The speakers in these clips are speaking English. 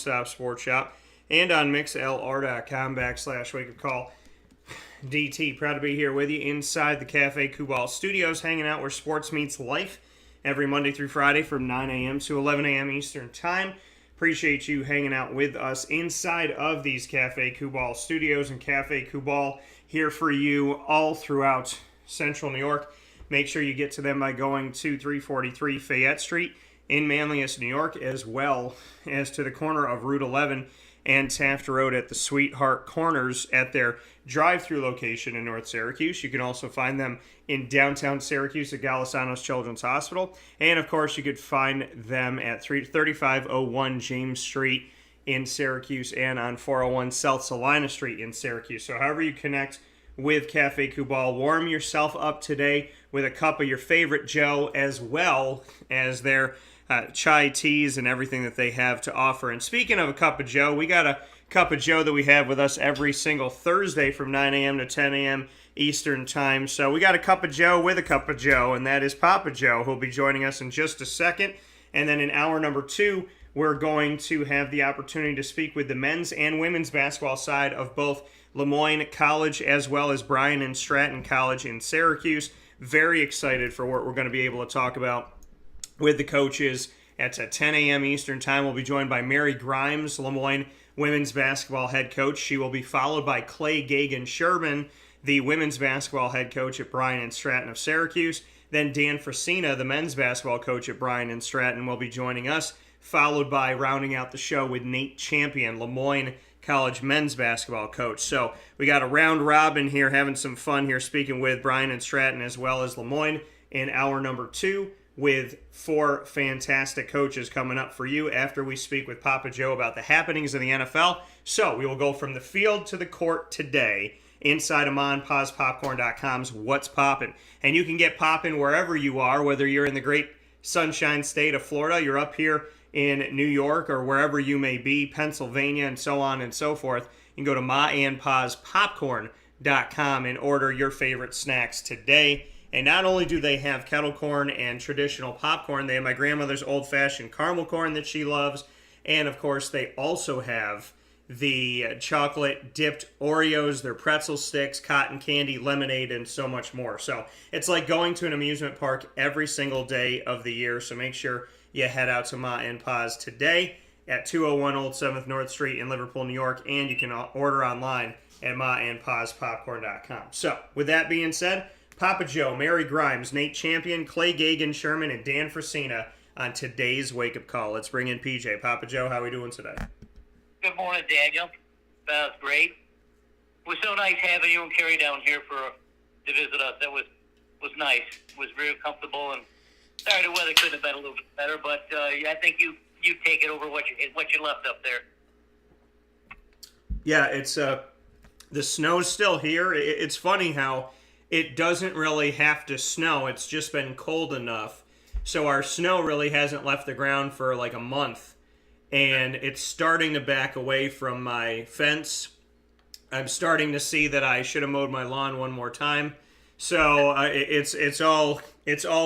one-stop sports shop, and on mixlr.com/wakeupcall. DT, proud to be here with you inside the Cafe Kubal Studios, hanging out where sports meets life every Monday through Friday from 9 a.m. to 11 a.m. Eastern Time. Appreciate you hanging out with us inside of these Cafe Kubal Studios, and Cafe Kubal here for you all throughout Central New York. Make sure you get to them by going to 343 Fayette Street in Manlius, New York, as well as to the corner of Route 11 and Taft Road at the Sweetheart Corners at their drive-through location in North Syracuse. You can also find them in downtown Syracuse at Galisanos Children's Hospital. And, of course, you could find them at 3501 James Street in Syracuse and on 401 South Salina Street in Syracuse. So however you connect with Cafe Kubal, warm yourself up today with a cup of your favorite Joe, as well as their chai teas and everything that they have to offer. And speaking of a cup of Joe, we got a cup of Joe that we have with us every single Thursday from 9 a.m. to 10 a.m. Eastern Time. So we got a cup of Joe with a cup of Joe, and that is Papa Joe, who'll be joining us in just a second. And then in hour number 2, we're going to have the opportunity to speak with the men's and women's basketball side of both Moyne College as well as Bryant and Stratton College in Syracuse. Very excited for what we're going to be able to talk about with the coaches. At 10 a.m. Eastern Time, we'll be joined by Mary Grimes, Moyne women's basketball head coach. She will be followed by Clay Gagan-Sherman, the women's basketball head coach at Bryant and Stratton of Syracuse. Then Dan Frisina, the men's basketball coach at Bryant and Stratton, will be joining us, followed by rounding out the show with Nate Champion, Moyne College men's basketball coach. So we got a round robin here, having some fun here, speaking with Bryant and Stratton as well as Moyne in hour number 2, with 4 fantastic coaches coming up for you after we speak with Papa Joe about the happenings in the NFL. So we will go from the field to the court today inside of MonPazPopcorn.com's What's Poppin'. And you can get poppin' wherever you are, whether you're in the great sunshine state of Florida, you're up here in New York, or wherever you may be, Pennsylvania, and so on and so forth. You can go to MaandPazPopcorn.com and order your favorite snacks today. And not only do they have kettle corn and traditional popcorn, they have my grandmother's old-fashioned caramel corn that she loves. And, of course, they also have the chocolate-dipped Oreos, their pretzel sticks, cotton candy, lemonade, and so much more. So it's like going to an amusement park every single day of the year. So make sure you head out to Ma and Pa's today at 201 Old 7th North Street in Liverpool, New York. And you can order online at MaandPazPopcorn.com. So with that being said, Papa Joe, Mary Grimes, Nate Champion, Clay Gagan-Sherman, and Dan Frisina on today's Wake Up Call. Let's bring in PJ. Papa Joe, how are we doing today? Good morning, Daniel. That was great. It was so nice having you and Carrie down here to visit us. That was nice. It was very comfortable, and sorry the weather couldn't have been a little bit better, but I think you take it over what you left up there. Yeah, it's the snow's still here. It's funny how it doesn't really have to snow. It's just been cold enough. So our snow really hasn't left the ground for like a month. And it's starting to back away from my fence. I'm starting to see that I should have mowed my lawn one more time. So it's all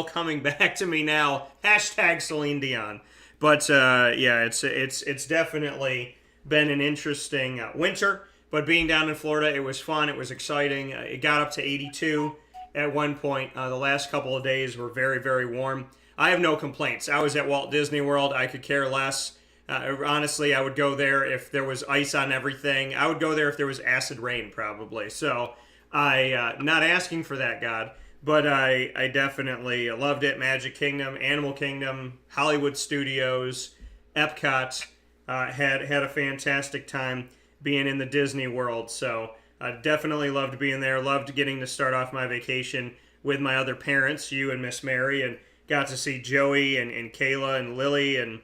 coming back to me now. Hashtag Celine Dion. But yeah, it's definitely been an interesting winter. But being down in Florida, it was fun. It was exciting. It got up to 82 at one point. The last couple of days were very, very warm. I have no complaints. I was at Walt Disney World. I could care less. Honestly, I would go there if there was ice on everything. I would go there if there was acid rain, probably. So not asking for that, God. But I definitely loved it. Magic Kingdom, Animal Kingdom, Hollywood Studios, Epcot. Had a fantastic time being in the Disney World. So I definitely loved being there. Loved getting to start off my vacation with my other parents, you and Miss Mary, and got to see Joey and Kayla and Lily, and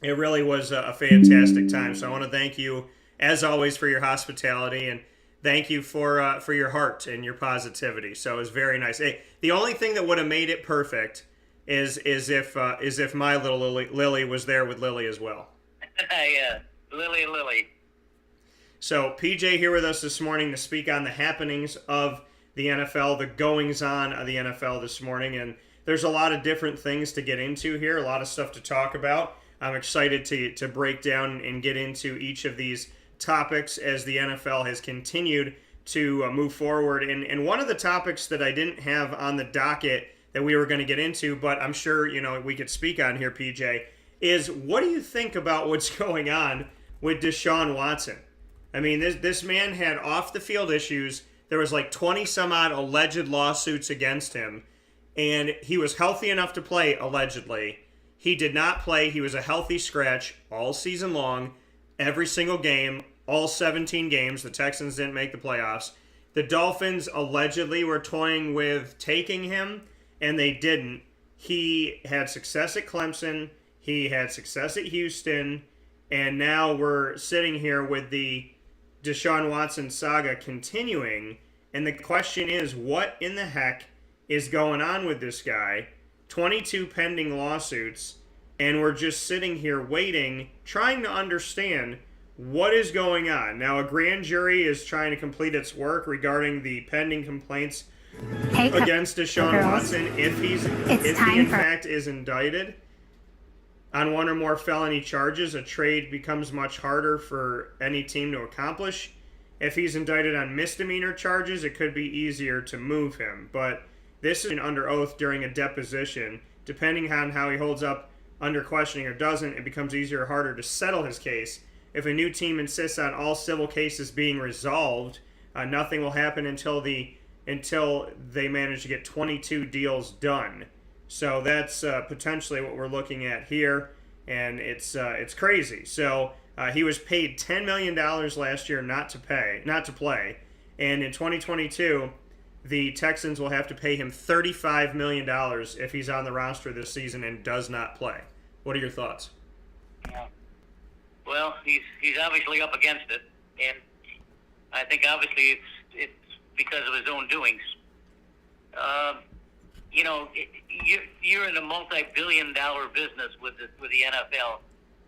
it really was a fantastic time. So I want to thank you, as always, for your hospitality, and thank you for your heart and your positivity. So it was very nice. Hey, the only thing that would have made it perfect is if my little Lily was there with Lily as well. Yeah, Lily. So PJ here with us this morning to speak on the happenings of the NFL, the goings-on of the NFL this morning. And there's a lot of different things to get into here, a lot of stuff to talk about. I'm excited to break down and get into each of these topics as the NFL has continued to move forward. And one of the topics that I didn't have on the docket that we were going to get into, but I'm sure we could speak on here, PJ, is what do you think about what's going on with Deshaun Watson? I mean, this man had off the field issues. There was like 20 some odd alleged lawsuits against him, and he was healthy enough to play allegedly. He did not play. He was a healthy scratch all season long, every single game, all 17 games. The Texans didn't make the playoffs. The Dolphins allegedly were toying with taking him, and they didn't. He had success at Clemson. He had success at Houston. And now we're sitting here with the Deshaun Watson saga continuing. And the question is, what in the heck is going on with this guy? 22 pending lawsuits. And we're just sitting here waiting, trying to understand what is going on. Now, a grand jury is trying to complete its work regarding the pending complaints against Deshaun Watson if he in fact is indicted on one or more felony charges. A trade becomes much harder for any team to accomplish. If he's indicted on misdemeanor charges, it could be easier to move him. But this is under oath during a deposition. Depending on how he holds up under questioning or doesn't, it becomes easier or harder to settle his case. If a new team insists on all civil cases being resolved, nothing will happen until they manage to get 22 deals done. So that's potentially what we're looking at here, and it's crazy. So he was paid $10 million last year not to play, and in 2022, the Texans will have to pay him $35 million if he's on the roster this season and does not play. What are your thoughts? Yeah. Well, he's obviously up against it, and I think obviously it's because of his own doings. You're in a multi-billion-dollar business with the NFL,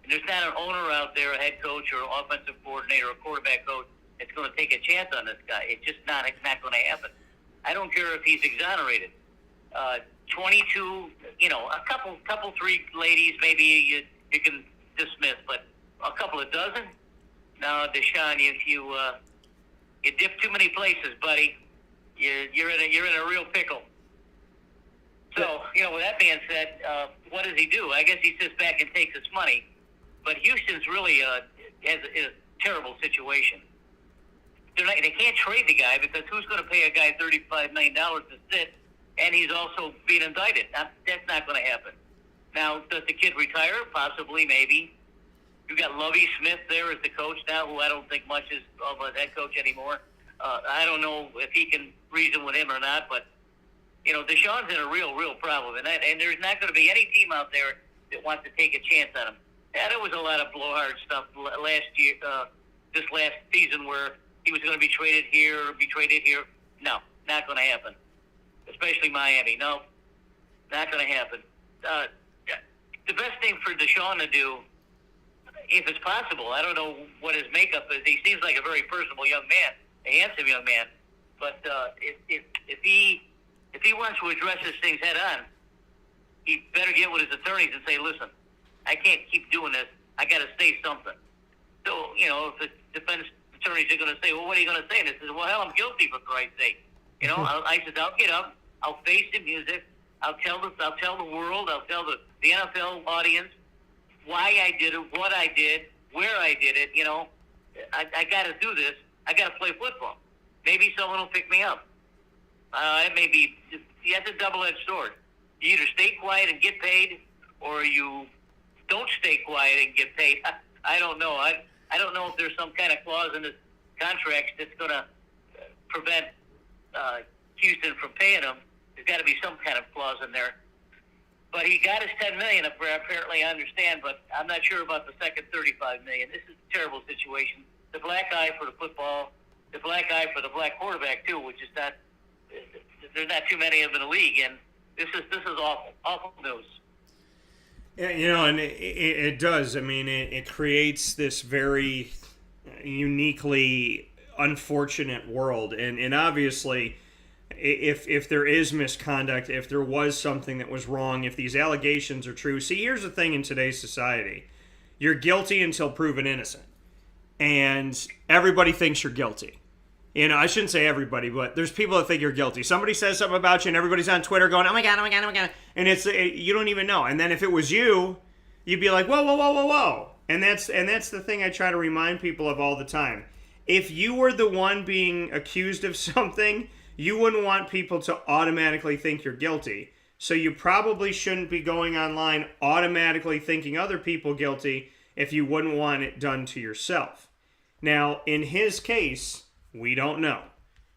and there's not an owner out there, a head coach or offensive coordinator or quarterback coach that's going to take a chance on this guy. It's not going to happen. I don't care if he's exonerated. 22, a couple, three ladies maybe you can dismiss, but a couple of dozen? No, Deshaun, you dip too many places, buddy. You're in a real pickle. So, with that being said, what does he do? I guess he sits back and takes his money. But Houston's really has a terrible situation. They can't trade the guy because who's going to pay a guy $35 million to sit, and he's also being indicted? That's not going to happen. Now, does the kid retire? Possibly, maybe. You've got Lovie Smith there as the coach now, who I don't think much is of a head coach anymore. I don't know if he can reason with him or not, but Deshaun's in a real problem, and there's not going to be any team out there that wants to take a chance on him. Yeah, there was a lot of blowhard stuff last year, this last season, where he was going to be traded here or be traded here. No, not going to happen. Especially Miami. No, not going to happen. The best thing for Deshaun to do, if it's possible, I don't know what his makeup is. He seems like a very personable young man, a handsome young man. But if he wants to address his things head on, he better get with his attorneys and say, listen, I can't keep doing this. I got to say something. So, if the defense attorneys are going to say, well, what are you going to say? And he says, well, hell, I'm guilty, for Christ's sake. I said, I'll get up. I'll face the music. I'll tell the world. I'll tell the NFL audience why I did it, what I did, where I did it. I got to do this. I got to play football. Maybe someone will pick me up. It may be. That's a double-edged sword. You either stay quiet and get paid, or you don't stay quiet and get paid. I don't know. I don't know if there's some kind of clause in this contract that's going to prevent Houston from paying him. There's got to be some kind of clause in there. But he got his $10 million, apparently, I understand, but I'm not sure about the second $35 million. This is a terrible situation. The black eye for the football, the black eye for the black quarterback, too, which is not – there's not too many of them in the league, and this is awful news. Yeah, and it does. I mean, it creates this very uniquely unfortunate world, and obviously if there is misconduct, if there was something that was wrong, if these allegations are true. See, here's the thing in today's society. You're guilty until proven innocent. And everybody thinks you're guilty. I shouldn't say everybody, but there's people that think you're guilty. Somebody says something about you and everybody's on Twitter going, oh my God, oh my God, oh my God. And you don't even know. And then if it was you, you'd be like, whoa, whoa, whoa, whoa, whoa. And that's the thing I try to remind people of all the time. If you were the one being accused of something, you wouldn't want people to automatically think you're guilty. So you probably shouldn't be going online automatically thinking other people guilty if you wouldn't want it done to yourself. Now, in his case, we don't know.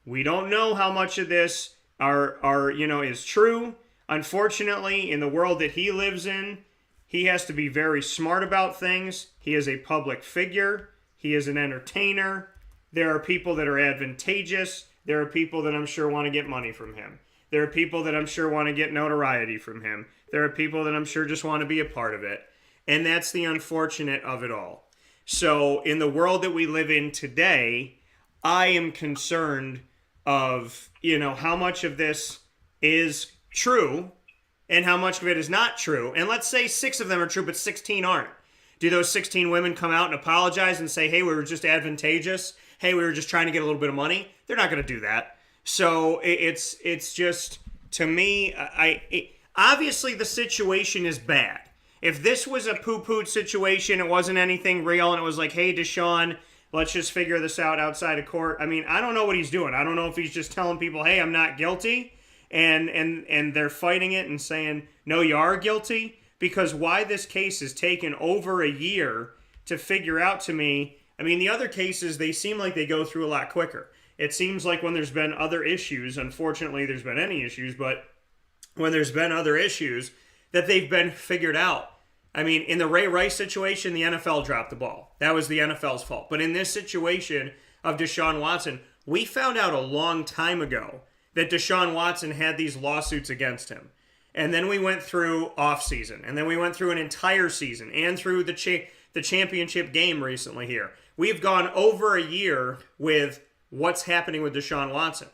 We don't know how much of this is true. Unfortunately, in the world that he lives in, he has to be very smart about things. He is a public figure. He is an entertainer. There are people that are advantageous. There are people that I'm sure want to get money from him. There are people that I'm sure want to get notoriety from him. There are people that I'm sure just want to be a part of it. And that's the unfortunate of it all. So in the world that we live in today, I am concerned of, how much of this is true and how much of it is not true. And let's say 6 of them are true, but 16 aren't. Do those 16 women come out and apologize and say, hey, we were just advantageous? Hey, we were just trying to get a little bit of money? They're not going to do that. So it's just, to me, obviously the situation is bad. If this was a poo-pooed situation, it wasn't anything real, and it was like, hey, Deshaun, let's just figure this out outside of court. I mean, I don't know what he's doing. I don't know if he's just telling people, hey, I'm not guilty, and they're fighting it and saying, no, you are guilty, because why this case has taken over a year to figure out to me. I mean, the other cases, they seem like they go through a lot quicker. It seems like when there's been other issues, unfortunately there's been any issues, but when there's been other issues, that they've been figured out. I mean, in the Ray Rice situation, the NFL dropped the ball. That was the NFL's fault. But in this situation of Deshaun Watson, we found out a long time ago that Deshaun Watson had these lawsuits against him. And then we went through offseason, and then we went through an entire season, and through the championship game recently here. We've gone over a year with what's happening with Deshaun Watson.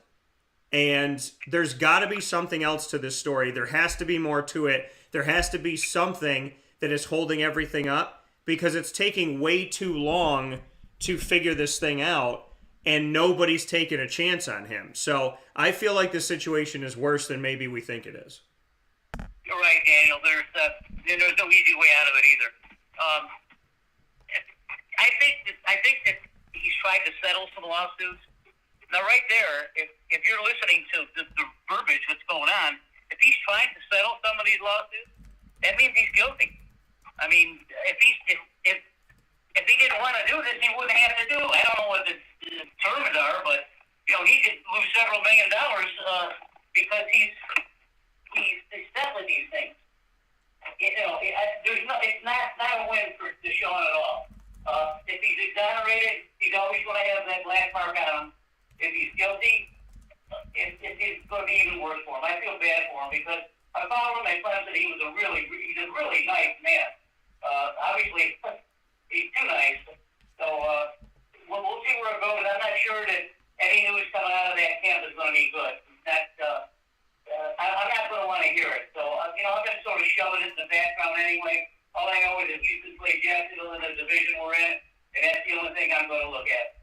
And there's got to be something else to this story. There has to be more to it. There has to be something that is holding everything up, because it's taking way too long to figure this thing out, and nobody's taking a chance on him. So I feel like the situation is worse than maybe we think it is. You're right, Daniel. There's no easy way out of it either. I think that he's tried to settle some lawsuits. Now, right there, if you're listening to the verbiage that's going on, if he's trying to settle some of these lawsuits, that means he's guilty. I mean, if he didn't want to do this, he wouldn't have to do it. I don't know what the terms are, but he could lose several $1 million because he's settling these things. It's not a win for Deshaun at all. If he's exonerated, he's always going to have that black mark on him. If he's guilty, it's going to be even worse for him. I feel bad for him because I followed him. I found that he's a really nice man. Obviously, he's too nice. So we'll see where it goes. I'm not sure that any news coming out of that camp is going to be good. I'm not going to want to hear it. So I'm going to sort of shove it in the background anyway. All I know is that Houston plays Jacksonville in the division we're in, and that's the only thing I'm going to look at.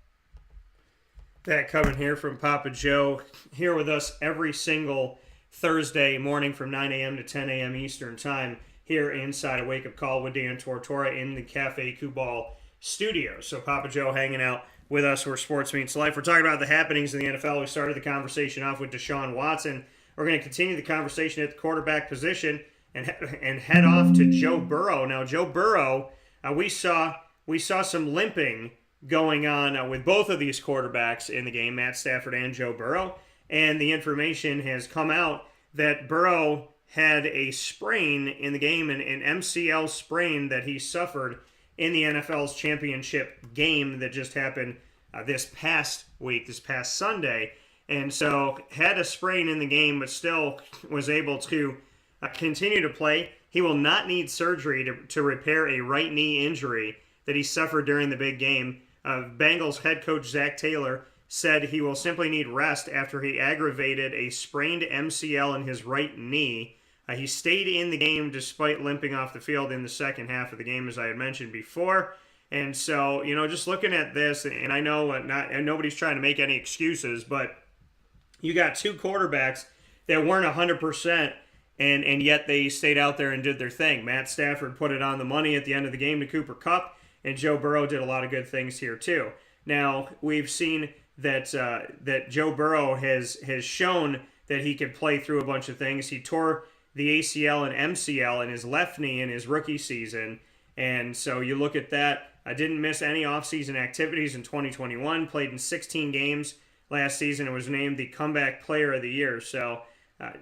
That coming here from Papa Joe, here with us every single Thursday morning from 9 a.m. to 10 a.m. Eastern Time, here inside a Wake Up Call with Dan Tortora in the Cafe Kubal studio. So Papa Joe hanging out with us where sports meets life. We're talking about the happenings in the NFL. We started the conversation off with Deshaun Watson. We're going to continue the conversation at the quarterback position and head off to Joe Burrow. Now, Joe Burrow, we saw some limping going on with both of these quarterbacks in the game, Matt Stafford and Joe Burrow. And the information has come out that Burrow had a sprain in the game, an MCL sprain that he suffered in the NFL's championship game that just happened this past week, this past Sunday. And so had a sprain in the game, but still was able to continue to play. He will not need surgery to repair a right knee injury that he suffered during the big game. Bengals head coach Zach Taylor said he will simply need rest after he aggravated a sprained MCL in his right knee. He stayed in the game despite limping off the field in the second half of the game, as I had mentioned before. And so, just looking at this, and I know and nobody's trying to make any excuses, but you got two quarterbacks that weren't 100%, and yet they stayed out there and did their thing. Matt Stafford put it on the money at the end of the game to Cooper Kupp, and Joe Burrow did a lot of good things here too. Now, we've seen that Joe Burrow has shown that he can play through a bunch of things. He tore the ACL and MCL in his left knee in his rookie season, and so you look at that. I didn't miss any offseason activities in 2021, played in 16 games last season, and was named the Comeback Player of the Year. So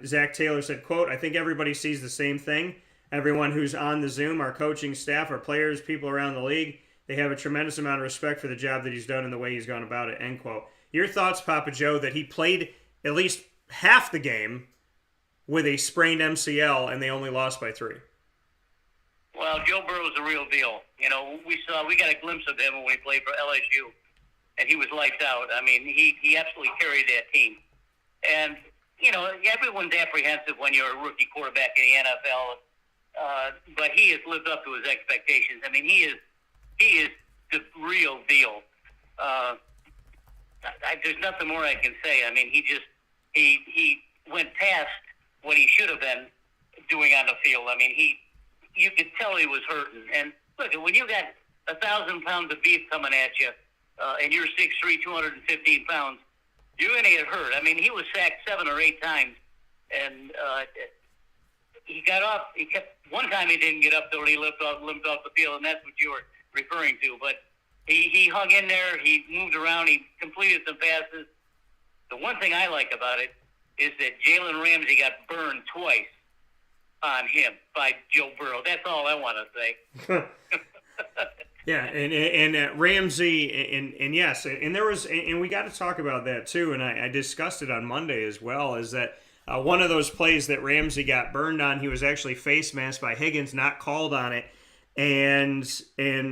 Zach Taylor said, quote, "I think everybody sees the same thing. Everyone who's on the Zoom, our coaching staff, our players, people around the league, they have a tremendous amount of respect for the job that he's done and the way he's gone about it," end quote. Your thoughts, Papa Joe, that he played at least half the game with a sprained MCL and they only lost by 3? Well, Joe Burrow's the real deal. We got a glimpse of him when we played for LSU, and he was lights out. I mean, he absolutely carried that team. And, everyone's apprehensive when you're a rookie quarterback in the NFL, but he has lived up to his expectations. I mean, he is the real deal. There's nothing more I can say. I mean, he went past what he should have been doing on the field. I mean, you could tell he was hurting. And look, when you got 1,000 pounds of beef coming at you, and you're 6'3", 215 pounds, you're going to get hurt. I mean, he was sacked 7 or 8 times, and he got off. One time he didn't get up till he limped off the field, and that's what you were referring to. But he hung in there. He moved around. He completed some passes. The one thing I like about it is that Jalen Ramsey got burned twice on him by Joe Burrow. That's all I want to say. Yeah, and Ramsey, and yes, and there was, and we got to talk about that too, and I discussed it on Monday as well, is that one of those plays that Ramsey got burned on, he was actually face masked by Higgins, not called on it, and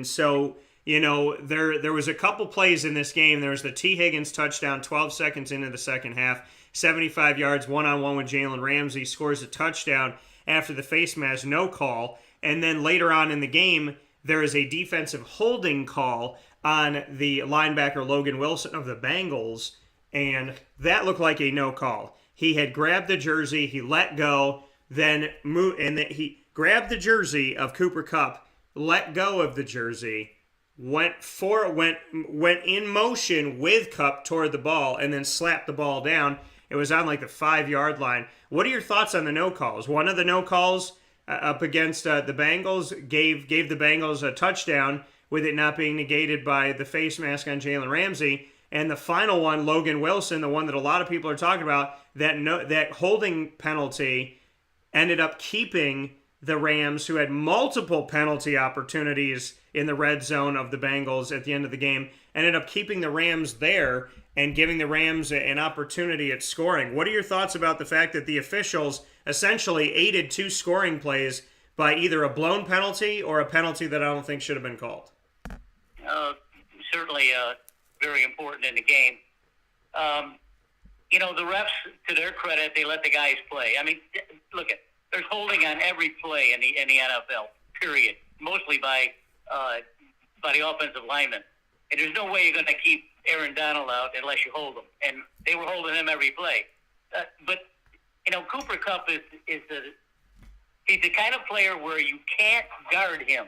so, there was a couple plays in this game. There was the T. Higgins touchdown 12 seconds into the second half, 75 yards, one-on-one with Jalen Ramsey, scores a touchdown after the face mask, no call, and then later on in the game, there is a defensive holding call on the linebacker Logan Wilson of the Bengals, and that looked like a no call. He had grabbed the jersey, he let go, then moved, and he grabbed the jersey of Cooper Kupp, let go of the jersey, went in motion with Kupp toward the ball, and then slapped the ball down. It was on like the 5-yard line. What are your thoughts on the no calls? One of the no calls up against the Bengals gave the Bengals a touchdown with it not being negated by the face mask on Jalen Ramsey. And the final one, Logan Wilson, the one that a lot of people are talking about, that holding penalty ended up keeping the Rams, who had multiple penalty opportunities in the red zone of the Bengals at the end of the game, ended up keeping the Rams there and giving the Rams an opportunity at scoring. What are your thoughts about the fact that the officials essentially aided 2 scoring plays by either a blown penalty or a penalty that I don't think should have been called? Certainly very important in the game. The refs, to their credit, they let the guys play. I mean, look, there's holding on every play in the NFL, period, mostly by the offensive linemen. And there's no way you're going to keep Aaron Donald out unless you hold him. And they were holding him every play. But Cooper Kupp he's the kind of player where you can't guard him.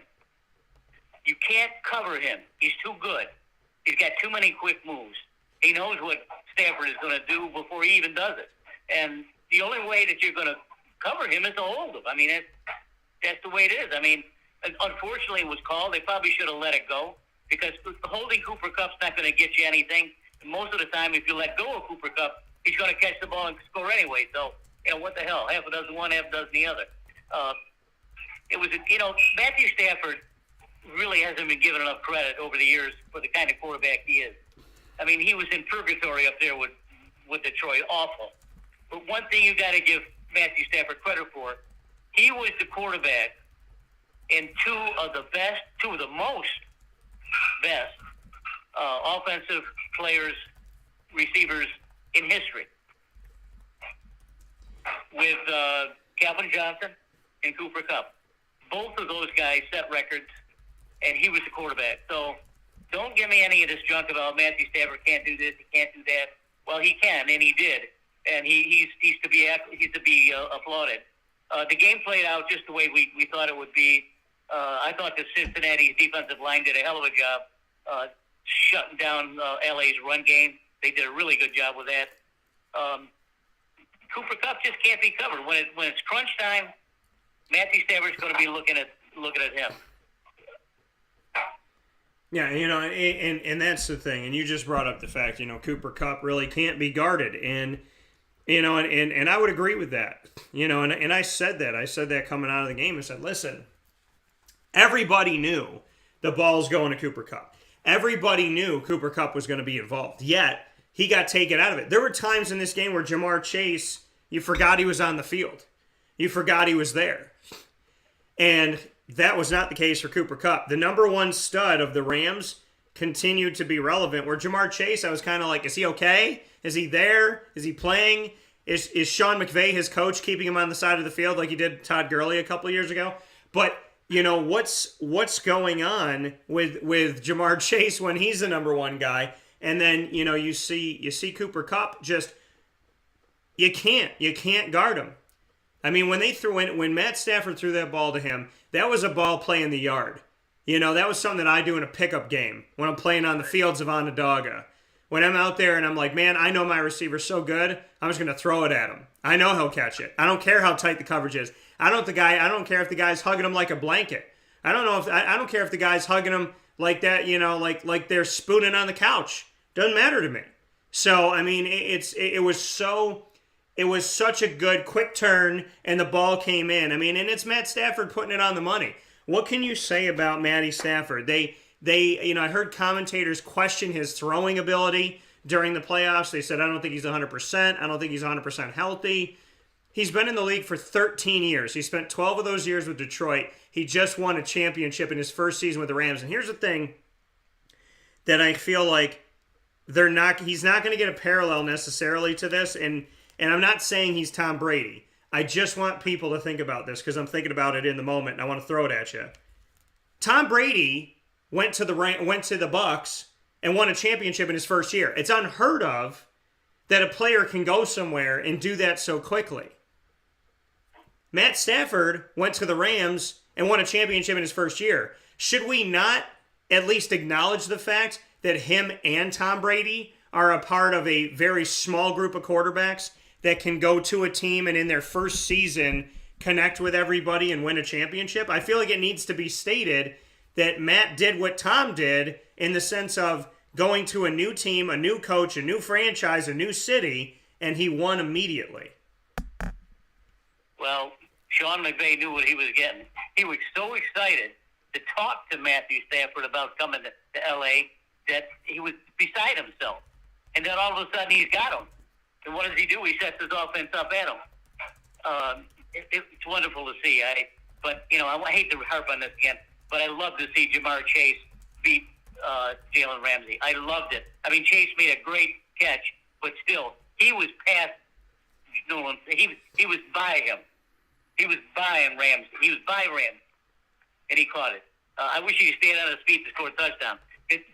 You can't cover him. He's too good. He's got too many quick moves. He knows what Stafford is going to do before he even does it. And the only way that you're going to cover him is to hold him. I mean, that's the way it is. I mean, unfortunately it was called. They probably should have let it go because holding Cooper Kupp's not going to get you anything. And most of the time, if you let go of Cooper Kupp, he's going to catch the ball and score anyway. So, what the hell? Half a dozen one, half a dozen the other. It was, Matthew Stafford really hasn't been given enough credit over the years for the kind of quarterback he is. I mean, he was in purgatory up there with Detroit. Awful. But one thing you got to give Matthew Stafford credit for, he was the quarterback in two of the most best offensive players receivers in history, with Calvin Johnson and Cooper Kupp. Both of those guys set records, and he was the quarterback. So don't give me any of this junk about Matthew Stafford can't do this, he can't do that. Well, he can, and he did, and he's to be applauded. The game played out just the way we thought it would be. I thought the Cincinnati's defensive line did a hell of a job shutting down LA's run game. They did a really good job with that. Cooper Kupp just can't be covered. When it's crunch time, Matthew Stafford's going to be looking at him. Yeah, and that's the thing. And you just brought up the fact, Cooper Kupp really can't be guarded. And, and I would agree with that. And I said that. I said that coming out of the game. I said, listen, everybody knew the ball's going to Cooper Kupp. Everybody knew Cooper Kupp was going to be involved. Yet, he got taken out of it. There were times in this game where Jamar Chase, you forgot he was on the field. You forgot he was there. And that was not the case for Cooper Kupp. The number one stud of the Rams continued to be relevant, where Jamar Chase, I was kind of like, is he okay? Is he there? Is he playing? Is Sean McVay, his coach, keeping him on the side of the field like he did Todd Gurley a couple of years ago? But, what's going on with Jamar Chase when he's the number one guy? And then, you see Cooper Kupp just, you can't guard him. I mean, when Matt Stafford threw that ball to him, that was a ball play in the yard. That was something that I do in a pickup game when I'm playing on the fields of Onondaga. When I'm out there and I'm like, man, I know my receiver's so good, I'm just going to throw it at him. I know he'll catch it. I don't care how tight the coverage is. I don't care if the guy's hugging him like a blanket. I don't care if the guy's hugging him like that, like they're spooning on the couch. Doesn't matter to me. So, I mean, it was such a good quick turn, and the ball came in. I mean, and it's Matt Stafford putting it on the money. What can you say about Matty Stafford? I heard commentators question his throwing ability during the playoffs. They said, I don't think he's 100%. I don't think he's 100% healthy. He's been in the league for 13 years. He spent 12 of those years with Detroit. He just won a championship in his first season with the Rams. And here's the thing that I feel like he's not going to get a parallel necessarily to this. And I'm not saying he's Tom Brady. I just want people to think about this because I'm thinking about it in the moment, and I want to throw it at you. Tom Brady went to the Bucks and won a championship in his first year. It's unheard of that a player can go somewhere and do that so quickly. Matt Stafford went to the Rams and won a championship in his first year. Should we not at least acknowledge the fact that him and Tom Brady are a part of a very small group of quarterbacks that can go to a team and in their first season connect with everybody and win a championship? I feel like it needs to be stated that Matt did what Tom did in the sense of going to a new team, a new coach, a new franchise, a new city, and he won immediately. Well, Sean McVay knew what he was getting. He was so excited to talk to Matthew Stafford about coming to L.A. that he was beside himself. And then all of a sudden he's got him. And what does he do? He sets his offense up at him. It's wonderful to see. I hate to harp on this again, but I love to see Jamar Chase beat Jalen Ramsey. I loved it. I mean, Chase made a great catch, but still, he was past Nolan. He was by him. He was by Ramsey. He was by Ramsey, and he caught it. I wish he stayed on his feet to score a touchdown.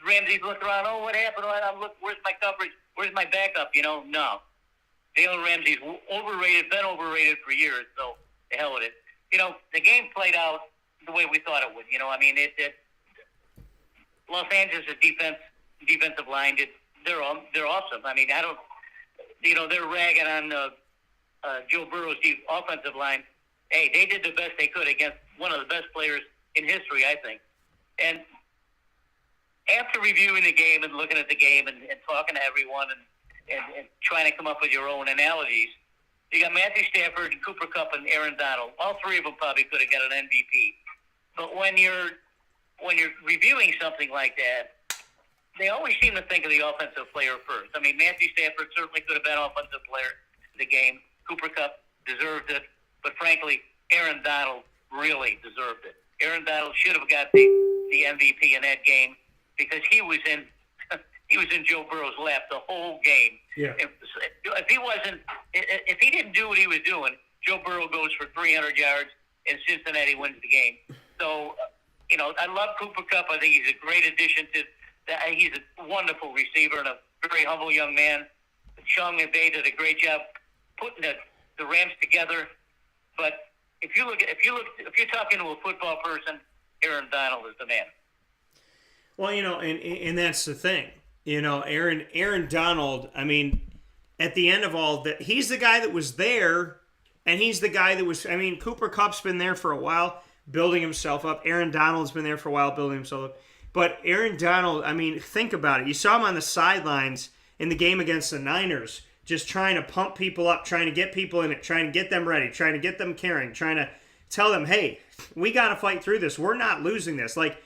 Ramsey's looking around. Oh, what happened? Look, where's my coverage? Where's my backup? No. Jalen Ramsey's been overrated for years, so the hell with it. The game played out the way we thought it would. Los Angeles' defensive line, they're awesome. I mean, they're ragging on Joe Burrow's offensive line. Hey, they did the best they could against one of the best players in history, I think. And after reviewing the game and looking at the game and talking to everyone and trying to come up with your own analogies, you got Matthew Stafford, Cooper Kupp, and Aaron Donald. All three of them probably could have got an MVP. But when you're reviewing something like that, they always seem to think of the offensive player first. I mean, Matthew Stafford certainly could have been offensive player in the game. Cooper Kupp deserved it. But frankly, Aaron Donald really deserved it. Aaron Donald should have got the MVP in that game because he was he was in Joe Burrow's lap the whole game. Yeah. If he didn't do what he was doing, Joe Burrow goes for 300 yards and Cincinnati wins the game. So, I love Cooper Kupp. I think he's a great addition to that. He's a wonderful receiver and a very humble young man. Chung and Bay did a great job putting the Rams together. But if you're talking to a football person, Aaron Donald is the man. Well, and that's the thing. Aaron Donald, I mean, at the end of all that, he's the guy that was there, and he's the guy that was, Cooper Kupp's been there for a while, building himself up. Aaron Donald's been there for a while, building himself up. But Aaron Donald, think about it. You saw him on the sidelines in the game against the Niners, just trying to pump people up, trying to get people in it, trying to get them ready, trying to get them carrying, trying to tell them, hey, we got to fight through this. We're not losing this. Like,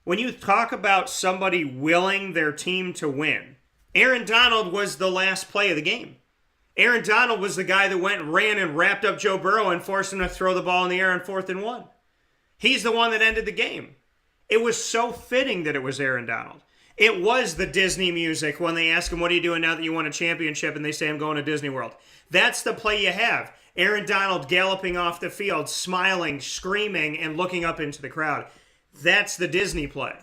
when you talk about somebody willing their team to win, Aaron Donald was the last play of the game. Aaron Donald was the guy that went and ran and wrapped up Joe Burrow and forced him to throw the ball in the air on 4th and 1. He's the one that ended the game. It was so fitting that it was Aaron Donald. It was the Disney music when they ask him, what are you doing now that you won a championship? And they say, I'm going to Disney World. That's the play you have. Aaron Donald galloping off the field, smiling, screaming, and looking up into the crowd. That's the Disney play.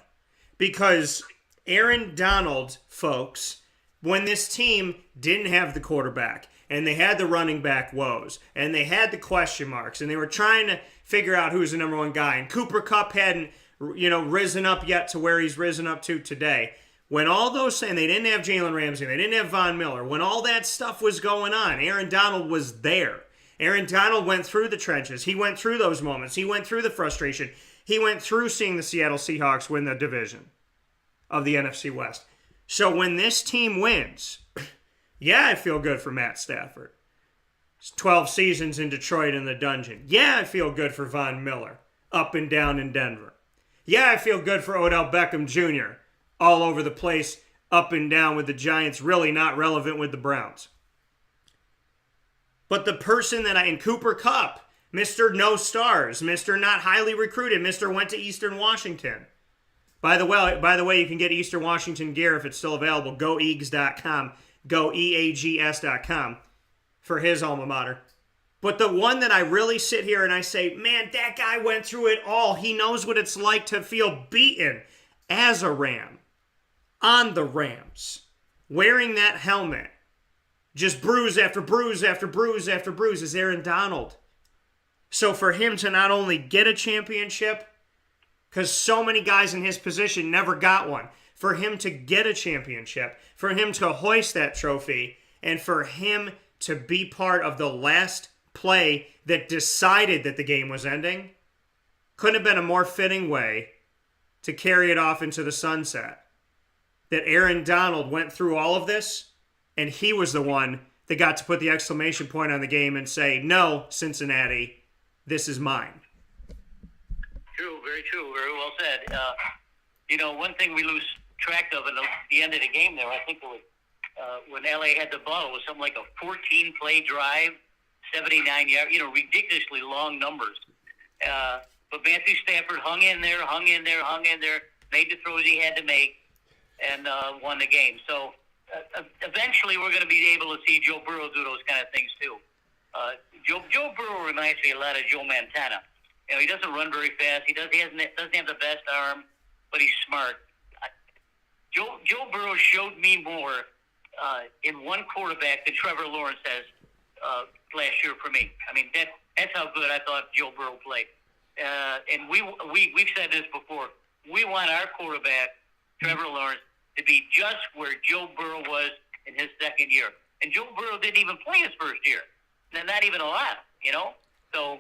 Because Aaron Donald, folks, when this team didn't have the quarterback, and they had the running back woes, and they had the question marks, and they were trying to figure out who's the number one guy, and Cooper Kupp hadn't risen up yet to where he's risen up to today. When all those, and they didn't have Jalen Ramsey, they didn't have Von Miller, when all that stuff was going on, Aaron Donald was there. Aaron Donald went through the trenches. He went through those moments. He went through the frustration. He went through seeing the Seattle Seahawks win the division of the NFC West. So when this team wins, yeah, I feel good for Matt Stafford. 12 seasons in Detroit in the dungeon. Yeah, I feel good for Von Miller up and down in Denver. Yeah, I feel good for Odell Beckham Jr. all over the place, up and down with the Giants, really not relevant with the Browns. But the person that in Cooper Kupp, Mr. No Stars, Mr. Not Highly Recruited, Mr. Went to Eastern Washington. By the way, you can get Eastern Washington gear if it's still available. GoEags.com. GoEags.com for his alma mater. But the one that I really sit here and I say, man, that guy went through it all. He knows what it's like to feel beaten as a Ram on the Rams, wearing that helmet, just bruise after bruise after bruise after bruise, is Aaron Donald. So for him to not only get a championship, because so many guys in his position never got one, for him to get a championship, for him to hoist that trophy, and for him to be part of the last play that decided that the game was ending, couldn't have been a more fitting way to carry it off into the sunset. That Aaron Donald went through all of this, and he was the one that got to put the exclamation point on the game and say, no, Cincinnati, this is mine. True, very true, very well said. One thing we lose track of at the end of the game there, I think it was when LA had the ball, it was something like a 14-play drive, 79 yards, ridiculously long numbers. But Matthew Stafford hung in there, made the throws he had to make, and won the game. So eventually we're going to be able to see Joe Burrow do those kind of things too. Joe Burrow reminds me a lot of Joe Montana. He doesn't run very fast. He doesn't have the best arm, but he's smart. Joe Burrow showed me more in one quarterback than Trevor Lawrence has last year for me. That's how good I thought Joe Burrow played. And we've said this before. We want our quarterback, Trevor Lawrence, to be just where Joe Burrow was in his second year. And Joe Burrow didn't even play his first year. Not even a lot, So,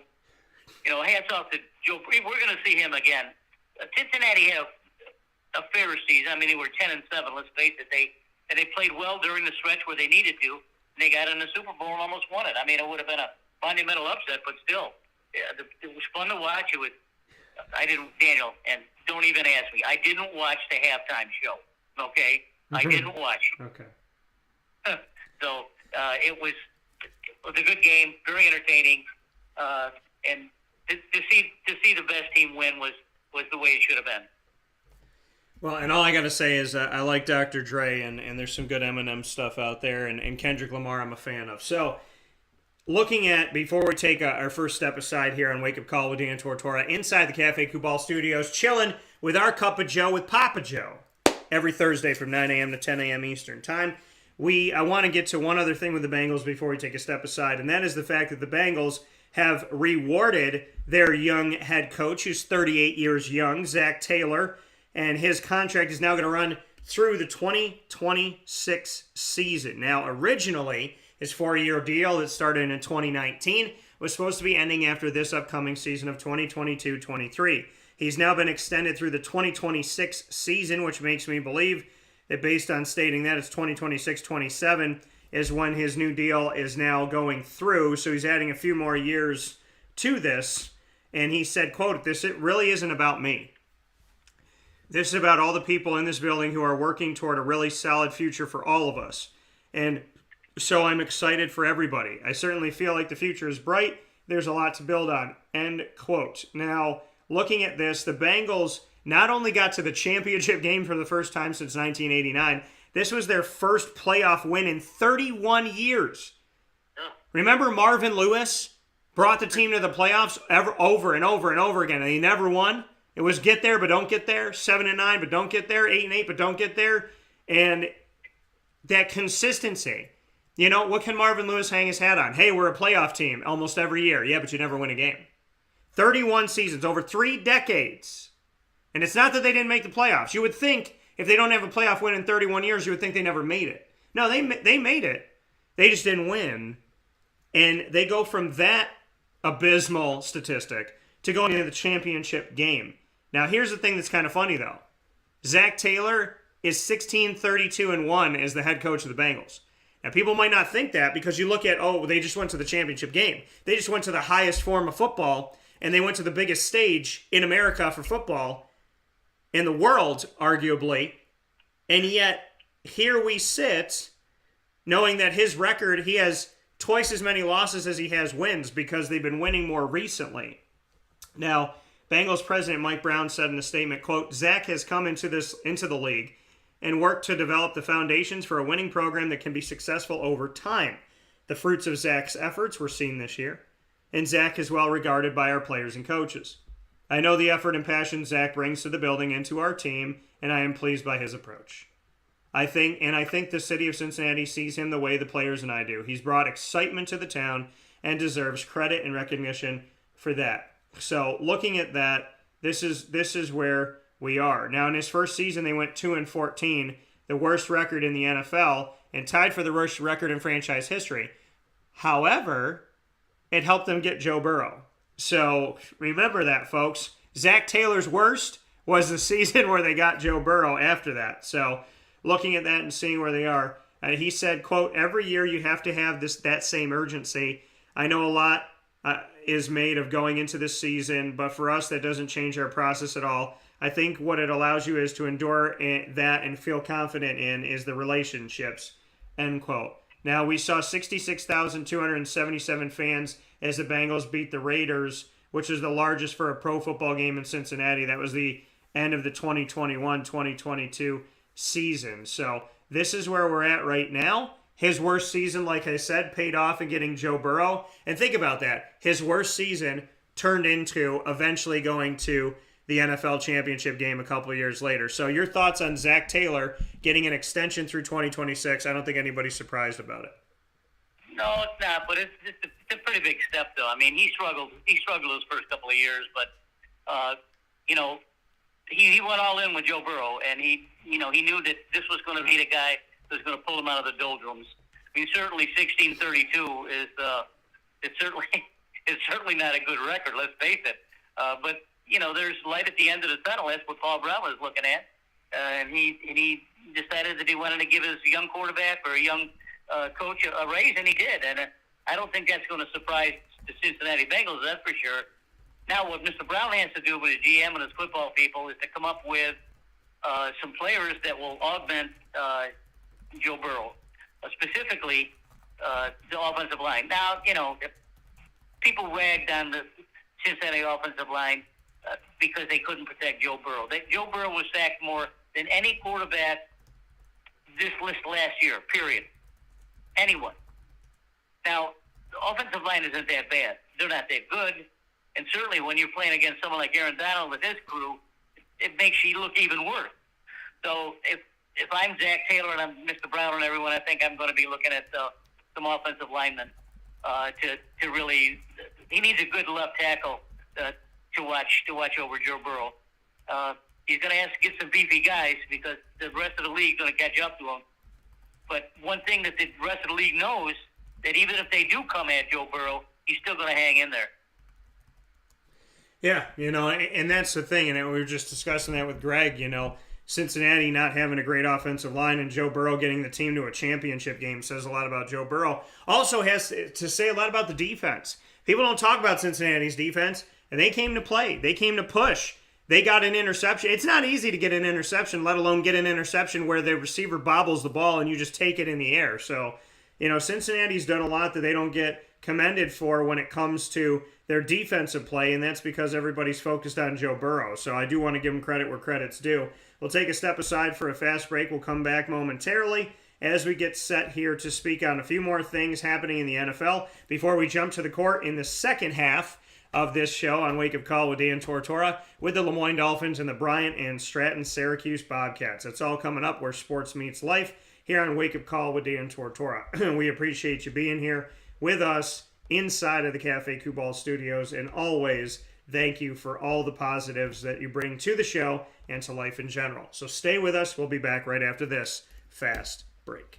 hats off to Joe. We're going to see him again. Cincinnati had a fair season. They were 10-7. Let's face it. They played well during the stretch where they needed to. And they got in the Super Bowl and almost won it. It would have been a monumental upset, but still, it was fun to watch. Daniel, and don't even ask me. I didn't watch the halftime show. Okay, I didn't watch. Okay. So it was a good game, very entertaining, and to see the best team win was the way it should have been. Well, and all I got to say is I like Dr. Dre, and there's some good Eminem stuff out there, and Kendrick Lamar I'm a fan of. So, looking at, before we take our first step aside here on Wake Up Call with Dan Tortora, inside the Cafe Kubal Studios, chilling with our cup of Joe with Papa Joe every Thursday from 9 a.m. to 10 a.m. Eastern Time. I want to get to one other thing with the Bengals before we take a step aside, and that is the fact that the Bengals have rewarded their young head coach, who's 38 years young, Zach Taylor, and his contract is now going to run through the 2026 season. Now, originally, his 4-year deal that started in 2019 was supposed to be ending after this upcoming season of 2022-23. He's now been extended through the 2026 season, which makes me believe that based on stating that it's 2026-27 is when his new deal is now going through. So he's adding a few more years to this. And he said, quote, it really isn't about me. This is about all the people in this building who are working toward a really solid future for all of us. And so I'm excited for everybody. I certainly feel like the future is bright. There's a lot to build on. End quote. Now, looking at this, the Bengals not only got to the championship game for the first time since 1989, this was their first playoff win in 31 years. Remember Marvin Lewis brought the team to the playoffs over and over and over again, and he never won? It was get there but don't get there, 7-9 but don't get there, 8-8 but don't get there, and that consistency. You know, what can Marvin Lewis hang his hat on? Hey, we're a playoff team almost every year. Yeah, but you never win a game. 31 seasons, over 3 decades. And it's not that they didn't make the playoffs. You would think if they don't have a playoff win in 31 years, you would think they never made it. No, they made it. They just didn't win. And they go from that abysmal statistic to going into the championship game. Now, here's the thing that's kind of funny, though. Zach Taylor is 16-32-1 as the head coach of the Bengals. Now, people might not think that because you look at, they just went to the championship game. They just went to the highest form of football, and they went to the biggest stage in America for football, in the world, arguably. And yet, here we sit, knowing that his record, he has twice as many losses as he has wins because they've been winning more recently. Now, Bengals president Mike Brown said in a statement, quote, Zach has come into the league and worked to develop the foundations for a winning program that can be successful over time. The fruits of Zach's efforts were seen this year, and Zach is well regarded by our players and coaches. I know the effort and passion Zach brings to the building and to our team, and I am pleased by his approach. I think the city of Cincinnati sees him the way the players and I do. He's brought excitement to the town and deserves credit and recognition for that. So looking at that, this is where we are. Now, in his first season, they went 2-14, the worst record in the NFL, and tied for the worst record in franchise history. However, it helped them get Joe Burrow. So remember that, folks. Zach Taylor's worst was the season where they got Joe Burrow after that. So looking at that and seeing where they are, he said, quote, every year you have to have that same urgency. I know a lot is made of going into this season, but for us, that doesn't change our process at all. I think what it allows you is to endure that and feel confident in is the relationships, end quote. Now, we saw 66,277 fans as the Bengals beat the Raiders, which is the largest for a pro football game in Cincinnati. That was the end of the 2021-2022 season. So this is where we're at right now. His worst season, like I said, paid off in getting Joe Burrow. And think about that. His worst season turned into eventually going to the NFL championship game a couple of years later. So your thoughts on Zach Taylor getting an extension through 2026? I don't think anybody's surprised about it. No, it's not, but it's a pretty big step, though. I mean, he struggled his first couple of years, but, he went all in with Joe Burrow, and he knew that this was going to be the guy that was going to pull him out of the doldrums. I mean, certainly 16-32 is certainly not a good record, let's face it. But there's light at the end of the tunnel. That's what Paul Brown was looking at. And he decided that he wanted to give his young quarterback or a young coach a raise, and he did. And I don't think that's going to surprise the Cincinnati Bengals, that's for sure. Now, what Mr. Brown has to do with his GM and his football people is to come up with some players that will augment Joe Burrow, specifically the offensive line. Now, people ragged on the Cincinnati offensive line because they couldn't protect Joe Burrow. Joe Burrow was sacked more than any quarterback this list last year, period. Anyone. Now, the offensive line isn't that bad. They're not that good. And certainly when you're playing against someone like Aaron Donald with his crew, it makes you look even worse. So if I'm Zach Taylor and I'm Mr. Brown and everyone, I think I'm going to be looking at some offensive linemen to really – he needs a good left tackle to watch over Joe Burrow. He's going to have to get some beefy guys because the rest of the league is going to catch up to him. But one thing that the rest of the league knows, that even if they do come at Joe Burrow, he's still going to hang in there. Yeah, and that's the thing, and we were just discussing that with Greg, Cincinnati not having a great offensive line and Joe Burrow getting the team to a championship game says a lot about Joe Burrow. Also has to say a lot about the defense. People don't talk about Cincinnati's defense, and they came to play. They came to push. They got an interception. It's not easy to get an interception, let alone get an interception where the receiver bobbles the ball and you just take it in the air. So, Cincinnati's done a lot that they don't get commended for when it comes to their defensive play, and that's because everybody's focused on Joe Burrow. So I do want to give them credit where credit's due. We'll take a step aside for a fast break. We'll come back momentarily as we get set here to speak on a few more things happening in the NFL before we jump to the court in the second half of this show on Wake Up Call with Dan Tortora with the Moyne Dolphins and the Bryant and Stratton Syracuse Bobcats. That's all coming up where sports meets life here on Wake Up Call with Dan Tortora. We appreciate you being here with us inside of the Cafe Kubal studios, and always thank you for all the positives that you bring to the show and to life in general. So stay with us. We'll be back right after this fast break.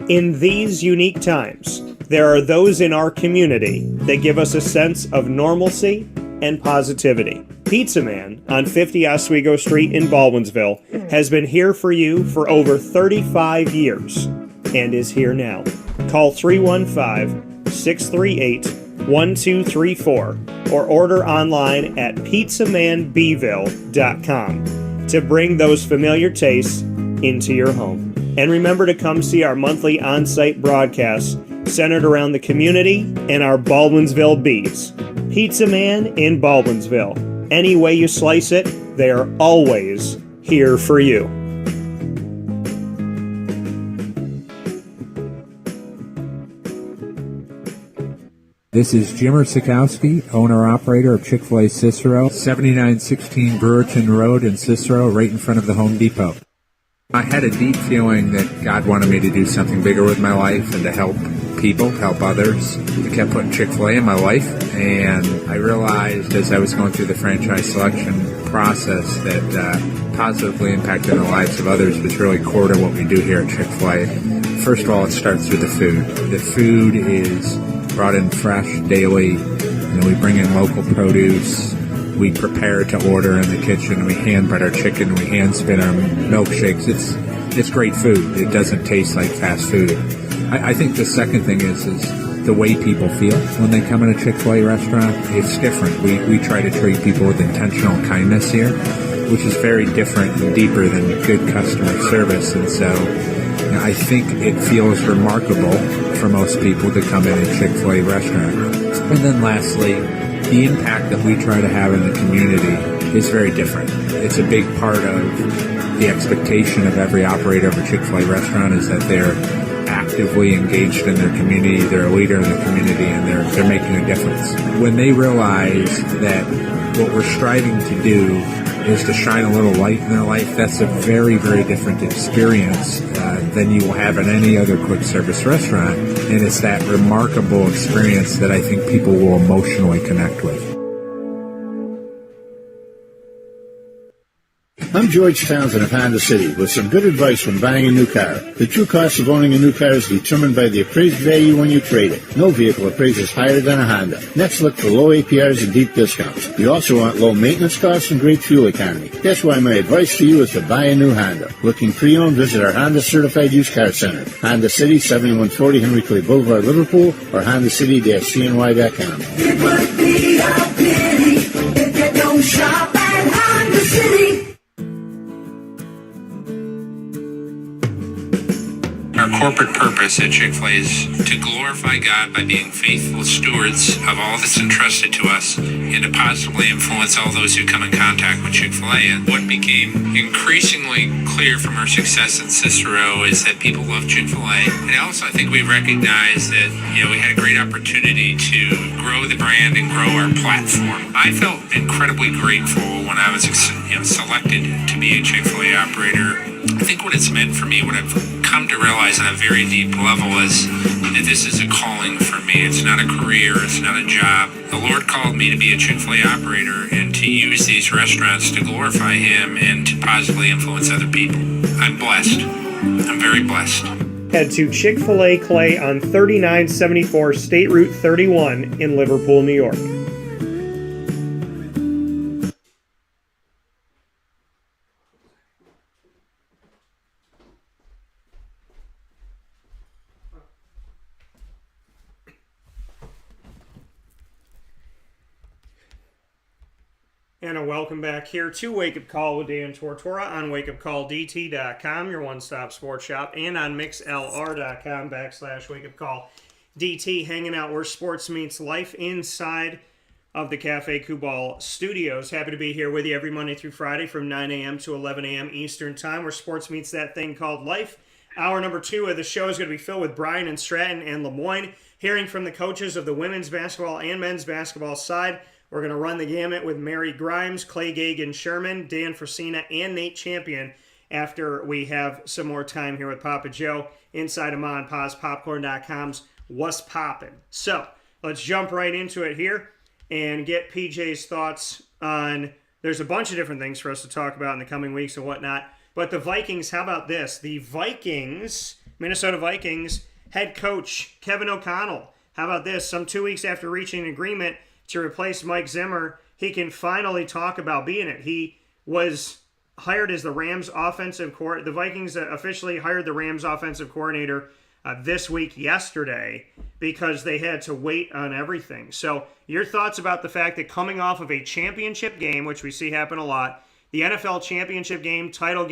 In these unique times, there are those in our community that give us a sense of normalcy and positivity. Pizza Man on 50 Oswego Street in Baldwinsville has been here for you for over 35 years and is here now. Call 315-638-1234 or order online at pizzamanbville.com to bring those familiar tastes into your home. And remember to come see our monthly on-site broadcasts centered around the community and our Baldwinsville beats. Pizza Man in Baldwinsville. Any way you slice it, they are always here for you. This is Jim Sikowski, owner-operator of Chick-fil-A Cicero, 7916 Brewerton Road in Cicero, right in front of the Home Depot. I had a deep feeling that God wanted me to do something bigger with my life and to help people, help others. He kept putting Chick-fil-A in my life, and I realized as I was going through the franchise selection process that positively impacting the lives of others was really core to what we do here at Chick-fil-A. First of all, it starts with the food. The food is brought in fresh daily. We bring in local produce. We prepare to order in the kitchen. We hand bread our chicken. We hand spin our milkshakes. It's great food. It doesn't taste like fast food. I think the second thing is the way people feel when they come in a Chick-fil-A restaurant. It's different. We try to treat people with intentional kindness here, which is very different and deeper than good customer service. And so I think it feels remarkable for most people to come in a Chick-fil-A restaurant. And then lastly, the impact that we try to have in the community is very different. It's a big part of the expectation of every operator of a Chick-fil-A restaurant is that they're actively engaged in their community, they're a leader in the community, and they're making a difference. When they realize that what we're striving to do is to shine a little light in their life, that's a very, very different experience than you will have in any other quick service restaurant. And it's that remarkable experience that I think people will emotionally connect with. I'm George Townsend of Honda City with some good advice when buying a new car. The true cost of owning a new car is determined by the appraised value when you trade it. No vehicle appraises higher than a Honda. Next, look for low APRs and deep discounts. You also want low maintenance costs and great fuel economy. That's why my advice to you is to buy a new Honda. Looking pre-owned, visit our Honda Certified Used Car Center. Honda City, 7140 Henry Clay Boulevard, Liverpool, or HondaCity-CNY.com. It would be a pity if you don't shop at Our corporate purpose at Chick-fil-A is to glorify God by being faithful stewards of all that's entrusted to us and to positively influence all those who come in contact with Chick-fil-A. And what became increasingly clear from our success in Cicero is that people love Chick-fil-A. And also I think we recognized that, we had a great opportunity to grow the brand and grow our platform. I felt incredibly grateful when I was selected to be a Chick-fil-A operator. I think what it's meant for me, what I've come to realize on a very deep level is that this is a calling for me. It's not a career. It's not a job. The Lord called me to be a Chick-fil-A operator and to use these restaurants to glorify Him and to positively influence other people. I'm blessed. I'm very blessed. Head to Chick-fil-A Clay on 3974 State Route 31 in Liverpool, New York. And a welcome back here to Wake Up Call with Dan Tortora on wakeupcalldt.com, your one-stop sports shop, and on mixlr.com/wakeupcalldt, hanging out where sports meets life inside of the Cafe Kubal studios. Happy to be here with you every Monday through Friday from 9 a.m. to 11 a.m. Eastern Time, where sports meets that thing called life. Hour number 2 of the show is going to be filled with Bryant and Stratton and Moyne, hearing from the coaches of the women's basketball and men's basketball side. We're going to run the gamut with Mary Grimes, Clay Gagan, Sherman, Dan Frisina, and Nate Champion after we have some more time here with Papa Joe inside of Ma and Pa's Popcorn.com's What's Poppin'. So let's jump right into it here and get PJ's thoughts on, there's a bunch of different things for us to talk about in the coming weeks and whatnot, but the Vikings, how about this? The Vikings, Minnesota Vikings head coach Kevin O'Connell, how about this? Some 2 weeks after reaching an agreement to replace Mike Zimmer, he can finally talk about being it. He was hired as the Rams offensive coordinator. The Vikings officially hired the Rams offensive coordinator this week, yesterday, because they had to wait on everything. So your thoughts about the fact that coming off of a championship game, which we see happen a lot, the NFL championship game, title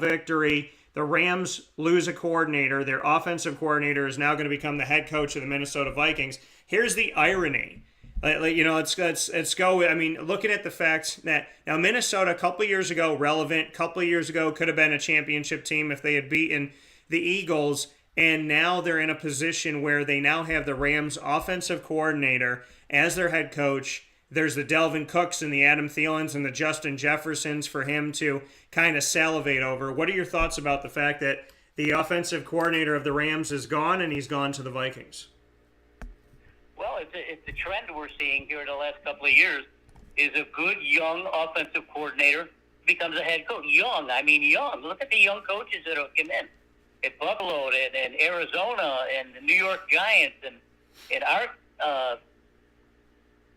victory, the Rams lose a coordinator. Their offensive coordinator is now going to become the head coach of the Minnesota Vikings. Here's the irony. Let's go. I mean, looking at the facts that now Minnesota a couple years ago, relevant, couple of years ago could have been a championship team if they had beaten the Eagles, and now they're in a position where they now have the Rams offensive coordinator as their head coach. There's the Delvin Cooks and the Adam Thielens and the Justin Jeffersons for him to kind of salivate over. What are your thoughts about the fact that the offensive coordinator of the Rams is gone and he's gone to the Vikings? Well, it's a trend we're seeing here in the last couple of years. Is a good young offensive coordinator becomes a head coach. Young. Look at the young coaches that have come in at Buffalo and Arizona and the New York Giants and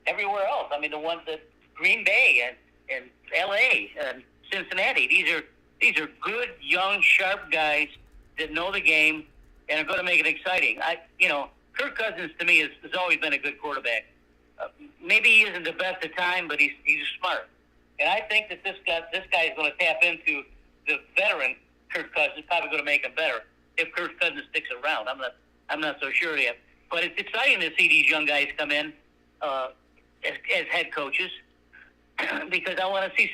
everywhere else. I mean, the ones that Green Bay and L.A. and Cincinnati. These are good, young, sharp guys that know the game and are going to make it exciting. Kirk Cousins, to me, has always been a good quarterback. Maybe he isn't the best at time, but he's smart. And I think that this guy is going to tap into the veteran Kirk Cousins, probably going to make him better if Kirk Cousins sticks around. I'm not so sure yet. But it's exciting to see these young guys come in as head coaches because I want to see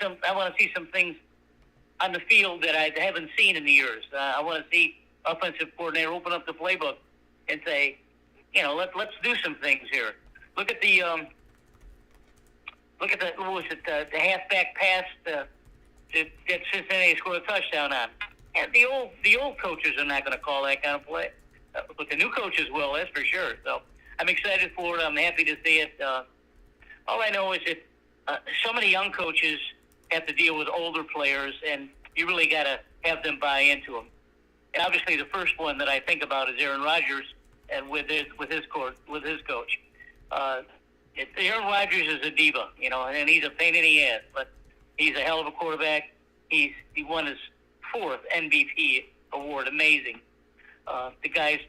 some things on the field that I haven't seen in the years. I want to see offensive coordinator open up the playbook and say, let's do some things here. Look at the halfback pass that Cincinnati scored a touchdown on. And the old coaches are not going to call that kind of play, but the new coaches will. That's for sure. So I'm excited for it. I'm happy to see it. All I know is that so many young coaches have to deal with older players, and you really got to have them buy into them. And obviously, the first one that I think about is Aaron Rodgers, and with his coach. Aaron Rodgers is a diva, and he's a pain in the ass, but he's a hell of a quarterback. He won his 4th MVP award. Amazing. The guy's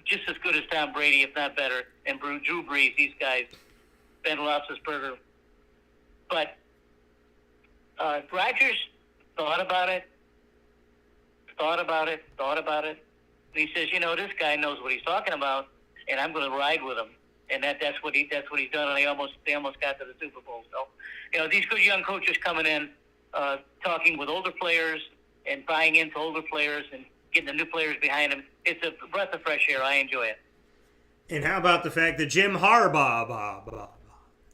just as good as Tom Brady, if not better, and Drew Brees. These guys, Ben Roethlisberger. But Rodgers thought about it, And he says, this guy knows what he's talking about, and I'm going to ride with him. And that's what he's done. And they almost got to the Super Bowl. So, these good young coaches coming in, talking with older players and buying into older players and getting the new players behind them. It's a breath of fresh air. I enjoy it. And how about the fact that Jim Harbaugh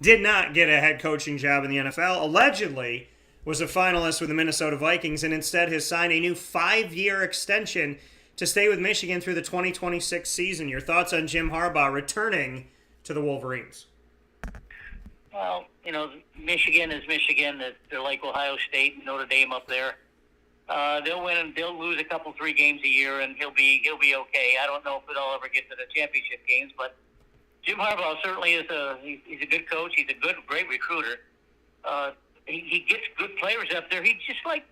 did not get a head coaching job in the NFL, allegedly was a finalist with the Minnesota Vikings, and instead has signed a new 5-year extension to stay with Michigan through the 2026 season. Your thoughts on Jim Harbaugh returning to the Wolverines? Well, Michigan is Michigan. They're like Ohio State and Notre Dame up there. They'll win and they'll lose a couple, 3 games a year, and he'll be okay. I don't know if they'll ever get to the championship games, but Jim Harbaugh certainly is he's a good coach. He's a great recruiter. He gets good players up there. He's just like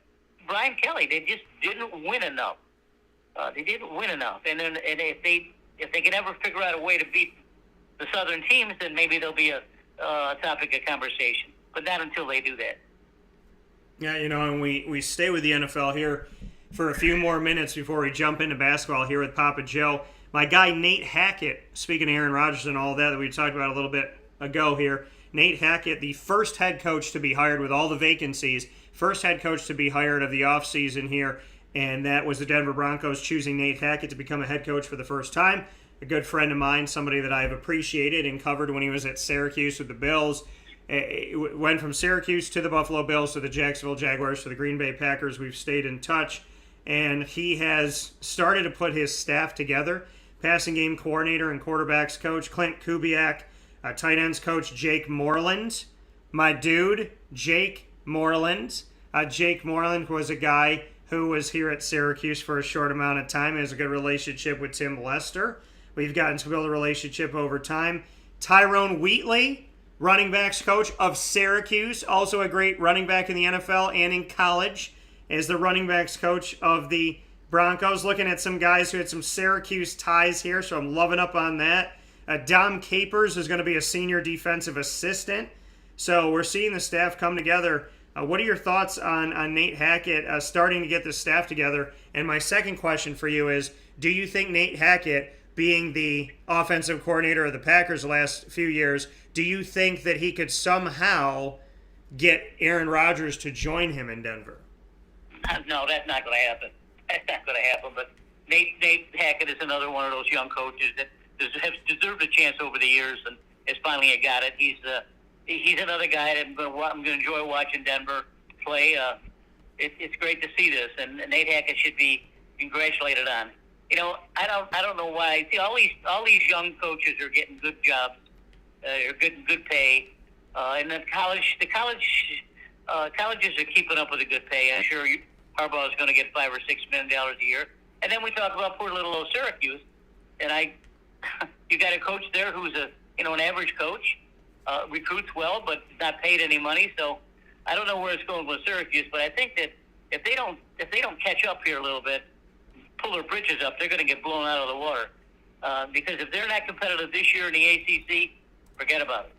Brian Kelly. They just didn't win enough. And then if they can ever figure out a way to beat the Southern teams, then maybe there'll be a topic of conversation. But not until they do that. Yeah, and we stay with the NFL here for a few more minutes before we jump into basketball here with Papa Joe. My guy Nate Hackett, speaking of Aaron Rodgers and all that we talked about a little bit ago here, Nate Hackett, the first head coach to be hired with all the vacancies, first head coach to be hired of the offseason here, and that was the Denver Broncos choosing Nate Hackett to become a head coach for the first time. A good friend of mine, somebody that I've appreciated and covered when he was at Syracuse with the Bills. It went from Syracuse to the Buffalo Bills to the Jacksonville Jaguars to the Green Bay Packers. We've stayed in touch, and he has started to put his staff together. Passing game coordinator and quarterbacks coach Clint Kubiak, tight ends coach Jake Moreland, my dude Jake Moreland. Jake Moreland was a guy who was here at Syracuse for a short amount of time. He has a good relationship with Tim Lester. We've gotten to build a relationship over time. Tyrone Wheatley, running backs coach of Syracuse, also a great running back in the NFL and in college, is the running backs coach of the Broncos. Looking at some guys who had some Syracuse ties here, so I'm loving up on that. Dom Capers is going to be a senior defensive assistant. So we're seeing the staff come together. What are your thoughts on Nate Hackett starting to get this staff together? And my second question for you is, do you think Nate Hackett, being the offensive coordinator of the Packers the last few years, do you think that he could somehow get Aaron Rodgers to join him in Denver? No, that's not going to happen. That's not going to happen. But Nate Hackett is another one of those young coaches that has deserved a chance over the years and has finally got it. He's another guy that I'm going to enjoy watching Denver play. It's great to see this, and Nate Hackett should be congratulated on. I don't know why. See, all these young coaches are getting good jobs, are getting good pay, and then colleges are keeping up with the good pay. I'm sure Harbaugh is going to get $5 or $6 million a year. And then we talk about poor little old Syracuse, and you got a coach there who's an average coach, recruits well, but not paid any money. So I don't know where it's going with Syracuse, but I think that if they don't catch up here a little bit, pull their britches up, they're going to get blown out of the water. Because if they're not competitive this year in the ACC, forget about it.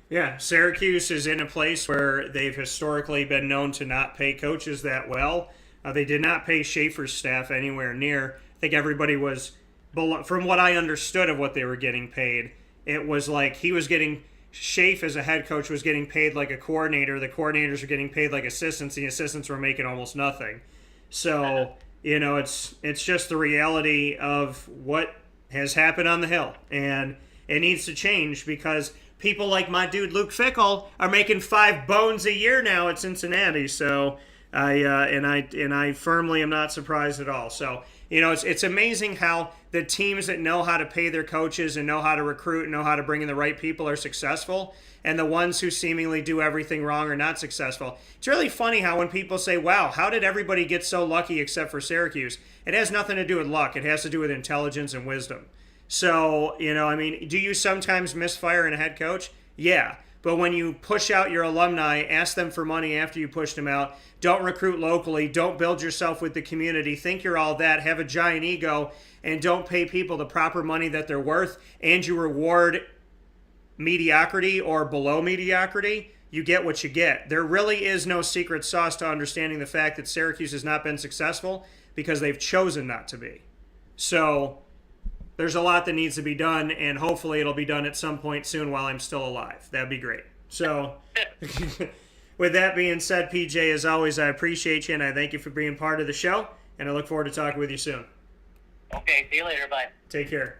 Yeah, Syracuse is in a place where they've historically been known to not pay coaches that well. They did not pay Schaefer's staff anywhere near. I think everybody was, from what I understood of what they were getting paid, it was like he was getting, Schaefer as a head coach was getting paid like a coordinator. The coordinators were getting paid like assistants. The assistants were making almost nothing. So, it's just the reality of what has happened on the Hill. And it needs to change because people like my dude Luke Fickell are making $5 bones a year now at Cincinnati. So I firmly am not surprised at all. So it's amazing how the teams that know how to pay their coaches and know how to recruit and know how to bring in the right people are successful, and the ones who seemingly do everything wrong are not successful. It's really funny how when people say, "Wow, how did everybody get so lucky except for Syracuse?" It has nothing to do with luck. It has to do with intelligence and wisdom. So, do you sometimes misfire in a head coach? Yeah. But when you push out your alumni, ask them for money after you push them out, don't recruit locally, don't build yourself with the community, think you're all that, have a giant ego, and don't pay people the proper money that they're worth, and you reward mediocrity or below mediocrity, you get what you get. There really is no secret sauce to understanding the fact that Syracuse has not been successful because they've chosen not to be. So there's a lot that needs to be done, and hopefully it'll be done at some point soon while I'm still alive. That'd be great. So with that being said, PJ, as always, I appreciate you, and I thank you for being part of the show, and I look forward to talking with you soon. Okay, see you later. Bye. Take care.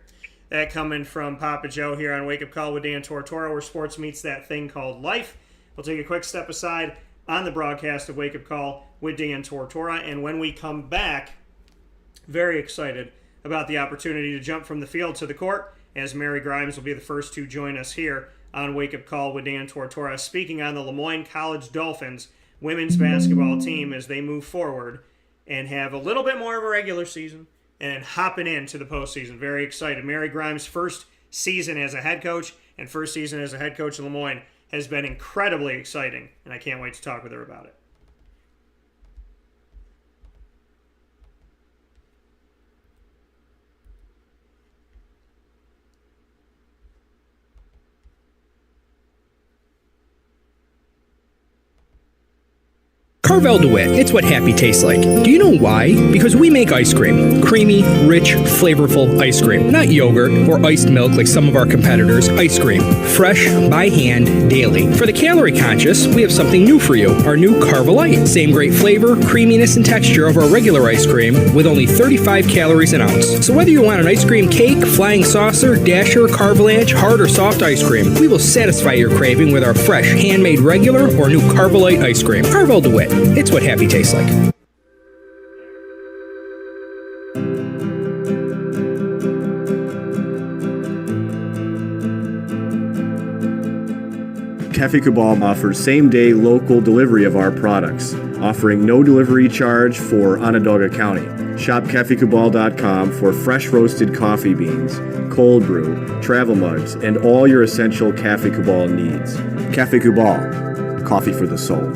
That coming from Papa Joe here on Wake Up Call with Dan Tortora, where sports meets that thing called life. We'll take a quick step aside on the broadcast of Wake Up Call with Dan Tortora, and when we come back, very excited about the opportunity to jump from the field to the court, as Mary Grimes will be the first to join us here on Wake Up Call with Dan Tortora, speaking on the Moyne College Dolphins women's basketball team as they move forward and have a little bit more of a regular season and hopping into the postseason. Very excited. Mary Grimes' first season as a head coach and first season as a head coach in Moyne has been incredibly exciting, and I can't wait to talk with her about it. Carvel DeWitt, it's what happy tastes like. Do you know why? Because we make ice cream. Creamy, rich, flavorful ice cream. Not yogurt or iced milk like some of our competitors. Ice cream. Fresh, by hand, daily. For the calorie conscious, we have something new for you. Our new Carvelite. Same great flavor, creaminess, and texture of our regular ice cream with only 35 calories an ounce. So whether you want an ice cream cake, flying saucer, dasher, carvalanche, hard or soft ice cream, we will satisfy your craving with our fresh, handmade regular or new Carvelite ice cream. Carvel DeWitt. It's what happy tastes like. Cafe Kubal offers same-day local delivery of our products, offering no delivery charge for Onondaga County. Shop cafekubal.com for fresh roasted coffee beans, cold brew, travel mugs, and all your essential Cafe Kubal needs. Cafe Kubal, coffee for the soul.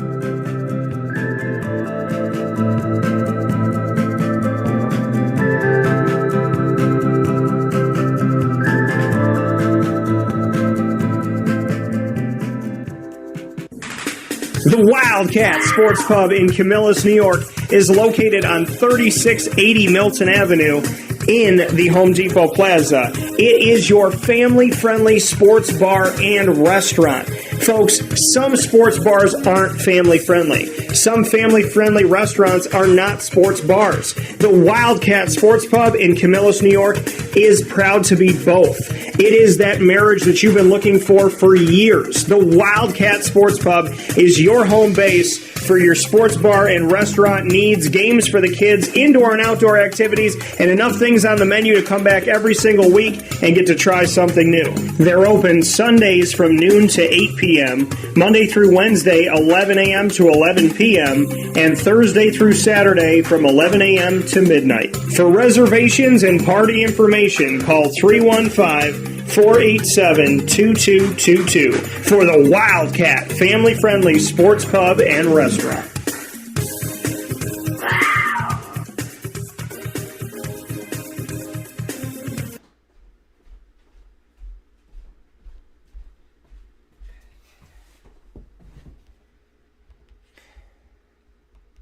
The Wildcat Sports Pub in Camillus, New York is located on 3680 Milton Avenue in the Home Depot Plaza. It is your family-friendly sports bar and restaurant. Folks, some sports bars aren't family-friendly. Some family-friendly restaurants are not sports bars. The Wildcat Sports Pub in Camillus, New York is proud to be both. It is that marriage that you've been looking for years. The Wildcat Sports Pub is your home base for your sports bar and restaurant needs, games for the kids, indoor and outdoor activities, and enough things on the menu to come back every single week and get to try something new. They're open Sundays from noon to 8 p.m., Monday through Wednesday, 11 a.m. to 11 p.m., and Thursday through Saturday from 11 a.m. to midnight. For reservations and party information, call 315-487-2222 for the Wildcat family-friendly sports pub and restaurant.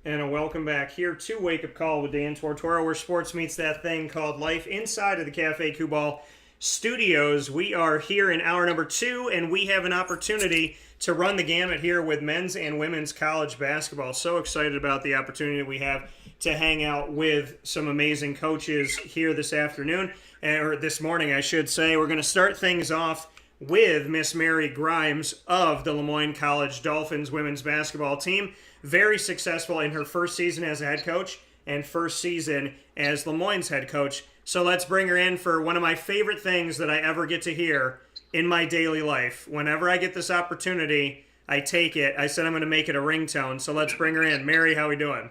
And a welcome back here to Wake Up Call with Dan Tortora, where sports meets that thing called life inside of the Cafe Kubal studios. We are here in hour number 2, and we have an opportunity to run the gamut here with men's and women's college basketball. So excited about the opportunity we have to hang out with some amazing coaches here this afternoon, or this morning, I should say. We're going to start things off with Miss Mary Grimes of the Moyne College Dolphins women's basketball team. Very successful in her first season as a head coach and first season as Moyne's head coach. So let's bring her in for one of my favorite things that I ever get to hear in my daily life. Whenever I get this opportunity, I take it. I said I'm going to make it a ringtone. So let's bring her in. Mary, how we doing?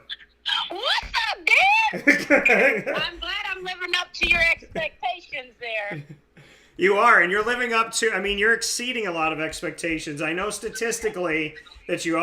What's up, Dan? I'm glad I'm living up to your expectations there. You are, and you're living up to, you're exceeding a lot of expectations. I know statistically that you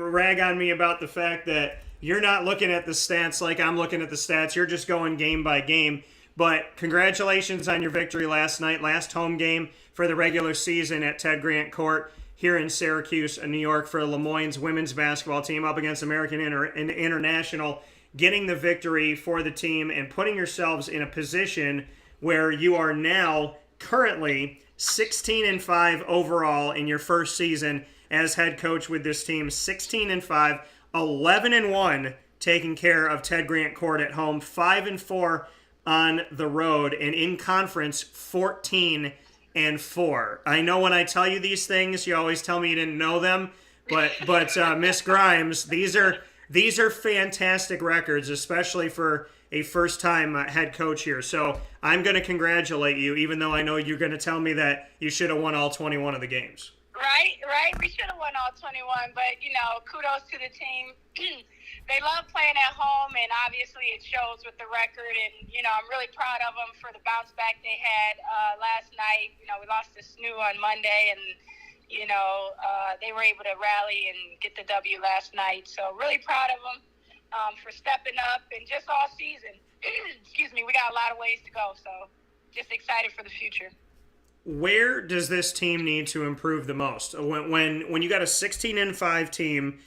rag on me about the fact that you're not looking at the stats like I'm looking at the stats. You're just going game by game. But congratulations on your victory last night, last home game for the regular season at Ted Grant Court here in Syracuse, New York, for Moyne's women's basketball team up against American International getting the victory for the team and putting yourselves in a position where you are now currently 16-5 overall in your first season as head coach with this team. 16-5, 11-1 taking care of Ted Grant Court at home, 5-4 on the road, and in conference 14-4. I know when I tell you these things, you always tell me you didn't know them, but Miss Grimes, these are fantastic records, especially for a first-time head coach here. So I'm going to congratulate you, even though I know you're going to tell me that you should have won all 21 of the games. Right. We should have won all 21, but, kudos to the team. They love playing at home, and obviously it shows with the record. And, I'm really proud of them for the bounce back they had last night. We lost to SNU on Monday, and, they were able to rally and get the W last night. So really proud of them for stepping up, and just all season. Excuse me, we got a lot of ways to go, so just excited for the future. Where does this team need to improve the most? When you got a 16-5 team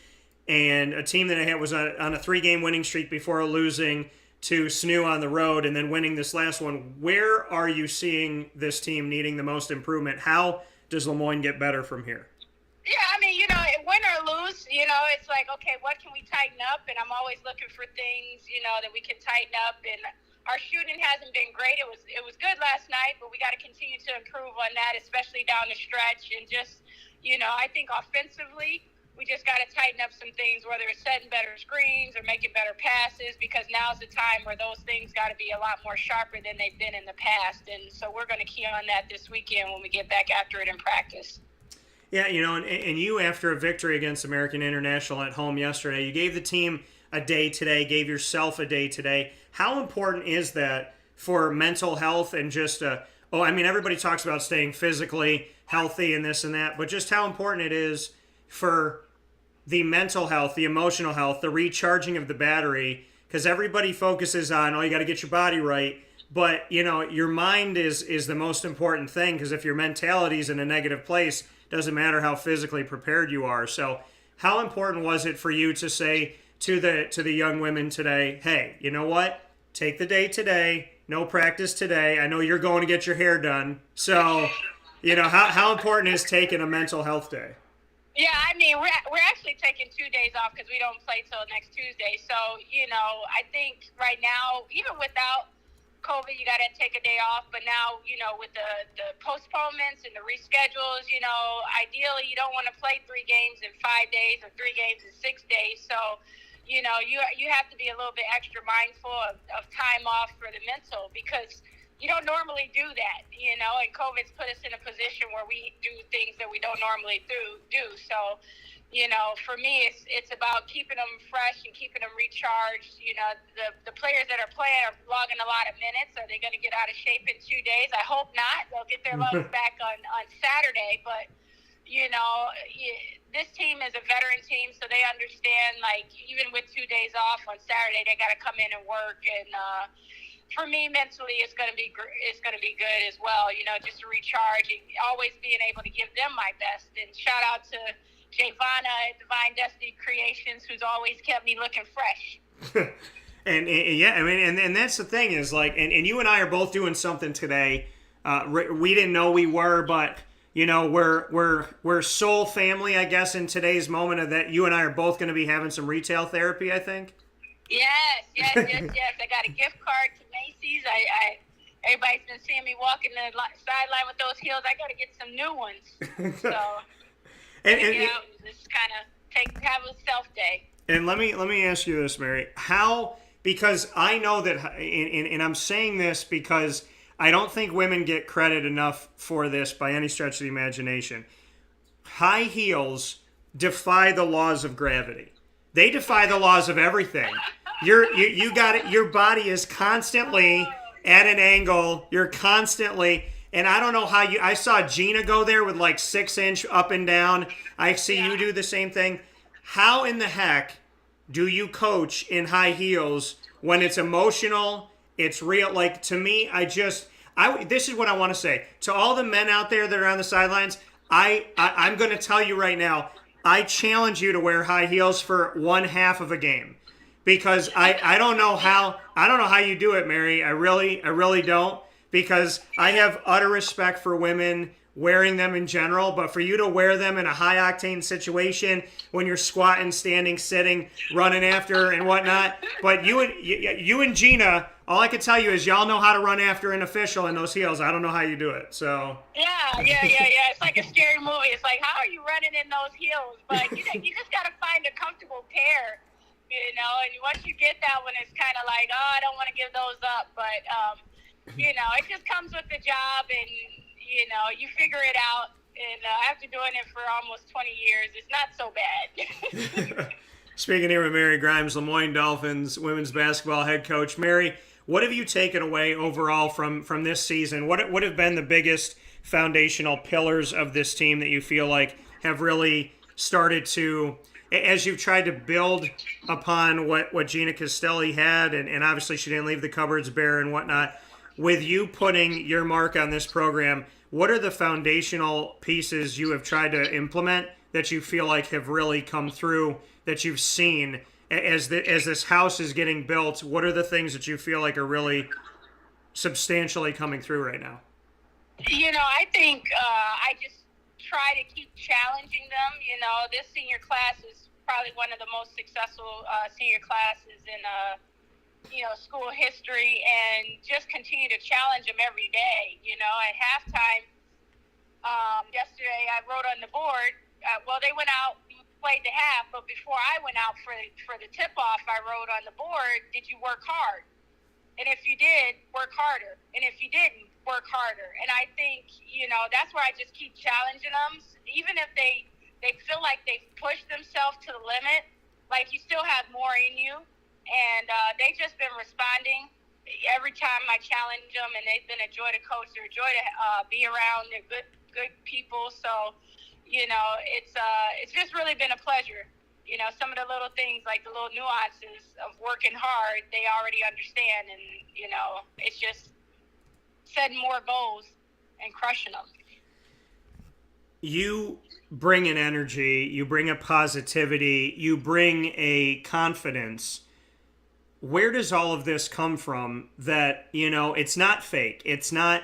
and a team that was on a 3-game winning streak before losing to SNU on the road and then winning this last one, where are you seeing this team needing the most improvement? How does Lemoyne get better from here? Yeah, win or lose, it's like, okay, what can we tighten up? And I'm always looking for things, that we can tighten up. And our shooting hasn't been great. It was good last night, but we got to continue to improve on that, especially down the stretch. And just, I think offensively, we just got to tighten up some things, whether it's setting better screens or making better passes, because now's the time where those things got to be a lot more sharper than they've been in the past. And so we're going to key on that this weekend when we get back after it in practice. Yeah, and you, after a victory against American International at home yesterday, you gave the team a day today, gave yourself a day today. How important is that for mental health and just, everybody talks about staying physically healthy and this and that, but just how important it is for the mental health, the emotional health, the recharging of the battery, because everybody focuses on, you got to get your body right, but, your mind is the most important thing, because if your mentality is in a negative place, doesn't matter how physically prepared you are. So how important was it for you to say to the young women today, hey, you know what? Take the day today, no practice today. I know you're going to get your hair done. So, how important is taking a mental health day? Yeah, we're actually taking 2 days off because we don't play till next Tuesday. So, I think right now, even without COVID, you got to take a day off. But now, with the postponements and the reschedules, ideally you don't want to play 3 games in 5 days or 3 games in 6 days. So, you have to be a little bit extra mindful of time off for the mental, because you don't normally do that, and COVID's put us in a position where we do things that we don't normally do. So, for me, it's about keeping them fresh and keeping them recharged. The players that are playing are logging a lot of minutes. Are they going to get out of shape in 2 days? I hope not. They'll get their lungs back on Saturday. But, this team is a veteran team, so they understand, even with 2 days off on Saturday, they got to come in and work. And for me, mentally, it's going to be good as well, just to recharge and always being able to give them my best. And shout out to Javonna at Divine Destiny Creations, who's always kept me looking fresh. and that's the thing is, and you and I are both doing something today. We didn't know we were, but we're soul family, I guess, in today's moment of that. You and I are both going to be having some retail therapy, I think. Yes. I got a gift card to Macy's. Everybody's been seeing me walking the sideline with those heels. I got to get some new ones. So. Just kind of have a self day. And let me ask you this, Mary. Because I know that, and I'm saying this because I don't think women get credit enough for this by any stretch of the imagination. High heels defy the laws of gravity. They defy the laws of everything. You got it. Your body is constantly at an angle. You're constantly. And I don't know how I saw Gina go there with 6-inch up and down. I see you do the same thing. How in the heck do you coach in high heels when it's emotional, it's real? To me, this is what I want to say. To all the men out there that are on the sidelines, I'm going to tell you right now, I challenge you to wear high heels for one half of a game. because I don't know how you do it, Mary. I really don't, because I have utter respect for women wearing them in general, but for you to wear them in a high octane situation when you're squatting, standing, sitting, running after and whatnot. But you and Gina, all I can tell you is y'all know how to run after an official in those heels. I don't know how you do it. So Yeah. It's like a scary movie. It's like, how are you running in those heels? But you just got to find a comfortable pair, and once you get that one, it's kind of like, oh, I don't want to give those up. But, it just comes with the job, and, you figure it out. And after doing it for almost 20 years, it's not so bad. Speaking here with Mary Grimes, Le Moyne Dolphins women's basketball head coach. Mary, what have you taken away overall from this season? What have been the biggest foundational pillars of this team that you feel like have really started to, as you've tried to build upon what Gina Castelli had, and obviously she didn't leave the cupboards bare and whatnot, with you putting your mark on this program, what are the foundational pieces you have tried to implement that you feel like have really come through, that you've seen as this house is getting built? What are the things that you feel like are really substantially coming through right now? I think I just try to keep challenging them. This senior class is probably one of the most successful senior classes in school history, and just continue to challenge them every day. At halftime yesterday, I wrote on the board. They went out, played the half, but before I went out for the tip-off, I wrote on the board, did you work hard? And if you did, work harder. And if you didn't, work harder. And I think, that's where I just keep challenging them. Even if they feel like they've pushed themselves to the limit, like, you still have more in you. And they've just been responding every time I challenge them, and they've been a joy to coach. They're a joy to be around. They're good people. So, it's just really been a pleasure. Some of the little things, like the little nuances of working hard, they already understand. And, it's just setting more goals and crushing them. You bring an energy, you bring a positivity, you bring a confidence. Where does all of this come from? That, it's not fake. It's not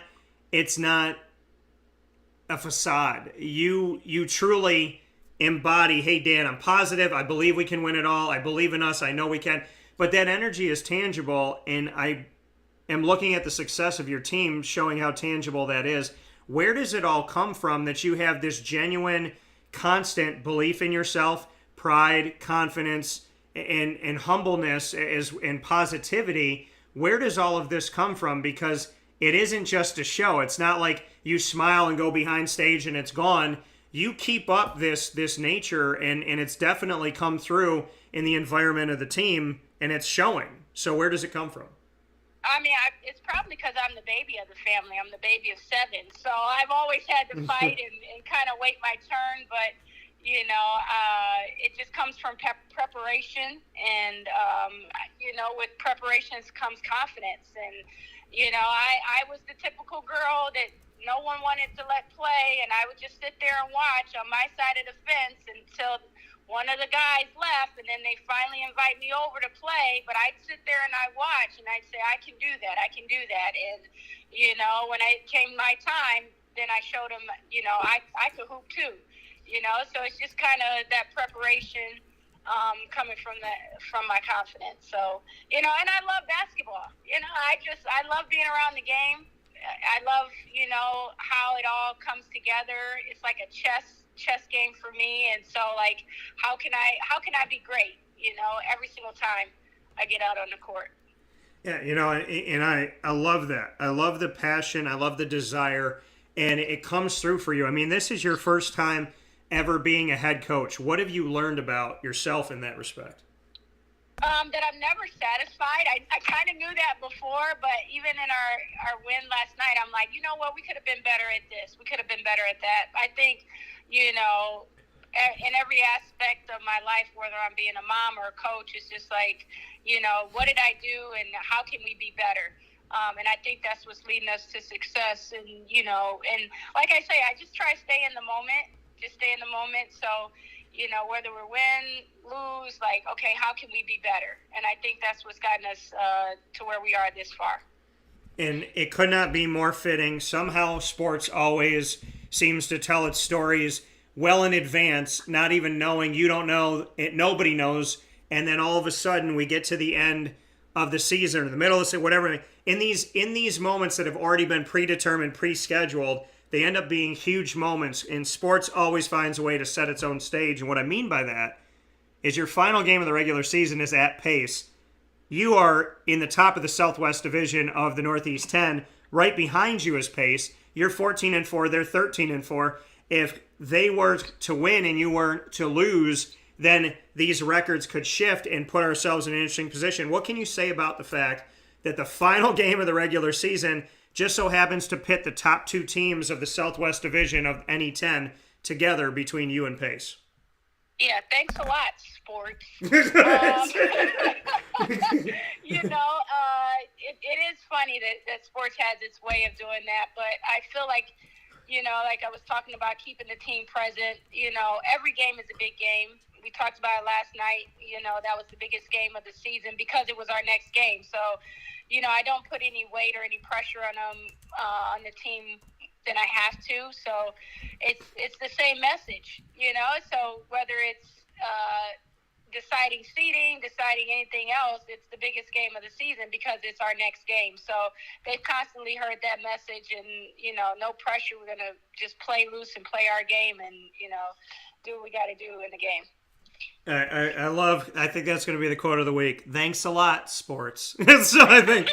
a facade. You truly embody, hey, Dan, I'm positive. I believe we can win it all. I believe in us. I know we can. But that energy is tangible, and I am looking at the success of your team, showing how tangible that is. Where does it all come from that you have this genuine, constant belief in yourself, pride, confidence, and humbleness and positivity? Where does all of this come from? Because it isn't just a show. It's not like you smile and go behind stage and it's gone. You keep up this nature, and it's definitely come through in the environment of the team, and it's showing. So where does it come from? I mean, it's probably because I'm the baby of the family. I'm the baby of 7. So I've always had to fight and kind of wait my turn. But, it just comes from preparation. And, with preparations comes confidence. And, I was the typical girl that no one wanted to let play. And I would just sit there and watch on my side of the fence until one of the guys left, and then they finally invite me over to play. But I'd sit there and I'd watch, and I'd say, I can do that. And, when it came my time, then I showed them, I could hoop too. So it's just kind of that preparation coming from my confidence. So, and I love basketball. I love being around the game. I love, how it all comes together. It's like a chess game for me. And so, like, how can I be great, every single time I get out on the court? Yeah, and I love that. I love the passion. I love the desire, and it comes through for you. I mean, this is your first time ever being a head coach. What have you learned about yourself in that respect? That I'm never satisfied. I kind of knew that before, but even in our win last night, I'm like, we could have been better at this. We could have been better at that. I think, in every aspect of my life, whether I'm being a mom or a coach, it's just like, what did I do and how can we be better? And I think that's what's leading us to success. And, and like I say, I just try to stay in the moment, So, whether we win, lose, like, okay, how can we be better? And I think that's what's gotten us to where we are this far. And it could not be more fitting. Somehow sports always seems to tell its stories well in advance, not even knowing. You don't know it, nobody knows, and then all of a sudden we get to the end of the season or the middle of the season, whatever. In these moments that have already been predetermined, pre-scheduled, they end up being huge moments, and sports always finds a way to set its own stage. And what I mean by that is your final game of the regular season is at Pace. You are in the top of the Southwest Division of the Northeast 10. Right behind you is Pace. You're 14-4. They're 13-4. If they were to win and you weren't to lose, then these records could shift and put ourselves in an interesting position. What can you say about the fact that the final game of the regular season just so happens to pit the top two teams of the Southwest Division of any 10 together between you and Pace? Yeah, thanks a lot, sports. It is funny that sports has its way of doing that, but I feel like, like I was talking about keeping the team present, every game is a big game. We talked about it last night, that was the biggest game of the season because it was our next game. So, I don't put any weight or any pressure on them, on the team than I have to. So it's the same message, so whether it's deciding seeding, deciding anything else, it's the biggest game of the season because it's our next game. So they've constantly heard that message, and, no pressure. We're going to just play loose and play our game and, do what we got to do in the game. I think that's going to be the quote of the week. Thanks a lot, sports. So I think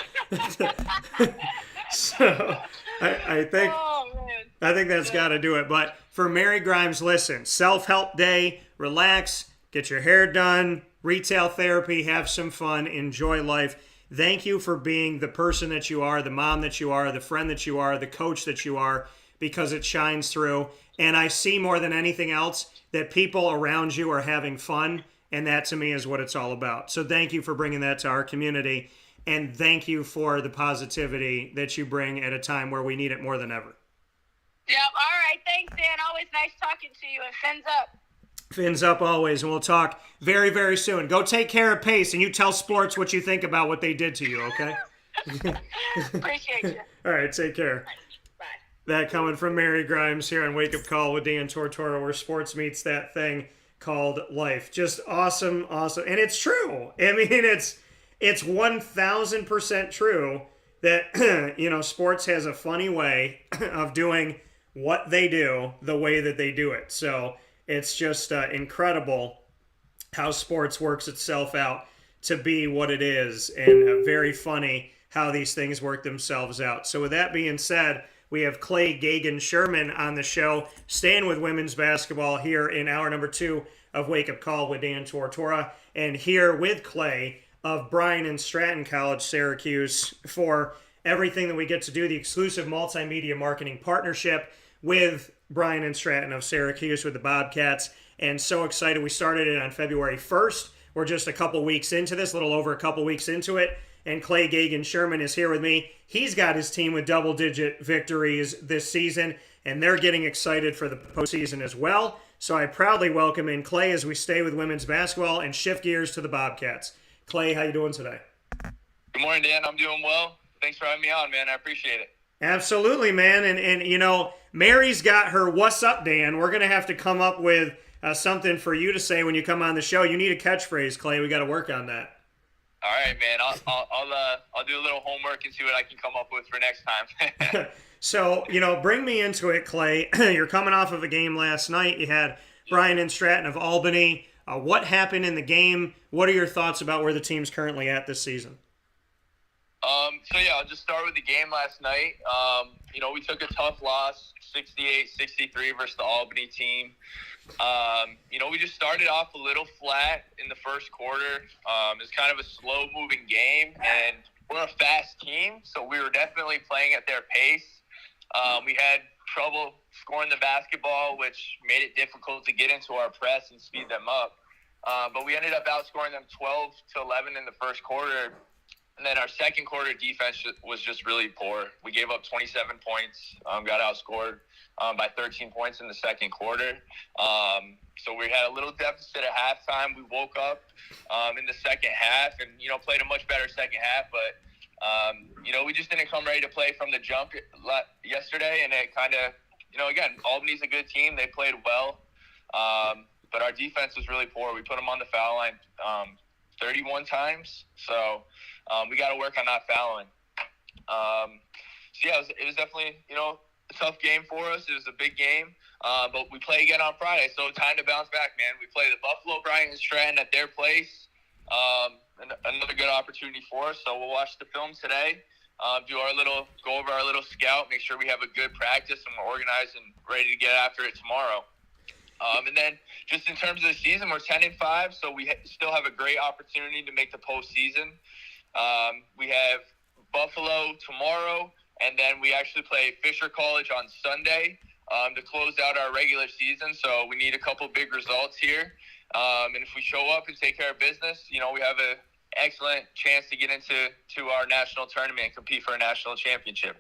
I think that's got to do it. But for Mary Grimes, listen, self-help day, relax, get your hair done, retail therapy, have some fun, enjoy life. Thank you for being the person that you are, the mom that you are, the friend that you are, the coach that you are, because it shines through. And I see more than anything else that people around you are having fun, and that to me is what it's all about. So thank you for bringing that to our community, and thank you for the positivity that you bring at a time where we need it more than ever. Yep. All right. Thanks, Dan. Always nice talking to you, and fins up. Fins up always, and we'll talk very, very soon. Go take care of Pace, and you tell sports what you think about what they did to you, okay? Appreciate you. All right, take care. Bye. That coming from Mary Grimes here on Wake Up Call with Dan Tortora, where sports meets that thing called life. Just awesome. And it's true. I mean, it's 1,000% true that, sports has a funny way of doing what they do the way that they do it. So it's just incredible how sports works itself out to be what it is, and very funny how these things work themselves out. So with that being said, we have Clay Gagan-Sherman on the show, staying with women's basketball here in hour number 2 of Wake Up Call with Dan Tortora, and here with Clay of Bryant and Stratton College, Syracuse, for everything that we get to do, the exclusive multimedia marketing partnership with Bryant and Stratton of Syracuse with the Bobcats. And so excited. We started it on February 1st. We're just a couple weeks into this, a little over a couple weeks into it. And Clay Gagan-Sherman is here with me. He's got his team with double-digit victories this season, and they're getting excited for the postseason as well. So I proudly welcome in Clay as we stay with women's basketball and shift gears to the Bobcats. Clay, how you doing today? Good morning, Dan. I'm doing well. Thanks for having me on, man. I appreciate it. Absolutely, man. And Mary's got her "What's up, Dan?" We're going to have to come up with something for you to say when you come on the show. You need a catchphrase, Clay. We got to work on that. All right, man. I'll do a little homework and see what I can come up with for next time. So, bring me into it, Clay. You're coming off of a game last night. You had Bryant and Stratton of Albany. What happened in the game? What are your thoughts about where the team's currently at this season? I'll just start with the game last night. We took a tough loss, 68-63 versus the Albany team. We just started off a little flat in the first quarter. It's kind of a slow-moving game, and we're a fast team, so we were definitely playing at their pace. We had trouble scoring the basketball, which made it difficult to get into our press and speed them up. But we ended up outscoring them 12-11 in the first quarter. And then our second quarter defense was just really poor. We gave up 27 points, got outscored by 13 points in the second quarter. So we had a little deficit at halftime. We woke up in the second half and, played a much better second half. But, we just didn't come ready to play from the jump yesterday. And it kind of, again, Albany's a good team. They played well. But our defense was really poor. We put them on the foul line 31 times. So we got to work on not fouling. It was definitely, a tough game for us. It was a big game. But we play again on Friday, so time to bounce back, man. We play the Buffalo, Bryant, and Stratton at their place. Another good opportunity for us. So we'll watch the film today, go over our little scout, make sure we have a good practice and we're organized and ready to get after it tomorrow. And then just in terms of the season, we're 10-5, so we still have a great opportunity to make the postseason. We have Buffalo tomorrow, and then we actually play Fisher College on Sunday to close out our regular season. So we need a couple big results here. And if we show up and take care of business, we have an excellent chance to get into our national tournament and compete for a national championship.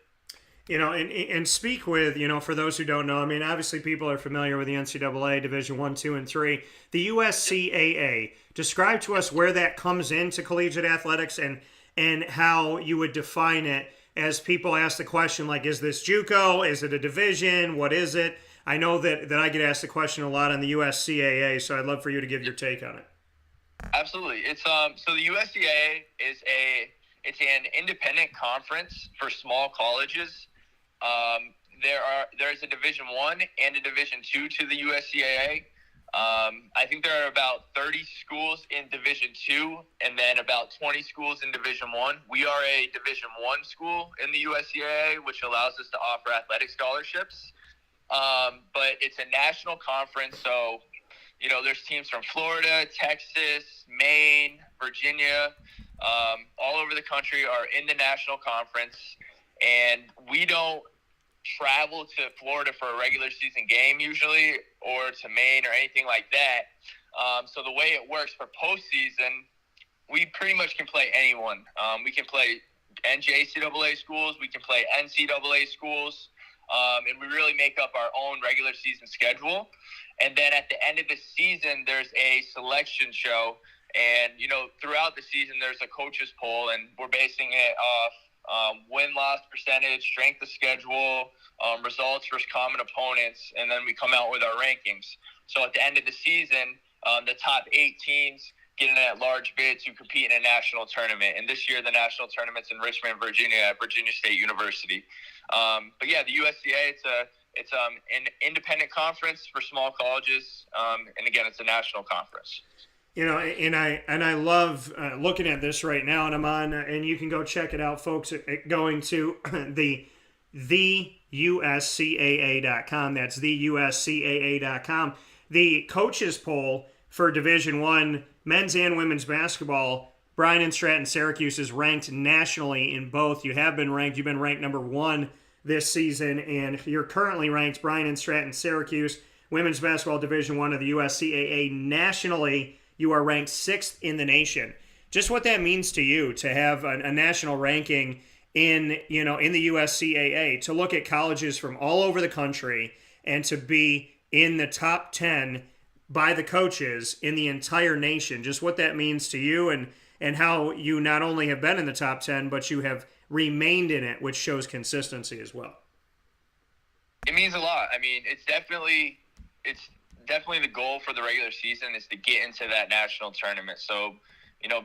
And speak with, for those who don't know, I mean, obviously people are familiar with the NCAA Division I, II, and III. The USCAA, describe to us where that comes into collegiate athletics and how you would define it as people ask the question, like, is this JUCO? Is it a division? What is it? I know that I get asked the question a lot on the USCAA, so I'd love for you to give your take on it. Absolutely. It's so the USCAA is an independent conference for small colleges. There's a Division I and a Division II to the USCAA. I think there are about 30 schools in Division II and then about 20 schools in Division I. We are a Division I school in the USCAA, which allows us to offer athletic scholarships. But it's a national conference, so there's teams from Florida, Texas, Maine, Virginia, all over the country are in the national conference, and we don't travel to Florida for a regular season game usually, or to Maine or anything like that. So the way it works for postseason, we pretty much can play anyone. We can play NJCAA schools, we can play NCAA schools, and we really make up our own regular season schedule. And then at the end of the season, there's a selection show. And, throughout the season, there's a coaches poll, and we're basing it off win-loss percentage, strength of schedule, results versus common opponents, and then we come out with our rankings. So at the end of the season, the top 8 teams get an at-large bid to compete in a national tournament. And this year, the national tournament's in Richmond, Virginia, at Virginia State University. But yeah, the USCA, it's an independent conference for small colleges, and again, it's a national conference. And I love looking at this right now, and I'm on, and you can go check it out, folks, going to the USCAA.com. That's the USCAA.com. The coaches poll for Division I men's and women's basketball, Bryant and Stratton, Syracuse is ranked nationally in both. You have been ranked. You've been ranked number 1 this season, and you're currently ranked Bryant and Stratton, Syracuse, women's basketball Division I of the USCAA nationally. You are ranked 6th in the nation. Just what that means to you to have a national ranking in the USCAA, to look at colleges from all over the country and to be in the top 10 by the coaches in the entire nation. Just what that means to you and how you not only have been in the top 10, but you have remained in it, which shows consistency as well. It means a lot. I mean, it's definitely the goal for the regular season is to get into that national tournament. So,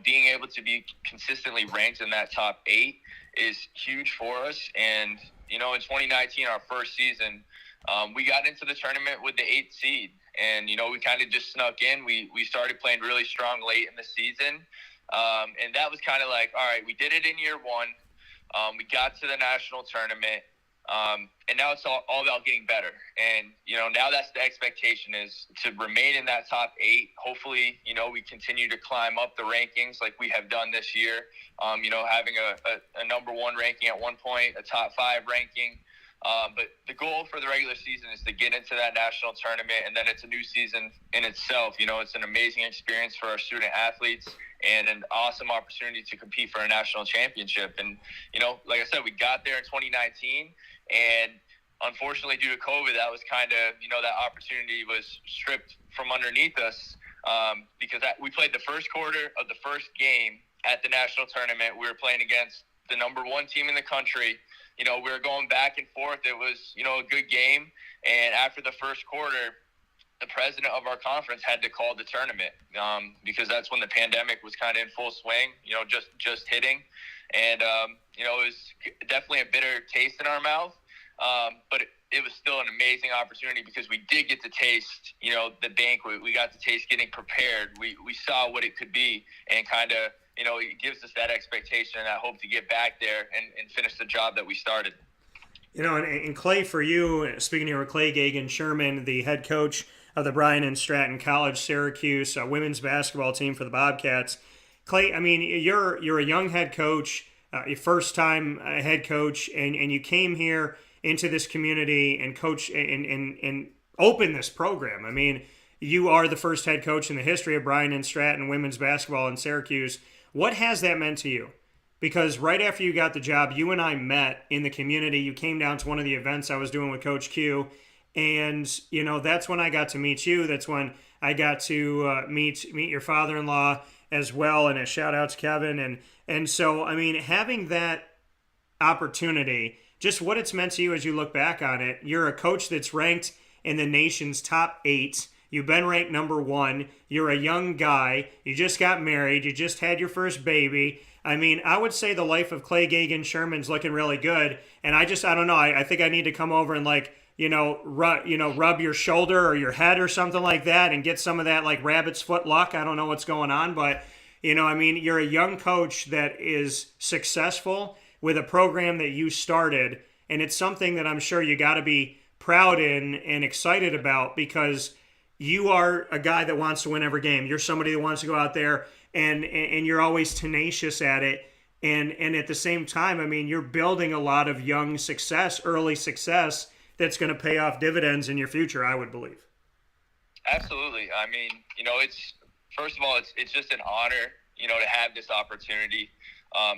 being able to be consistently ranked in that top 8 is huge for us. And, in 2019, our first season, we got into the tournament with the 8th seed. And, we kind of just snuck in. We started playing really strong late in the season. And that was kind of like, all right, we did it in year 1. We got to the national tournament. And now it's all about getting better. And, now that's the expectation, is to remain in that top 8. Hopefully, we continue to climb up the rankings like we have done this year. Having a number 1 ranking at one point, a top 5 ranking. But the goal for the regular season is to get into that national tournament, and then it's a new season in itself. It's an amazing experience for our student athletes and an awesome opportunity to compete for a national championship. And, like I said, we got there in 2019, and unfortunately due to COVID, that was kind of, that opportunity was stripped from underneath us because we played the first quarter of the first game at the national tournament. We were playing against the number one team in the country. We were going back and forth. It was, a good game. And after the first quarter, the president of our conference had to call the tournament because that's when the pandemic was kind of in full swing, just hitting. And, it was definitely a bitter taste in our mouth. But it was still an amazing opportunity because we did get to taste, the banquet. We got to taste getting prepared. We saw what it could be, and kind of, it gives us that expectation and that hope to get back there and finish the job that we started. And Clay, for you, speaking here with Clay Gagan Sherman, the head coach of the Bryant and Stratton College Syracuse women's basketball team for the Bobcats. Clay, I mean, you're a young head coach, your first time head coach, and you came here into this community and coach and open this program. I mean, you are the first head coach in the history of Bryant and Stratton women's basketball in Syracuse. What has that meant to you? Because right after you got the job, you and I met in the community. You came down to one of the events I was doing with Coach Q, and that's when I got to meet you. That's when I got to meet your father-in-law as well, and a shout out to Kevin. And so, I mean, having that opportunity, just what it's meant to you as you look back on it. You're a coach that's ranked in the nation's top 8. You've been ranked number 1. You're a young guy. You just got married. You just had your first baby. I mean, I would say the life of Clay Gagan Sherman's looking really good. And I don't know. I think I need to come over and rub your shoulder or your head or something like that and get some of that like rabbit's foot luck. I don't know what's going on, but you're a young coach that is successful with a program that you started, and it's something that I'm sure you got to be proud in and excited about because you are a guy that wants to win every game. You're somebody that wants to go out there and you're always tenacious at it. And at the same time, I mean, you're building a lot of young success, early success that's going to pay off dividends in your future, I would believe. Absolutely. I mean, first of all, it's just an honor, to have this opportunity.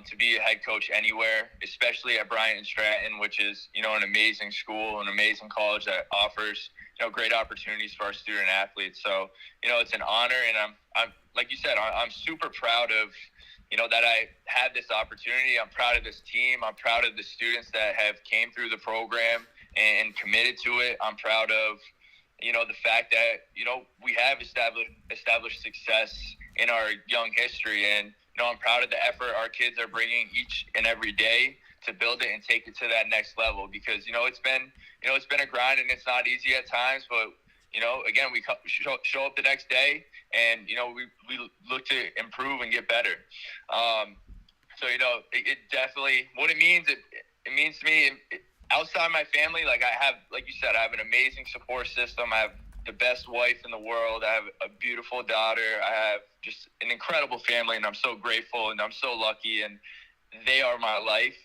To be a head coach anywhere, especially at Bryant and Stratton, which is, an amazing school, an amazing college that offers, great opportunities for our student athletes. So, it's an honor, and I'm like you said, I'm super proud of, that I had this opportunity. I'm proud of this team. I'm proud of the students that have came through the program and committed to it. I'm proud of, the fact that, we have established success in our young history, and I'm proud of the effort our kids are bringing each and every day to build it and take it to that next level. Because it's been a grind and it's not easy at times. But again, we show up the next day and we look to improve and get better. So it definitely what it means. It means to me outside my family. Like you said, I have an amazing support system. I have the best wife in the world. I have a beautiful daughter. I have just an incredible family, and I'm so grateful and I'm so lucky, and they are my life.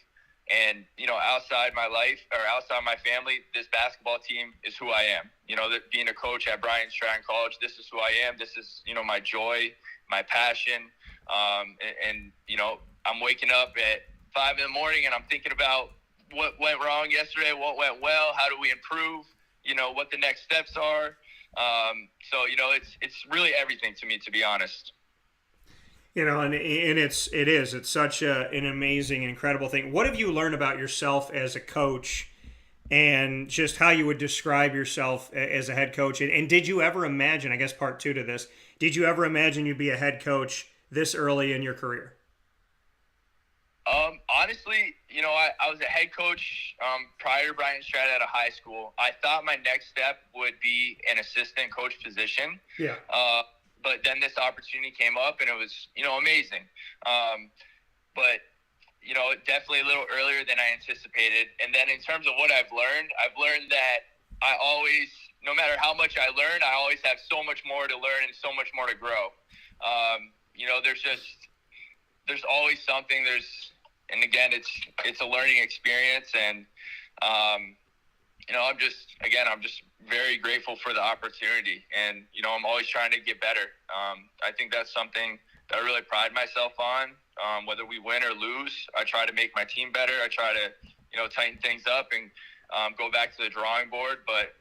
And, outside my life or outside my family, this basketball team is who I am. That being a coach at Bryant Stratton College, this is who I am. This is, my joy, my passion. And I'm waking up at 5 a.m. and I'm thinking about what went wrong yesterday, what went well, how do we improve, what the next steps are. So it's really everything to me, to be honest. And it's such an amazing, incredible thing. What have you learned about yourself as a coach, and just how you would describe yourself as a head coach? And did you ever imagine, I guess part 2 to this, did you ever imagine you'd be a head coach this early in your career? Honestly, I was a head coach prior to Bryant Stratton at a high school. I thought my next step would be an assistant coach position. Yeah. But then this opportunity came up, and it was, amazing. But, definitely a little earlier than I anticipated. And then in terms of what I've learned that I always, no matter how much I learn, I always have so much more to learn and so much more to grow. There's always something. And again, it's a learning experience, and I'm just very grateful for the opportunity, and I'm always trying to get better. I think that's something that I really pride myself on. Whether we win or lose, I try to make my team better. I try to tighten things up and go back to the drawing board. But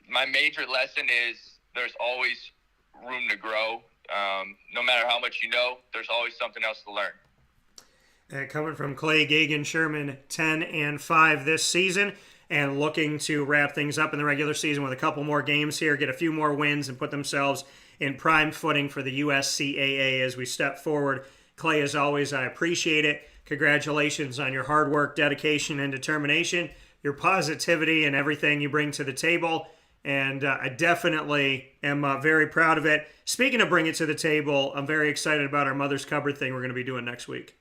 my major lesson is there's always room to grow. No matter how much there's always something else to learn. Coming from Clay Gagan, Sherman 10-5 this season, and looking to wrap things up in the regular season with a couple more games here, get a few more wins, and put themselves in prime footing for the USCAA as we step forward. Clay, as always, I appreciate it. Congratulations on your hard work, dedication, and determination, your positivity, and everything you bring to the table. And I definitely am very proud of it. Speaking of bring it to the table, I'm very excited about our Mother's Cupboard thing we're going to be doing next week.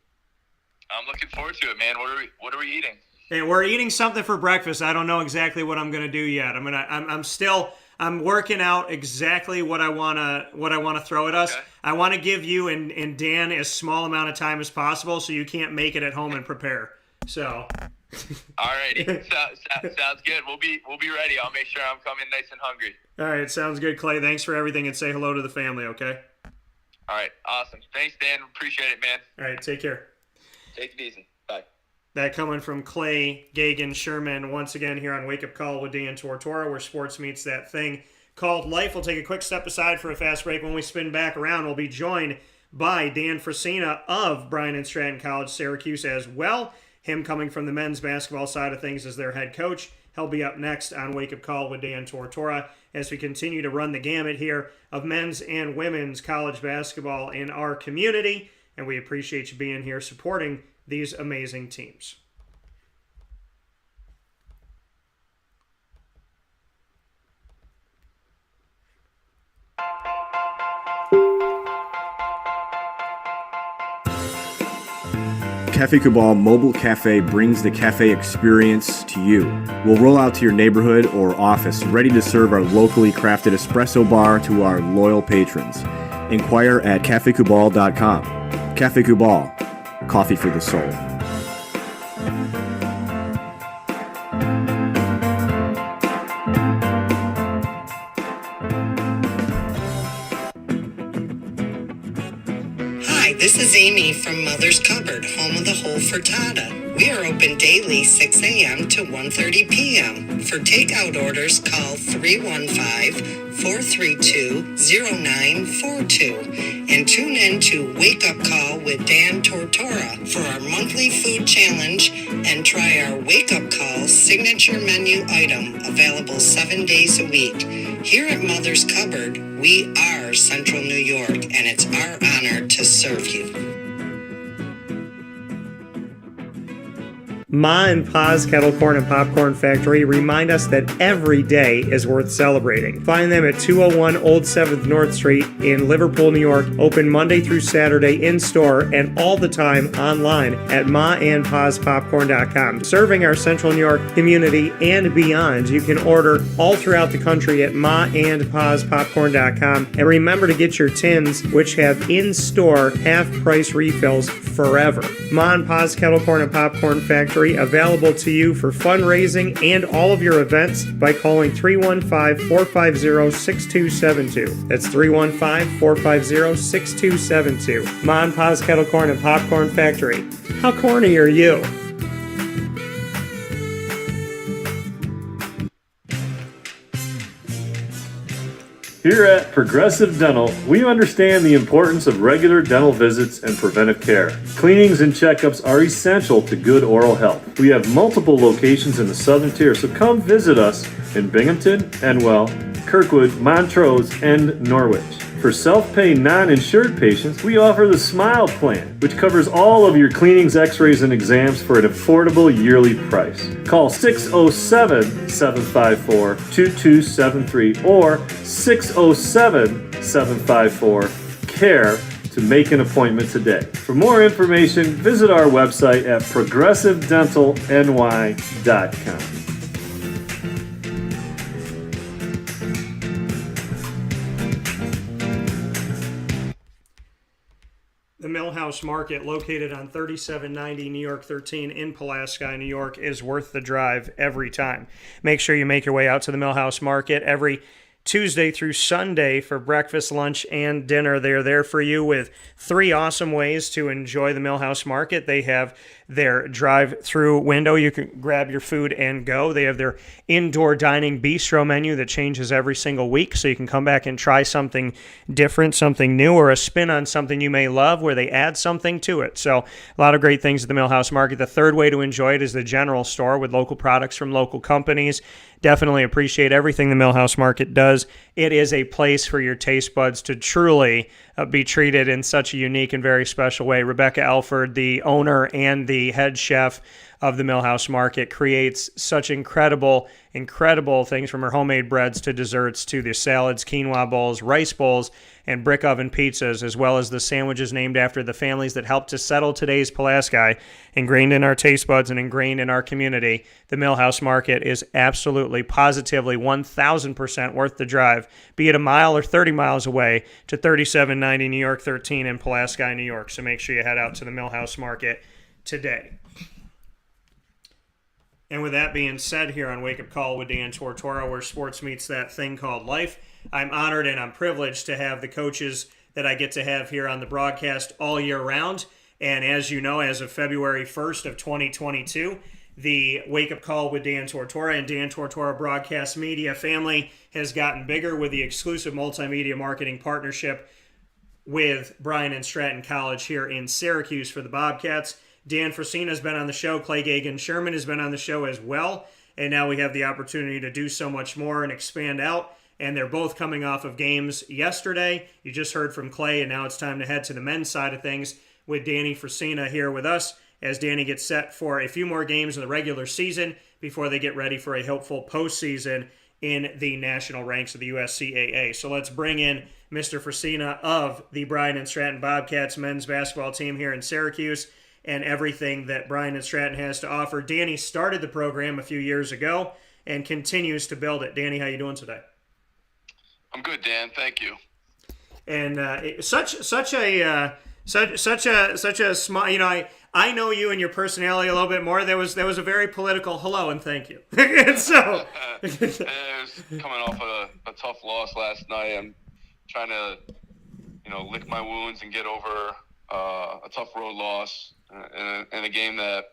I'm looking forward to it, man. What are we eating? Hey, we're eating something for breakfast. I don't know exactly what I'm going to do yet. I'm working out exactly what I want to throw at us. Okay. I want to give you and Dan as small amount of time as possible so you can't make it at home and prepare. So. Alrighty, sounds good. We'll be ready. I'll make sure I'm coming nice and hungry. All right, sounds good, Clay. Thanks for everything, and say hello to the family, okay? All right, awesome. Thanks, Dan. Appreciate it, man. All right, take care. Take it easy. Bye. That coming from Clay Gagan, Sherman, once again here on Wake Up Call with Dan Tortora, where sports meets that thing called life. We'll take a quick step aside for a fast break. When we spin back around, we'll be joined by Dan Frisina of Bryant and Stratton College, Syracuse as well. Him coming from the men's basketball side of things as their head coach. He'll be up next on Wake Up Call with Dan Tortora as we continue to run the gamut here of men's and women's college basketball in our community. And we appreciate you being here supporting these amazing teams. Cafe Cabal Mobile Cafe brings the cafe experience to you. We'll roll out to your neighborhood or office, ready to serve our locally crafted espresso bar to our loyal patrons. Inquire at cafecabal.com. Cafe Cabal, coffee for the soul. Hi, this is Amy from Mother's Cupboard, home of the whole frittata. We are open daily 6 a.m. to 1:30 p.m. For takeout orders, call 315-432-0942 and tune in to Wake Up Call with Dan Tortora for our monthly food challenge and try our Wake Up Call signature menu item available 7 days a week. Here at Mother's Cupboard, we are Central New York, and it's our honor to serve you. Ma and Pa's Kettle Corn and Popcorn Factory remind us that every day is worth celebrating. Find them at 201 Old 7th North Street in Liverpool, New York. Open Monday through Saturday in-store and all the time online at maandpaspopcorn.com. Serving our Central New York community and beyond, you can order all throughout the country at maandpaspopcorn.com. And remember to get your tins, which have in-store half-price refills forever. Ma and Pa's Kettle Corn and Popcorn Factory, available to you for fundraising and all of your events by calling 315-450-6272. That's 315-450-6272. Ma and Pa's Kettle Corn and Popcorn Factory. How corny are you? Here at Progressive Dental, we understand the importance of regular dental visits and preventive care. Cleanings and checkups are essential to good oral health. We have multiple locations in the Southern Tier, so come visit us in Binghamton, Enwell, Kirkwood, Montrose, and Norwich. For self-pay non-insured patients, we offer the Smile Plan, which covers all of your cleanings, x-rays, and exams for an affordable yearly price. Call 607-754-2273 or 607-754-CARE to make an appointment today. For more information, visit our website at progressivedentalny.com. The Millhouse Millhouse Market, located on 3790 New York 13 in Pulaski, New York, is worth the drive every time. Make sure you make your way out to the Millhouse Market every Tuesday through Sunday for breakfast, lunch, and dinner. They're there for you with 3 awesome ways to enjoy the Millhouse Market. They have their drive-through window. You can grab your food and go. They have their indoor dining bistro menu that changes every single week, so you can come back and try something different, something new, or a spin on something you may love where they add something to it. So a lot of great things at the Millhouse Market. The third way to enjoy it is the general store with local products from local companies. Definitely appreciate everything the Millhouse Market does. It is a place for your taste buds to truly be treated in such a unique and very special way. Rebecca Alford, the owner and the head chef of the Millhouse Market, creates such incredible things, from her homemade breads to desserts to the salads, quinoa bowls, rice bowls, and brick oven pizzas, as well as the sandwiches named after the families that helped to settle today's Pulaski, ingrained in our taste buds and ingrained in our community. The Millhouse Market is absolutely, positively, 1,000% worth the drive, be it a mile or 30 miles away, to 3790 New York 13 in Pulaski, New York. So make sure you head out to the Millhouse Market today. And with that being said, here on Wake Up Call with Dan Tortora, where sports meets that thing called life, I'm honored and I'm privileged to have the coaches that I get to have here on the broadcast all year round. And as you know, as of February 1st of 2022, the Wake Up Call with Dan Tortora and Dan Tortora Broadcast Media family has gotten bigger with the exclusive multimedia marketing partnership with Bryant and Stratton College here in Syracuse for the Bobcats. Dan Frisina has been on the show. Clay Gagan Sherman has been on the show as well. And now we have the opportunity to do so much more and expand out. And they're both coming off of games yesterday. You just heard from Clay, and now it's time to head to the men's side of things with Danny Frisina here with us as Danny gets set for a few more games in the regular season before they get ready for a hopeful postseason in the national ranks of the USCAA. So let's bring in Mr. Frisina of the Bryant and Stratton Bobcats men's basketball team here in Syracuse, and everything that Bryant and Stratton has to offer. Danny started the program a few years ago and continues to build it. Danny, how you doing today? I'm good, Dan. Thank you. And such a small. You know, I know you and your personality a little bit more. There was a very political hello and thank you. And so it was coming off a tough loss last night. I'm trying to, lick my wounds and get over a tough road loss in a game that,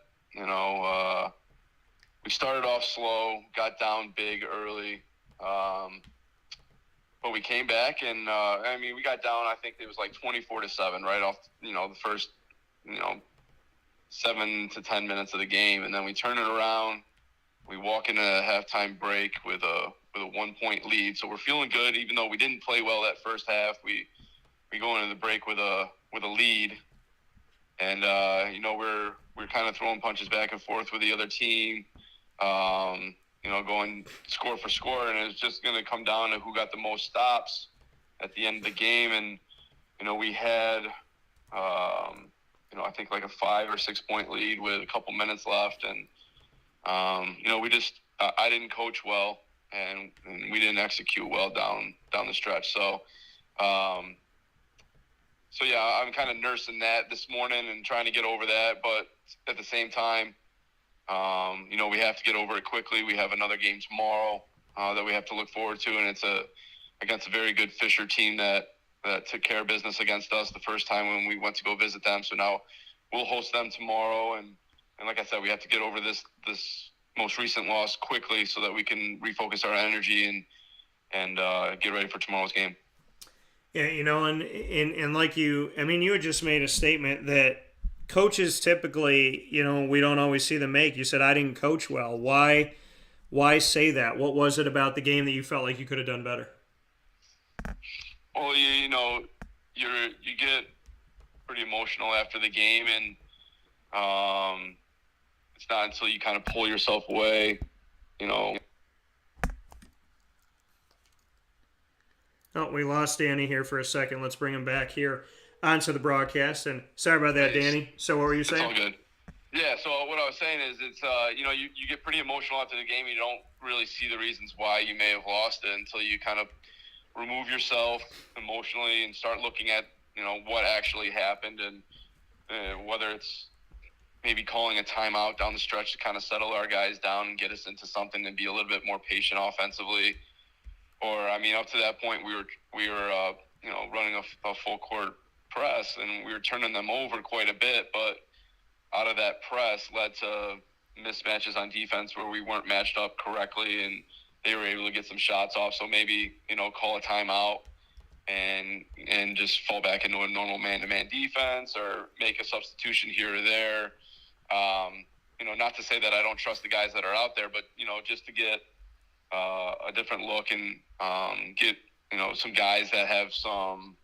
we started off slow, got down big early, but we came back and, we got down, I think it was like 24-7 right off, the first, 7 to 10 minutes of the game. And then we turn it around. We walk into a halftime break with a 1-point lead. So we're feeling good, even though we didn't play well that first half. We go into the break with a lead. And, we're kind of throwing punches back and forth with the other team, going score for score. And it's just going to come down to who got the most stops at the end of the game. And, we had, I think like a 5 or 6 point lead with a couple minutes left. And, I didn't coach well and we didn't execute well down the stretch. So yeah, I'm kind of nursing that this morning and trying to get over that. But at the same time, we have to get over it quickly. We have another game tomorrow that we have to look forward to, and it's against a very good Fisher team that took care of business against us the first time when we went to go visit them. So now we'll host them tomorrow, and like I said, we have to get over this most recent loss quickly so that we can refocus our energy and get ready for tomorrow's game. Yeah, and like you had just made a statement that coaches typically, we don't always see them make. You said, I didn't coach well. Why say that? What was it about the game that you felt like you could have done better? Well, you get pretty emotional after the game, and it's not until you kind of pull yourself away, Oh, we lost Danny here for a second. Let's bring him back here onto the broadcast. And sorry about that, Danny. So what were you saying? It's all good. Yeah, so what I was saying is it's, you get pretty emotional after the game. You don't really see the reasons why you may have lost it until you kind of remove yourself emotionally and start looking at, what actually happened. And, whether it's maybe calling a timeout down the stretch to kind of settle our guys down and get us into something and be a little bit more patient offensively. Or, I mean, up to that point, we were running a full court press, and we were turning them over quite a bit. But out of that press led to mismatches on defense where we weren't matched up correctly, and they were able to get some shots off. So maybe, call a timeout and just fall back into a normal man-to-man defense or make a substitution here or there. Not to say that I don't trust the guys that are out there, but, just to get a different look and get, some guys that have some,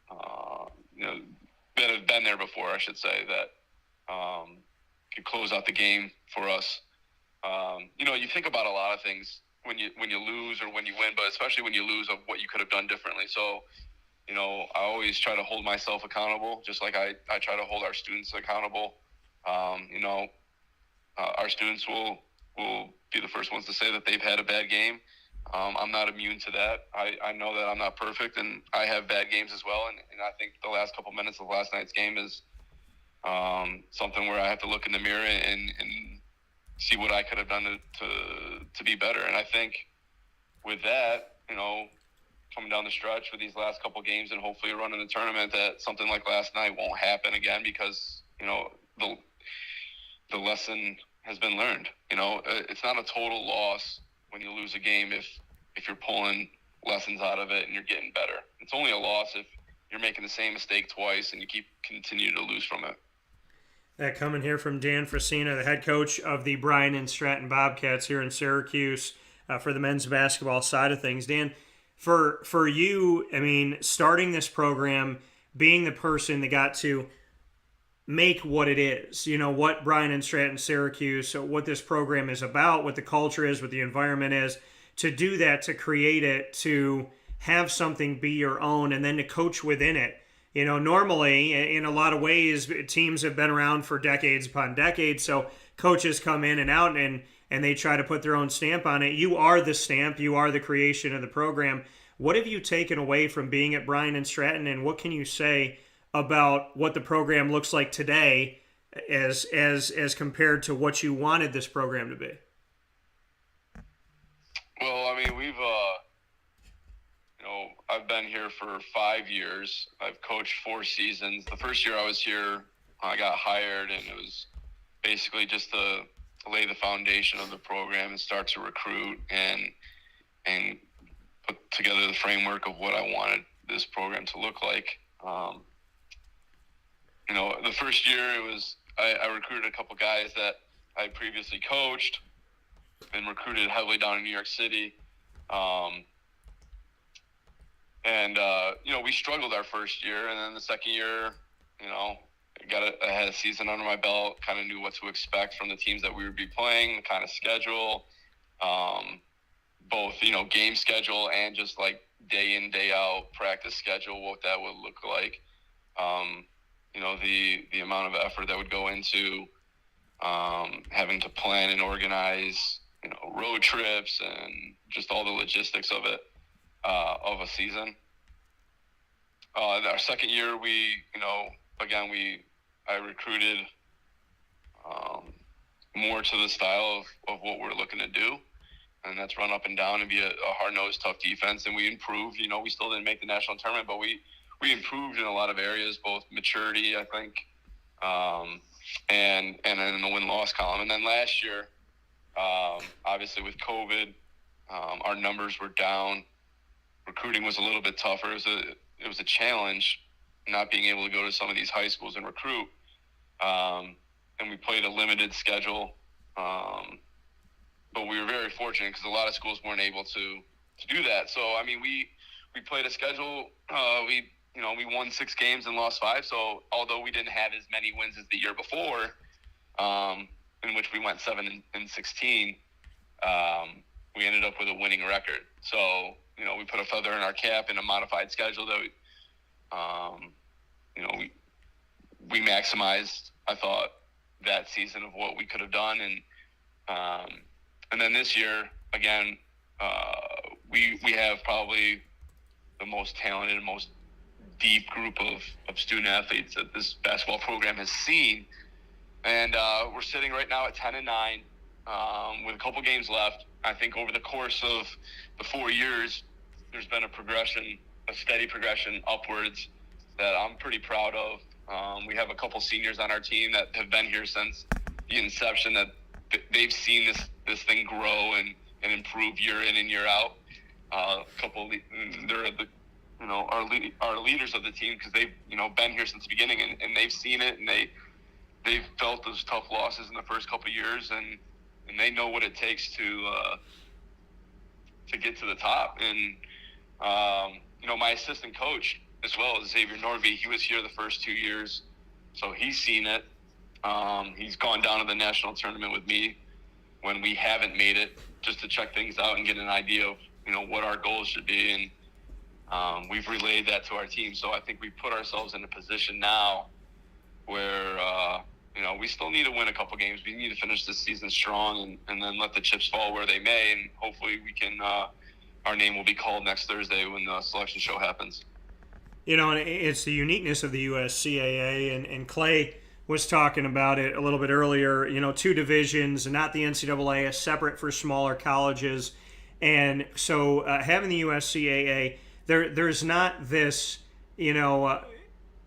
that have been there before, I should say, that could close out the game for us. You think about a lot of things when you lose or when you win, but especially when you lose, of what you could have done differently. So, I always try to hold myself accountable, just like I try to hold our students accountable. Our students will be the first ones to say that they've had a bad game. I'm not immune to that. I know that I'm not perfect, and I have bad games as well. And I think the last couple minutes of last night's game is something where I have to look in the mirror and see what I could have done to be better. And I think with that, coming down the stretch with these last couple games and hopefully running the tournament, that something like last night won't happen again, because, the lesson has been learned. It's not a total loss when you lose a game if you're pulling lessons out of it and you're getting better. It's only a loss if you're making the same mistake twice and you continue to lose from it. That coming here from Dan Frisina, the head coach of the Bryant and Stratton Bobcats here in Syracuse for the men's basketball side of things. Dan, for you, I mean, starting this program, being the person that got to make what it is, what Bryant and Stratton Syracuse, so what this program is about, what the culture is, what the environment is, to do that, to create it, to have something be your own, and then to coach within it. Normally, in a lot of ways, teams have been around for decades upon decades, so coaches come in and out, and they try to put their own stamp on it. You are the stamp. You are the creation of the program. What have you taken away from being at Bryant and Stratton, and what can you say about what the program looks like today as compared to what you wanted this program to be? Well, I mean, I've been here for 5 years. I've coached 4 seasons. The first year I was here, I got hired, and it was basically just to lay the foundation of the program and start to recruit and put together the framework of what I wanted this program to look like. The first year I recruited a couple guys that I previously coached and recruited heavily down in New York City. We struggled our first year, and then the second year, I had a season under my belt, kind of knew what to expect from the teams that we would be playing, the kind of schedule, both, game schedule and just like day in, day out practice schedule, what that would look like. The amount of effort that would go into having to plan and organize, road trips and just all the logistics of it, of a season. Our second year, I recruited more to the style of what we're looking to do, and that's run up and down and be a hard-nosed, tough defense. And we improved. We still didn't make the national tournament, but we improved in a lot of areas, both maturity, I think, and in the win-loss column. And then last year, obviously with COVID, our numbers were down. Recruiting was a little bit tougher. It was a challenge not being able to go to some of these high schools and recruit. And we played a limited schedule. But we were very fortunate because a lot of schools weren't able to do that. So, I mean, we played a schedule. We won 6 games and lost 5. So although we didn't have as many wins as the year before, in which we went 7-16, we ended up with a winning record. So, we put a feather in our cap in a modified schedule that we maximized, I thought, that season of what we could have done. And then this year, again, we have probably the most talented, most deep group of student athletes that this basketball program has seen. And we're sitting right now at 10-9 with a couple games left. I think over the course of the 4 years, there's been a steady progression upwards that I'm pretty proud of. We have a couple seniors on our team that have been here since the inception, that they've seen this thing grow and improve year in and year out. They're our leaders of the team, because they've been here since the beginning, and they've seen it, and they've felt those tough losses in the first couple of years, and they know what it takes to get to the top. And my assistant coach as well is Xavier Norby. He was here the first 2 years, so he's seen it. He's gone down to the national tournament with me when we haven't made it, just to check things out and get an idea of what our goals should be. And we've relayed that to our team. So I think we put ourselves in a position now where we still need to win a couple games. We need to finish this season strong, and then let the chips fall where they may, and hopefully we can our name will be called next Thursday when the selection show happens. And it's the uniqueness of the USCAA, and Clay was talking about it a little bit earlier. 2 divisions, not the NCAA, is separate for smaller colleges. And so having the USCAA, there's not this, in the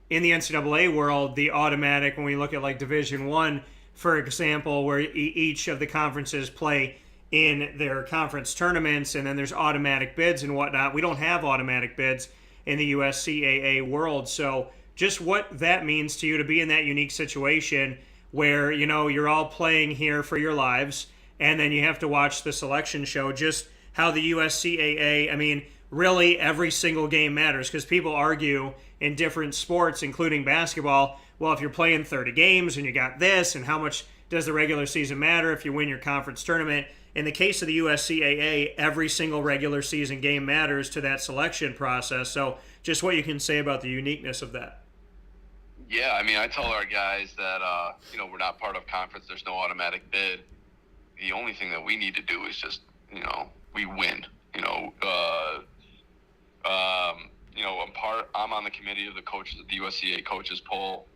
NCAA world, the automatic, when we look at like Division I, for example, where each of the conferences play in their conference tournaments, and then there's automatic bids and whatnot. We don't have automatic bids in the USCAA world. So just what that means to you to be in that unique situation where, you're all playing here for your lives, and then you have to watch the selection show, just how the USCAA, really every single game matters, because people argue in different sports, including basketball, well, if you're playing 30 games and you got this, and how much does the regular season matter if you win your conference tournament? In the case of the USCAA, every single regular season game matters to that selection process. So just what you can say about the uniqueness of that. Yeah, I tell our guys that, we're not part of conference. There's no automatic bid. The only thing that we need to do is just, we win. I'm on the committee of the USCA coaches poll.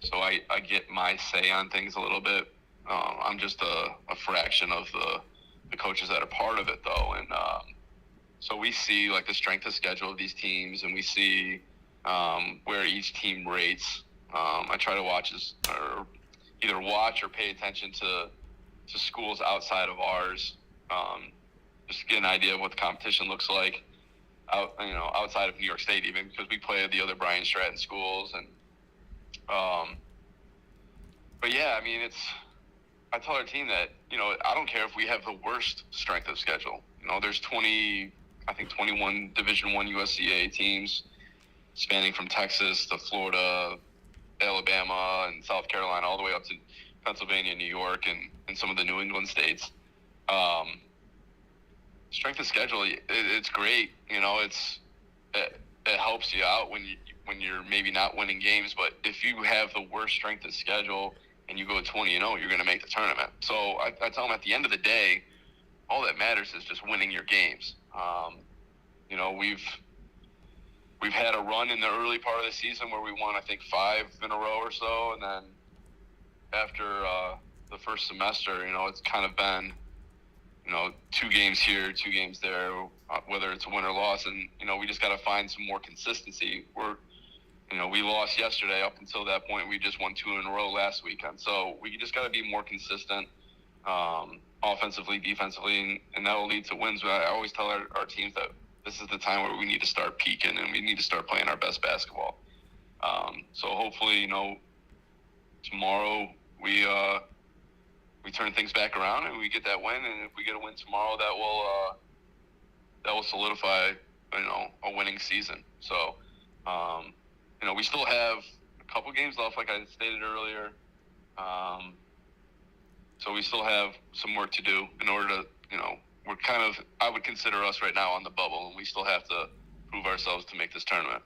So I get my say on things a little bit. I'm just a fraction of the coaches that are part of it, though. And so we see like the strength of schedule of these teams, and we see where each team rates. I try to either watch or pay attention to schools outside of ours, just to get an idea of what the competition looks like outside of New York State, even, because we play the other Bryant, Stratton schools. And but yeah, I tell our team that, I don't care if we have the worst strength of schedule. There's 21 Division I USCA teams spanning from Texas to Florida, Alabama, and South Carolina, all the way up to Pennsylvania, New York, and some of the New England states. Strength of schedule, it's great. It helps you out when you're maybe not winning games. But if you have the worst strength of schedule and you go 20-0, you're going to make the tournament. So I tell them at the end of the day, all that matters is just winning your games. We've had a run in the early part of the season where we won, I think, 5 in a row or so, and then after the first semester, it's kind of been 2 games here, 2 games there, whether it's a win or loss, and we just got to find some more consistency. We lost yesterday. Up until that point, we just won 2 in a row last weekend. So we just got to be more consistent, offensively, defensively, and that will lead to wins. But I always tell our teams that this is the time where we need to start peaking and we need to start playing our best basketball. So hopefully, tomorrow we turn things back around and we get that win. And if we get a win tomorrow, that will solidify, a winning season. So, we still have a couple games left, like I stated earlier. So we still have some work to do in order to, I would consider us right now on the bubble, and we still have to prove ourselves to make this tournament.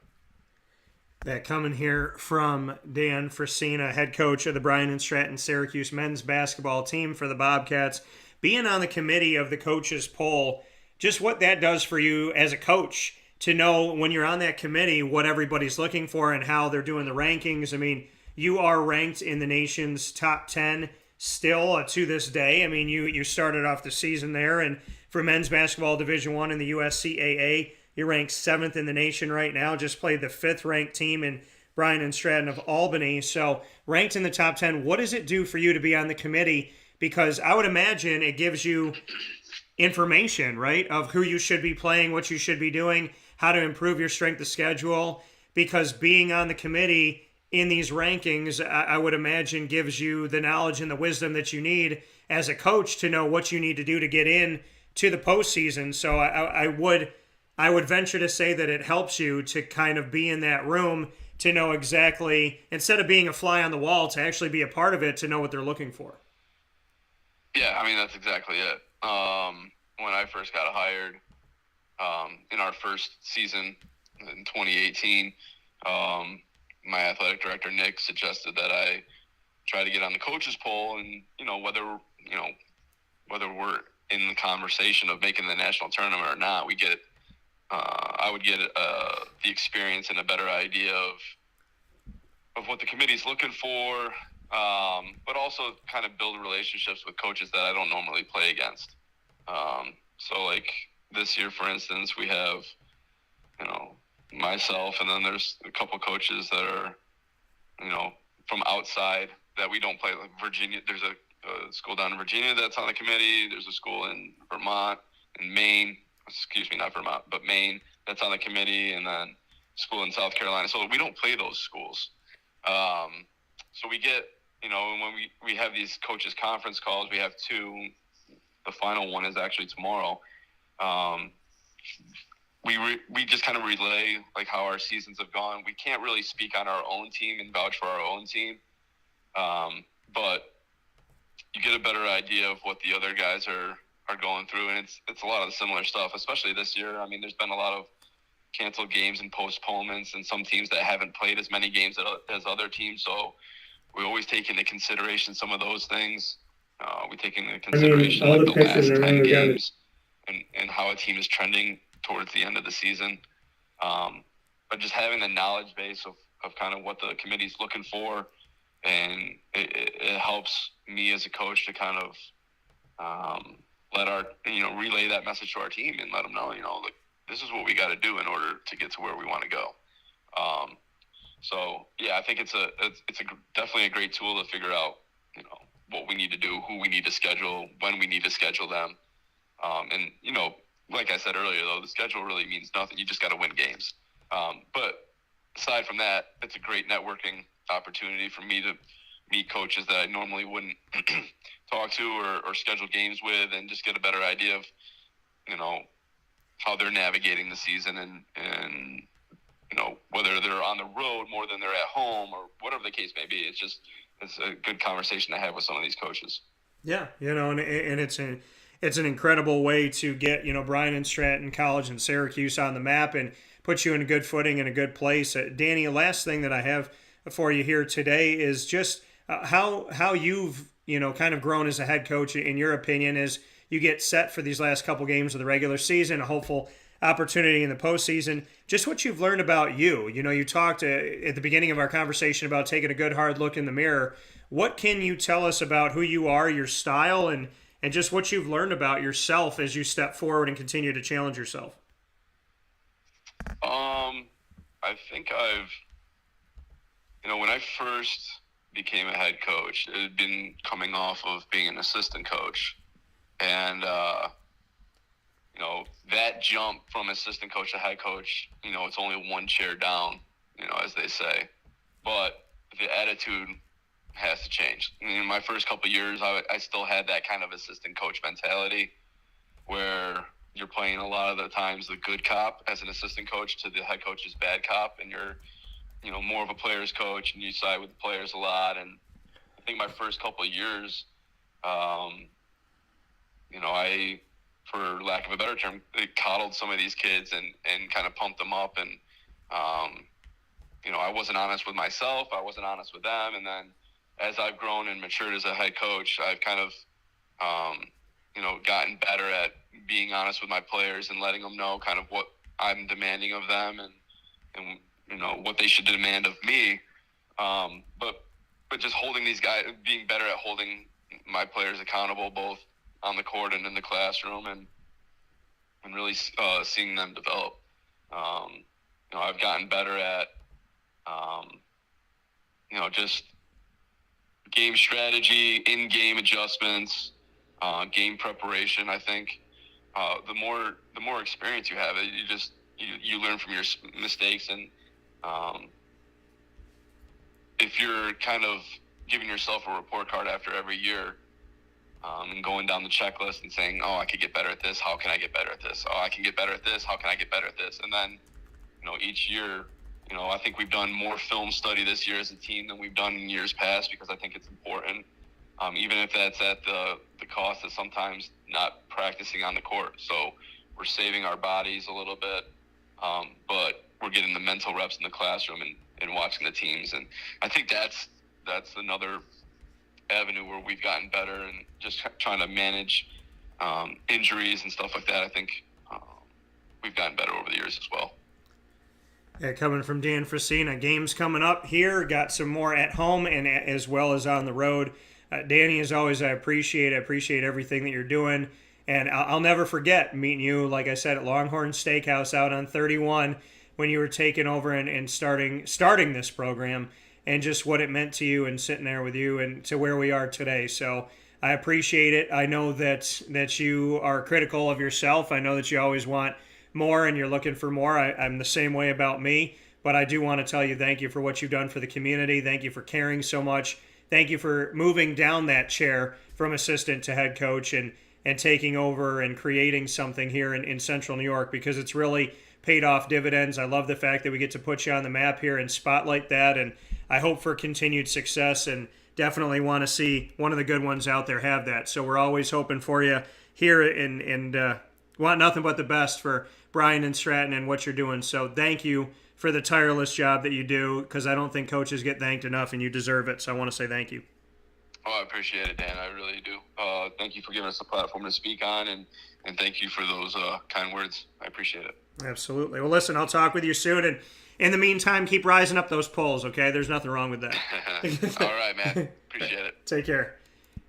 That coming here from Dan Frisina, head coach of the Bryant and Stratton Syracuse men's basketball team for the Bobcats. Being on the committee of the coaches poll, just what that does for you as a coach, to know when you're on that committee what everybody's looking for and how they're doing the rankings. I mean, you are ranked in the nation's top 10 still to this day. I mean, you started off the season there, and for men's basketball Division I in the USCAA, you're ranked 7th in the nation right now. Just played the 5th ranked team in Bryant and Stratton of Albany. So ranked in the top 10, what does it do for you to be on the committee? Because I would imagine it gives you information, right, of who you should be playing, what you should be doing, how to improve your strength of schedule. Because being on the committee in these rankings, I would imagine gives you the knowledge and the wisdom that you need as a coach to know what you need to do to get in to the postseason. So I would venture to say that it helps you to kind of be in that room to know exactly, instead of being a fly on the wall, to actually be a part of it, to know what they're looking for. Yeah, I mean, that's exactly it. When I first got hired in our first season in 2018, my athletic director, Nick, suggested that I try to get on the coaches poll, and, whether we're in the conversation of making the national tournament or not, I would get the experience and a better idea of what the committee's looking for, but also kind of build relationships with coaches that I don't normally play against. So like this year, for instance, we have, myself, and then there's a couple coaches that are, from outside that we don't play. Like Virginia, there's a school down in Virginia that's on the committee. There's a school in Vermont and Maine. Excuse me, not Vermont, but Maine, that's on the committee, and then school in South Carolina. So we don't play those schools. So we get, when we have these coaches conference calls, we have 2. The final one is actually tomorrow. We just kind of relay like how our seasons have gone. We can't really speak on our own team and vouch for our own team. But you get a better idea of what the other guys are going through, and it's a lot of the similar stuff, especially this year. I mean, there's been a lot of canceled games and postponements, and some teams that haven't played as many games as other teams. So we always take into consideration some of those things. We take into consideration the last 10 games and how a team is trending towards the end of the season. But just having the knowledge base of kind of what the committee's looking for, and it helps me as a coach to kind of let our, relay that message to our team and let them know, like, this is what we got to do in order to get to where we want to go. So yeah, I think it's definitely a great tool to figure out, what we need to do, who we need to schedule, when we need to schedule them. And, like I said earlier, though, the schedule really means nothing. You just got to win games. But aside from that, it's a great networking opportunity for me to meet coaches that I normally wouldn't talk to or schedule games with, and just get a better idea of, how they're navigating the season, and whether they're on the road more than they're at home, or whatever the case may be. It's a good conversation to have with some of these coaches. Yeah, and it's an incredible way to get, Bryant and Stratton College and Syracuse on the map and put you in a good footing and a good place. Danny, the last thing that I have for you here today is just how you've, kind of grown as a head coach, in your opinion, as you get set for these last couple games of the regular season, a hopeful opportunity in the postseason. Just what you've learned about you. You talked at the beginning of our conversation about taking a good hard look in the mirror. What can you tell us about who you are, your style, and just what you've learned about yourself as you step forward and continue to challenge yourself? I think when I first became a head coach, it had been coming off of being an assistant coach. And, that jump from assistant coach to head coach, it's only one chair down, as they say. But the attitude has to change. In my first couple of years, I still had that kind of assistant coach mentality where you're playing a lot of the times the good cop as an assistant coach to the head coach's bad cop, and you're, more of a player's coach, and you side with the players a lot. And I think my first couple of years, I, for lack of a better term, coddled some of these kids and kind of pumped them up. And, I wasn't honest with myself. I wasn't honest with them. And then as I've grown and matured as a head coach, I've kind of, gotten better at being honest with my players and letting them know kind of what I'm demanding of them and you know what they should demand of me. But just holding these guys, being better at holding my players accountable, both on the court and in the classroom, and really seeing them develop. You know, I've gotten better at, you know, just game strategy, in-game adjustments, game preparation. I think the more experience you have, you learn from your mistakes, and if you're kind of giving yourself a report card after every year, and going down the checklist and saying, oh, I could get better at this. How can I get better at this? Oh, I can get better at this. How can I get better at this? And then, you know, each year, you know, I think we've done more film study this year as a team than we've done in years past, because I think it's important, even if that's at the cost of sometimes not practicing on the court. So we're saving our bodies a little bit, but we're getting the mental reps in the classroom and watching the teams. And I think that's another avenue where we've gotten better, and just trying to manage injuries and stuff like that. I think we've gotten better over the years as well. Yeah, coming from Dan Frisina, games coming up here, got some more at home and as well as on the road. Danny, as always, I appreciate everything that you're doing, and I'll never forget meeting you, like I said, at Longhorn Steakhouse out on 31 when you were taking over and starting this program, and just what it meant to you and sitting there with you and to where we are today. So I appreciate it. I know that you are critical of yourself. I know that you always want more and you're looking for more. I'm the same way about me, but I do want to tell you thank you for what you've done for the community. Thank you for caring so much. Thank you for moving down that chair from assistant to head coach and taking over and creating something here in Central New York, because it's really paid off dividends. I love the fact that we get to put you on the map here and spotlight that, and I hope for continued success, and definitely want to see one of the good ones out there have that. So we're always hoping for you here, and want nothing but the best for Bryant and Stratton and what you're doing. So thank you for the tireless job that you do, because I don't think coaches get thanked enough, and you deserve it. So I want to say thank you. Oh, I appreciate it, Dan. I really do. Thank you for giving us a platform to speak on, and thank you for those kind words. I appreciate it. Absolutely. Well, listen, I'll talk with you soon, and in the meantime, keep rising up those polls, okay? There's nothing wrong with that. All right, man. Appreciate it. Take care.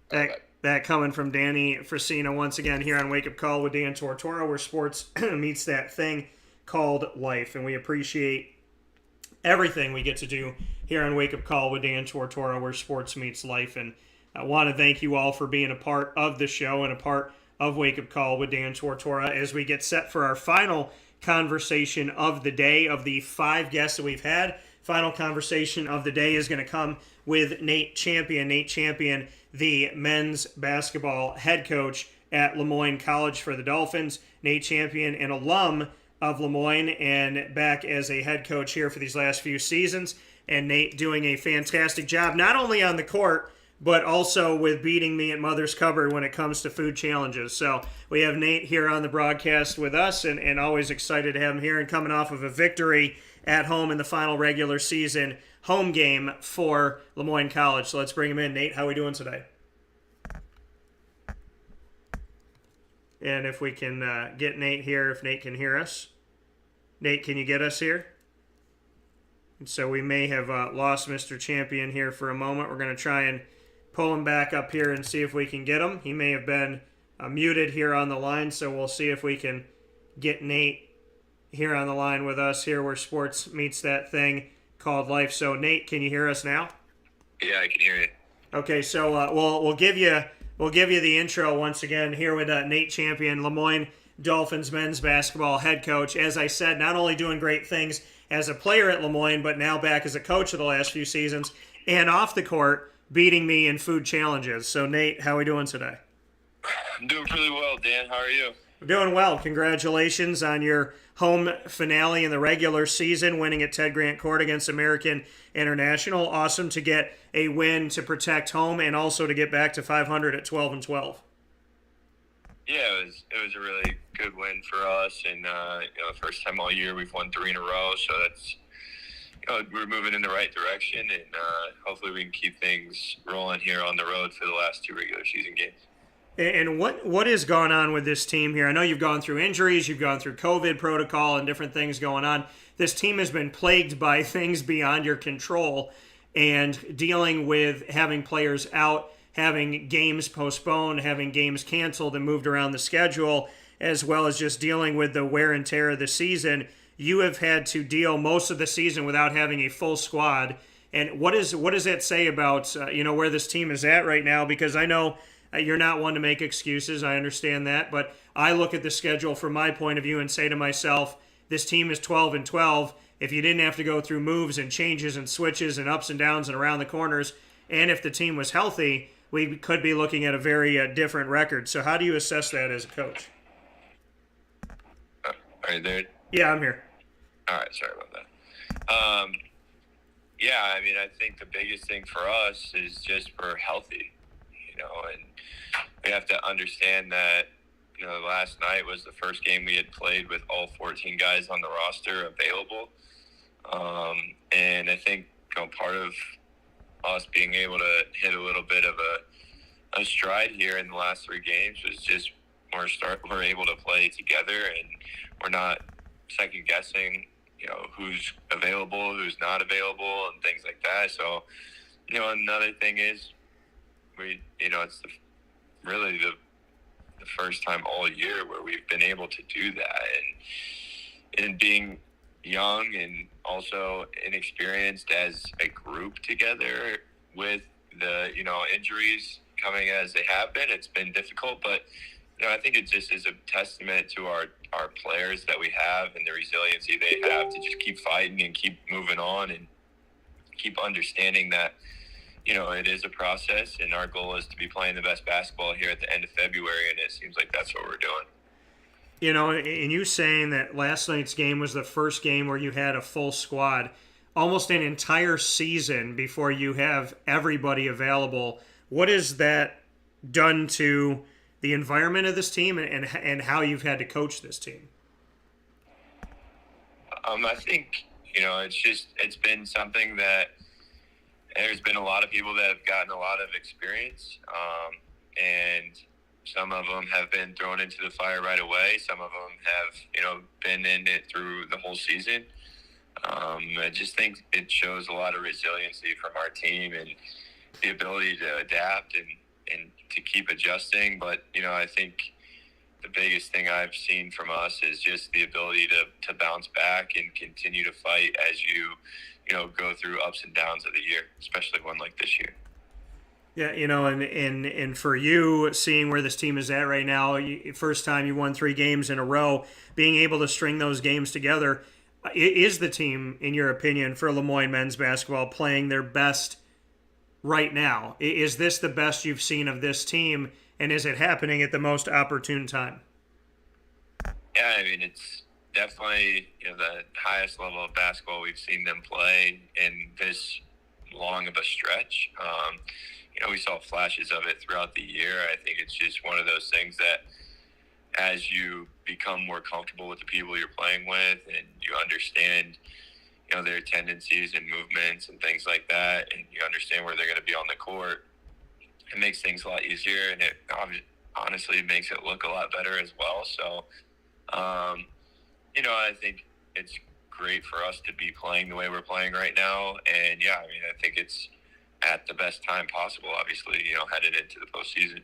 That coming from Danny Frisina once again here on Wake Up Call with Dan Tortora, where sports meets that thing called life. And we appreciate everything we get to do here on Wake Up Call with Dan Tortora, where sports meets life. And I want to thank you all for being a part of the show and a part of Wake Up Call with Dan Tortora as we get set for our final conversation of the day. Of the 5 guests that we've had, final conversation of the day is going to come with Nate Champion. Nate Champion, the men's basketball head coach at Moyne College for the Dolphins. Nate Champion, an alum of Moyne and back as a head coach here for these last few seasons. And Nate doing a fantastic job, not only on the court, but also with beating me at Mother's Cupboard when it comes to food challenges. So we have Nate here on the broadcast with us, and always excited to have him here, and coming off of a victory at home in the final regular season home game for Moyne College. So let's bring him in. Nate, how are we doing today? And if we can get Nate here, if Nate can hear us. Nate, can you get us here? And so we may have lost Mr. Champion here for a moment. We're going to try and pull him back up here and see if we can get him. He may have been muted here on the line, so we'll see if we can get Nate here on the line with us here where sports meets that thing called life. So Nate, can you hear us now? Yeah, I can hear you. Okay, so we'll give you the intro once again here with Nate Champion, Moyne Dolphins men's basketball head coach. As I said, not only doing great things as a player at Moyne, but now back as a coach of the last few seasons, and off the court, beating me in food challenges. So Nate, how are we doing today? I'm doing pretty well, Dan. How are you? I'm doing well. Congratulations on your home finale in the regular season, winning at Ted Grant Court against American International. Awesome to get a win to protect home and also to get back to 500 at 12-12. Yeah, it was a really good win for us, and first time all year we've won 3 in a row, so that's we're moving in the right direction, and hopefully we can keep things rolling here on the road for the last 2 regular season games. And what has gone on with this team here? I know you've gone through injuries, you've gone through COVID protocol and different things going on. This team has been plagued by things beyond your control and dealing with having players out, having games postponed, having games canceled and moved around the schedule, as well as just dealing with the wear and tear of the season. You have had to deal most of the season without having a full squad. And what does that say about where this team is at right now? Because I know you're not one to make excuses. I understand that. But I look at the schedule from my point of view and say to myself, this team is 12-12. If you didn't have to go through moves and changes and switches and ups and downs and around the corners, and if the team was healthy, we could be looking at a very different record. So how do you assess that as a coach? Are you there? Yeah, I'm here. All right, sorry about that. Yeah, I mean, I think the biggest thing for us is just we're healthy, and we have to understand that, last night was the first game we had played with all 14 guys on the roster available. And I think, part of us being able to hit a little bit of a stride here in the last 3 games was just we're able to play together, and we're not second guessing, who's available, who's not available, and things like that. So, another thing is it's really the first time all year where we've been able to do that, and being young and also inexperienced as a group together with the injuries coming as they have been, it's been difficult. But I think it just is a testament to our players that we have and the resiliency they have to just keep fighting and keep moving on and keep understanding that it is a process, and our goal is to be playing the best basketball here at the end of February, and it seems like that's what we're doing. And you saying that last night's game was the first game where you had a full squad, almost an entire season before you have everybody available. What has that done to the environment of this team and how you've had to coach this team? I think, it's been something that there's been a lot of people that have gotten a lot of experience, and some of them have been thrown into the fire right away. Some of them have, been in it through the whole season. I just think it shows a lot of resiliency from our team and the ability to adapt and to keep adjusting. But, I think the biggest thing I've seen from us is just the ability to bounce back and continue to fight as you go through ups and downs of the year, especially one like this year. Yeah, and for you, seeing where this team is at right now, first time you won 3 games in a row, being able to string those games together, is the team, in your opinion, for Moyne men's basketball playing their best right now? Is this the best you've seen of this team, and is it happening at the most opportune time? Yeah, I mean, it's definitely the highest level of basketball we've seen them play in this long of a stretch. We saw flashes of it throughout the year. I think it's just one of those things that as you become more comfortable with the people you're playing with and you understand their tendencies and movements and things like that, and you understand where they're going to be on the court, it makes things a lot easier, and it honestly makes it look a lot better as well. So I think it's great for us to be playing the way we're playing right now. And yeah, I mean, I think it's at the best time possible, obviously, headed into the postseason.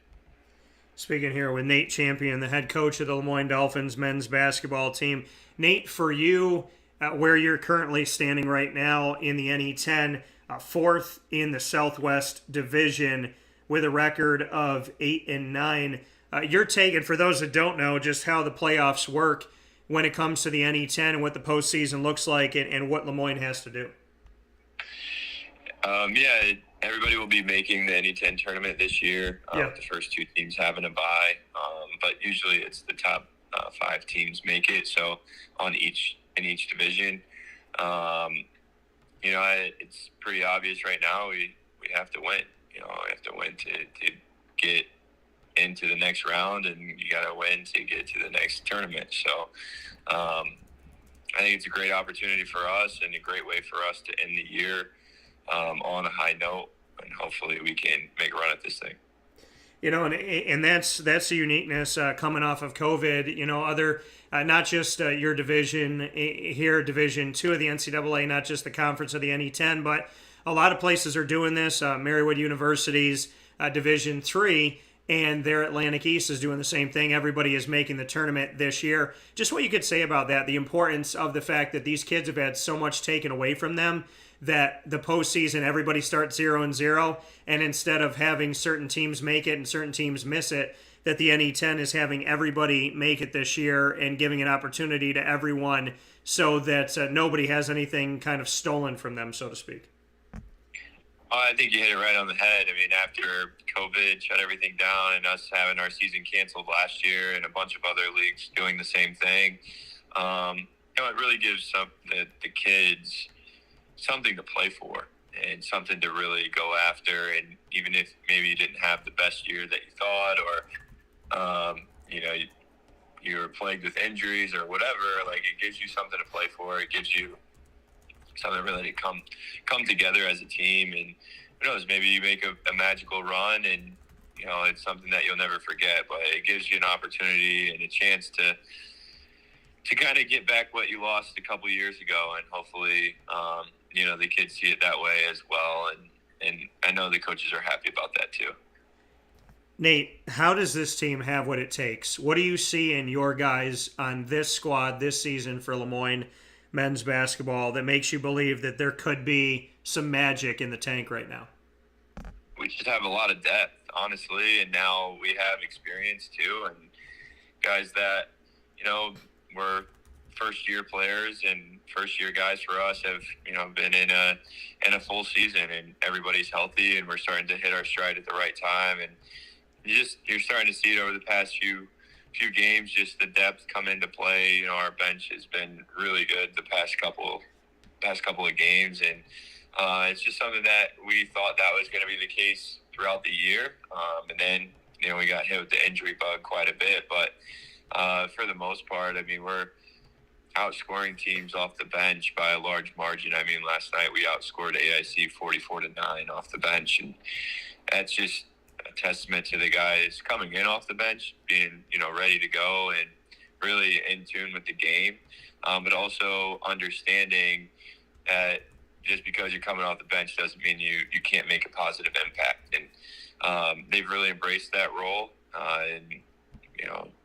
Speaking here with Nate Champion, the head coach of the Moyne Dolphins men's basketball team. Nate, for you, where you're currently standing right now in the NE10, 4th in the Southwest Division with a record of 8-9. You're taking, for those that don't know, just how the playoffs work when it comes to the NE10 and what the postseason looks like and what Moyne has to do. Everybody will be making the NE10 tournament this year. The first 2 teams having a bye, but usually it's the top 5 teams make it. So in each division, it's pretty obvious right now. We have to win. We have to win to get into the next round, and you got to win to get to the next tournament. So I think it's a great opportunity for us and a great way for us to end the year on a high note, and hopefully we can make a run at this thing. And that's the uniqueness coming off of COVID. Other not just your division here, Division II of the NCAA, not just the conference of the NE10, but a lot of places are doing this. Marywood University's Division III and their Atlantic East is doing the same thing. Everybody is making the tournament this year. Just what you could say about that, the importance of the fact that these kids have had so much taken away from them, that the postseason everybody starts 0-0, and instead of having certain teams make it and certain teams miss it, that the NE10 is having everybody make it this year and giving an opportunity to everyone so that nobody has anything kind of stolen from them, so to speak. I think you hit it right on the head. I mean, after COVID shut everything down and us having our season canceled last year and a bunch of other leagues doing the same thing, it really gives the kids something to play for and something to really go after. And even if maybe you didn't have the best year that you thought, or you were plagued with injuries or whatever, like, it gives you something to play for. It gives you something really to come together as a team. And who knows, maybe you make a magical run and it's something that you'll never forget, but it gives you an opportunity and a chance to kind of get back what you lost a couple years ago. And hopefully the kids see it that way as well, and I know the coaches are happy about that too. Nate, how does this team have what it takes? What do you see in your guys on this squad this season for Lemoyne men's basketball that makes you believe that there could be some magic in the tank right now? We just have a lot of depth, honestly, and now we have experience too, and guys that were first-year players and first-year guys for us have been in a full season, and everybody's healthy, and we're starting to hit our stride at the right time. And you're starting to see it over the past few games, just the depth come into play. Our bench has been really good the past couple of games, and it's just something that we thought that was going to be the case throughout the year. And then we got hit with the injury bug quite a bit, but for the most part, I mean, we're outscoring teams off the bench by a large margin. I mean, last night we outscored AIC 44-9 off the bench, and that's just a testament to the guys coming in off the bench, being ready to go and really in tune with the game, but also understanding that just because you're coming off the bench doesn't mean you can't make a positive impact. And they've really embraced that role, and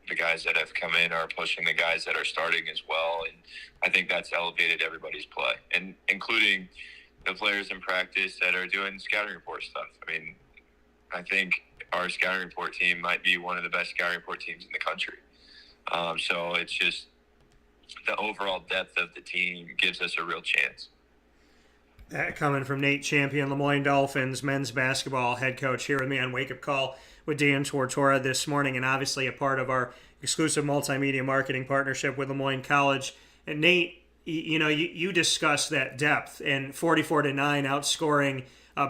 the guys that have come in are pushing the guys that are starting as well, and I think that's elevated everybody's play, and including the players in practice that are doing scouting report stuff. I mean, I think our scouting report team might be one of the best scouting report teams in the country. So it's just the overall depth of the team gives us a real chance. That coming from Nate Champion, Lemoyne Dolphins men's basketball head coach, here with me on Wake Up Call with Dan Tortora this morning, and obviously a part of our exclusive multimedia marketing partnership with Lemoyne College. And Nate, you discussed that depth and 44-9 outscoring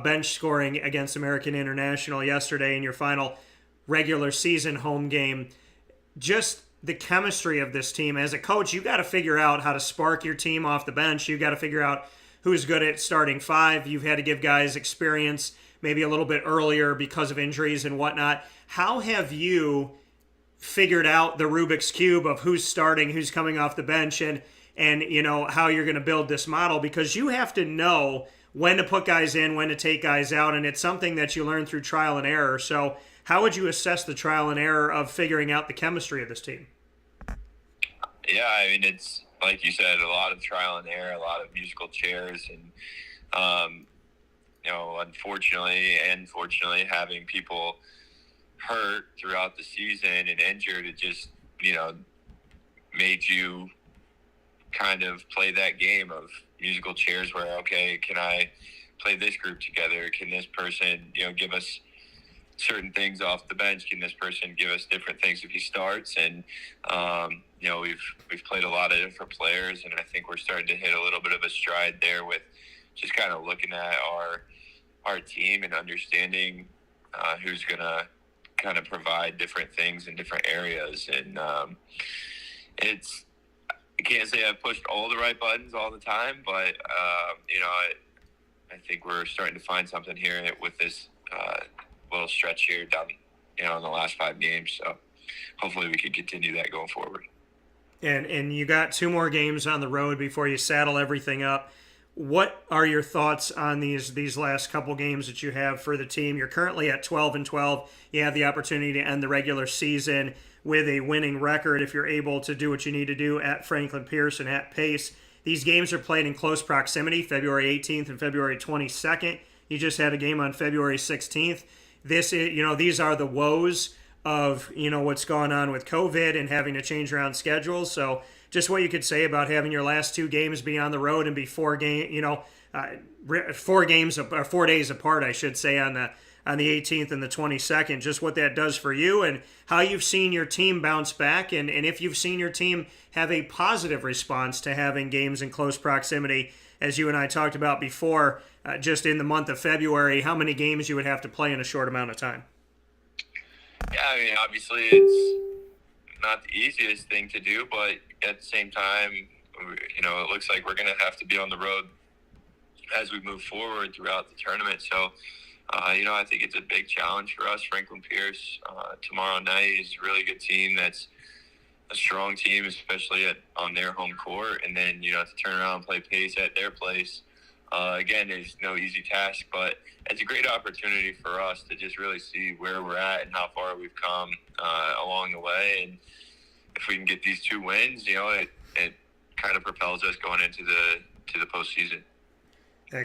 bench scoring against American International yesterday in your final regular season home game. Just the chemistry of this team. As a coach, you got to figure out how to spark your team off the bench. You got to figure out who's good at starting five. You've had to give guys experience maybe a little bit earlier because of injuries and whatnot. How have you figured out the Rubik's Cube of who's starting, who's coming off the bench, and how you're going to build this model? Because you have to know when to put guys in, when to take guys out, and it's something that you learn through trial and error. So how would you assess the trial and error of figuring out the chemistry of this team? Yeah, I mean, it's like you said, a lot of trial and error, a lot of musical chairs, and unfortunately and fortunately, having people hurt throughout the season and injured, it just made you kind of play that game of musical chairs where, okay, can I play this group together? Can this person give us certain things off the bench? Can this person give us different things if he starts? And we've played a lot of different players, and I think we're starting to hit a little bit of a stride there with just kind of looking at our team and understanding who's gonna kind of provide different things in different areas. And I can't say I've pushed all the right buttons all the time, but I think we're starting to find something here with this little stretch here down in the last 5 games. So hopefully we can continue that going forward. And you got 2 more games on the road before you saddle everything up. What are your thoughts on these last couple games that you have for the team? You're currently at 12-12. You have the opportunity to end the regular season with a winning record if you're able to do what you need to do at Franklin Pierce and at pace. These games are played in close proximity, February 18th and February 22nd. You just had a game on February 16th. These are the woes of, what's going on with COVID and having to change around schedules. So just what you could say about having your last 2 games be on the road and be 4 days apart, I should say, on the 18th and the 22nd, just what that does for you and how you've seen your team bounce back, and if you've seen your team have a positive response to having games in close proximity, as you and I talked about before, just in the month of February, how many games you would have to play in a short amount of time. Yeah, I mean, obviously it's not the easiest thing to do, but at the same time, it looks like we're going to have to be on the road as we move forward throughout the tournament. So, I think it's a big challenge for us. Franklin Pierce tomorrow night is a really good team. That's a strong team, especially on their home court. And then, to turn around and play pace at their place. Again, it's no easy task, but it's a great opportunity for us to just really see where we're at and how far we've come along the way. And if we can get these 2 wins, it kind of propels us going into the postseason.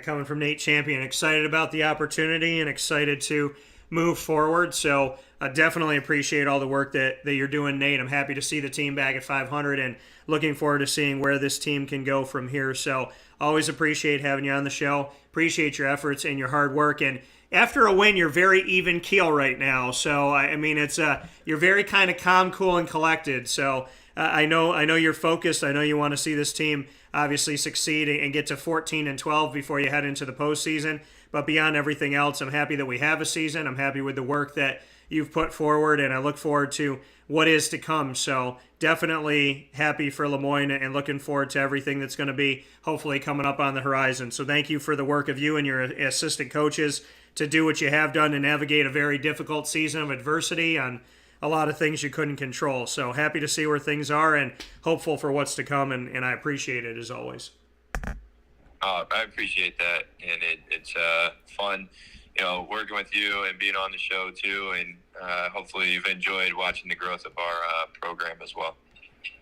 Coming from Nate Champion, excited about the opportunity and excited to move forward. So definitely appreciate all the work that you're doing, Nate. I'm happy to see the team back at 500 and looking forward to seeing where this team can go from here. So always appreciate having you on the show. Appreciate your efforts and your hard work. And after a win, you're very even keel right now. So, you're very kind of calm, cool, and collected. So I know you're focused. I know you want to see this team obviously succeed and get to 14-12 before you head into the postseason. But beyond everything else, I'm happy that we have a season. I'm happy with the work that you've put forward, and I look forward to what is to come. So definitely happy for Moyne and looking forward to everything that's going to be hopefully coming up on the horizon. So thank you for the work of you and your assistant coaches to do what you have done to navigate a very difficult season of adversity on a lot of things you couldn't control. So happy to see where things are and hopeful for what's to come, and I appreciate it as always. I appreciate that, and it's fun, working with you and being on the show too, and hopefully you've enjoyed watching the growth of our program as well.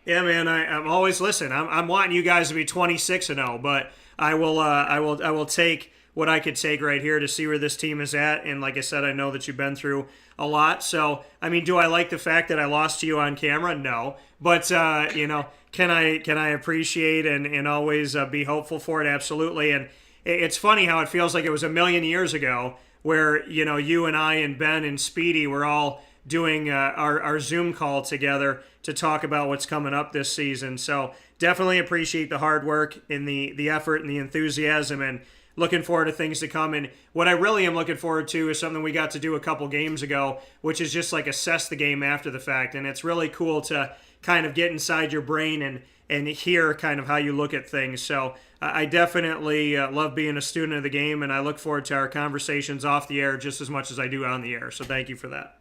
Yeah, man, I'm always listening. I'm wanting you guys to be 26-0, but I will take what I could take right here to see where this team is at. And like I said, I know that you've been through a lot. So, do I like the fact that I lost to you on camera? No. But, can I appreciate and always be hopeful for it? Absolutely. And it's funny how it feels like it was a million years ago where, you and I and Ben and Speedy were all doing our Zoom call together to talk about what's coming up this season. So definitely appreciate the hard work and the effort and the enthusiasm, and looking forward to things to come. And what I really am looking forward to is something we got to do a couple games ago, which is just like assess the game after the fact. And it's really cool to kind of get inside your brain and hear kind of how you look at things. So I definitely love being a student of the game, and I look forward to our conversations off the air just as much as I do on the air. So thank you for that.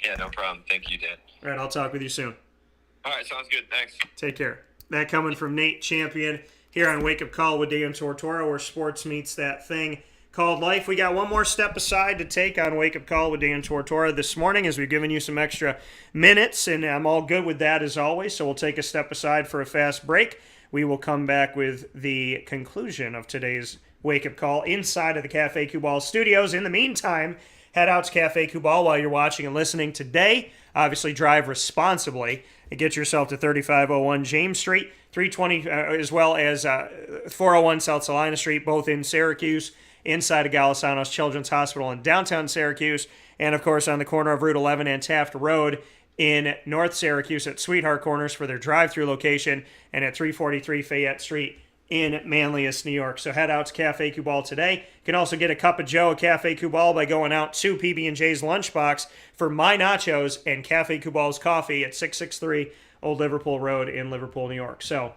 Yeah, no problem. Thank you, Dan. All right, I'll talk with you soon. All right, sounds good. Thanks. Take care. That coming from Nate Champion here on Wake Up Call with Dan Tortora, where sports meets that thing called life. We got one more step aside to take on Wake Up Call with Dan Tortora this morning, as we've given you some extra minutes, and I'm all good with that as always. So we'll take a step aside for a fast break. We will come back with the conclusion of today's Wake Up Call inside of the Cafe Kubal studios. In the meantime, head out to Cafe Kubal while you're watching and listening today. Obviously, drive responsibly and get yourself to 3501 James Street, 320, as well as 401 South Salina Street, both in Syracuse, inside of Galisanos Children's Hospital in downtown Syracuse, and of course on the corner of Route 11 and Taft Road in North Syracuse at Sweetheart Corners for their drive-through location, and at 343 Fayette Street in Manlius, New York. So head out to Cafe Kubal today. You can also get a cup of Joe at Cafe Kubal by going out to PB&J's Lunchbox for My Nachos and Cafe Kubal's Coffee at 663 Old Liverpool Road in Liverpool, New York. So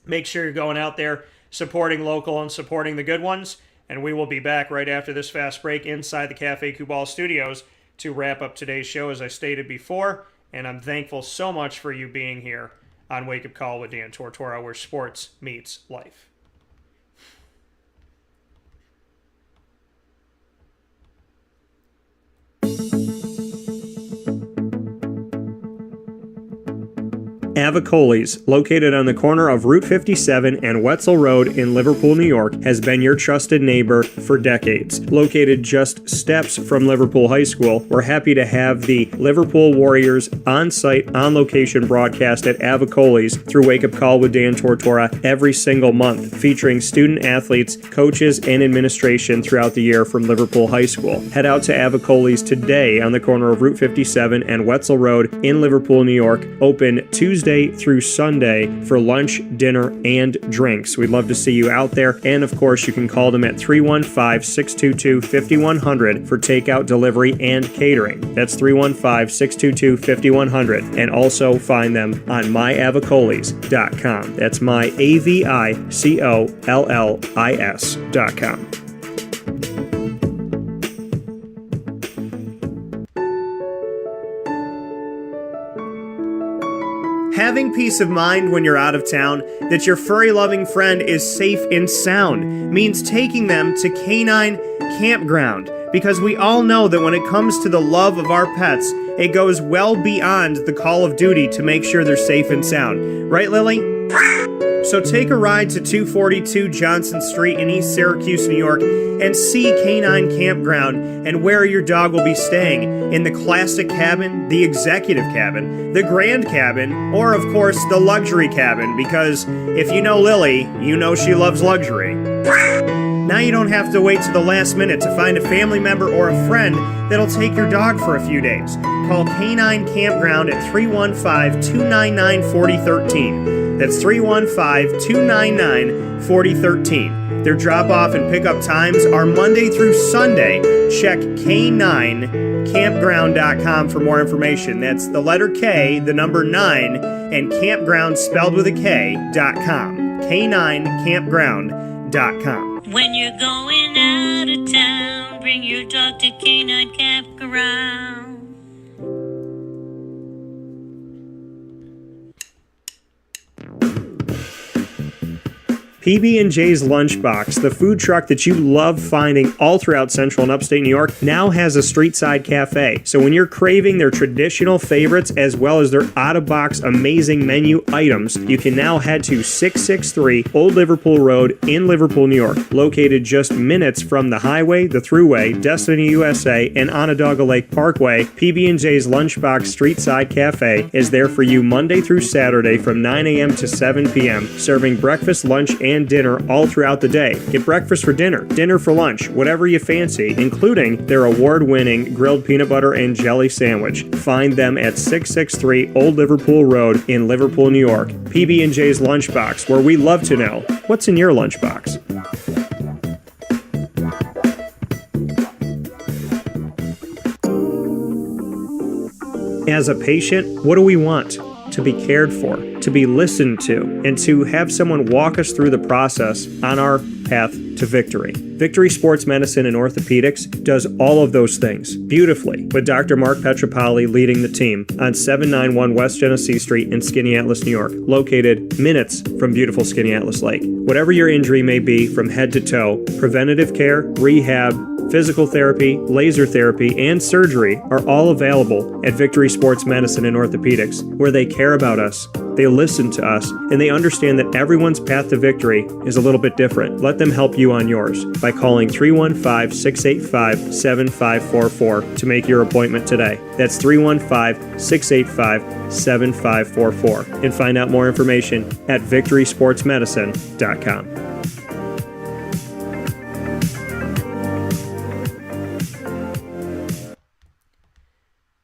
make sure you're going out there, supporting local and supporting the good ones, and we will be back right after this fast break inside the Cafe Kubal studios to wrap up today's show, as I stated before, and I'm thankful so much for you being here on Wake Up Call with Dan Tortora, where sports meets life. Avicoli's, located on the corner of Route 57 and Wetzel Road in Liverpool, New York, has been your trusted neighbor for decades. Located just steps from Liverpool High School, we're happy to have the Liverpool Warriors on-site, on-location broadcast at Avicoli's through Wake Up Call with Dan Tortora every single month, featuring student athletes, coaches, and administration throughout the year from Liverpool High School. Head out to Avicoli's today on the corner of Route 57 and Wetzel Road in Liverpool, New York, open Tuesday through Sunday for lunch, dinner, and drinks. We'd love to see you out there. And of course, you can call them at 315-622-5100 for takeout, delivery, and catering. That's 315-622-5100. And also find them on myavicolis.com. That's myavicollis.com. Having peace of mind when you're out of town that your furry-loving friend is safe and sound means taking them to Canine Campground, because we all know that when it comes to the love of our pets, it goes well beyond the call of duty to make sure they're safe and sound. Right, Lily? So take a ride to 242 Johnson Street in East Syracuse, New York, and see Canine Campground and where your dog will be staying, in the classic cabin, the executive cabin, the grand cabin, or of course the luxury cabin, because if you know Lily, you know she loves luxury. Now you don't have to wait to the last minute to find a family member or a friend that'll take your dog for a few days. Call Canine Campground at 315-299-4013. That's 315-299-4013. Their drop-off and pickup times are Monday through Sunday. Check K9campground.com for more information. That's the letter K, the number 9, and campground spelled with a K.com. K9campground.com. When you're going out of town, bring your dog to Canine Campground. PB&J's Lunchbox, the food truck that you love finding all throughout Central and Upstate New York, now has a street-side cafe. So when you're craving their traditional favorites as well as their out-of-box amazing menu items, you can now head to 663 Old Liverpool Road in Liverpool, New York. Located just minutes from the highway, the Thruway, Destiny USA, and Onondaga Lake Parkway, PB&J's Lunchbox Street-Side Cafe is there for you Monday through Saturday from 9 a.m. to 7 p.m., serving breakfast, lunch, and dinner all throughout the day. Get breakfast for dinner, dinner for lunch, whatever you fancy, including their award-winning grilled peanut butter and jelly sandwich. Find them at 663 Old Liverpool Road in Liverpool, New York. PB&J's Lunchbox, where we love to know what's in your lunchbox. As a patient, what do we want? To be cared for, to be listened to, and to have someone walk us through the process on our path to victory. Victory Sports Medicine and Orthopedics does all of those things beautifully, with Dr. Mark Petropoli leading the team on 791 West Genesee Street in Skaneateles, New York, located minutes from beautiful Skaneateles Lake. Whatever your injury may be from head to toe, preventative care, rehab, physical therapy, laser therapy, and surgery are all available at Victory Sports Medicine and Orthopedics, where they care about us, they listen to us, and they understand that everyone's path to victory is a little bit different. Let them help you on yours by calling 315-685-7544 to make your appointment today. That's 315-685-7544. And find out more information at victorysportsmedicine.com.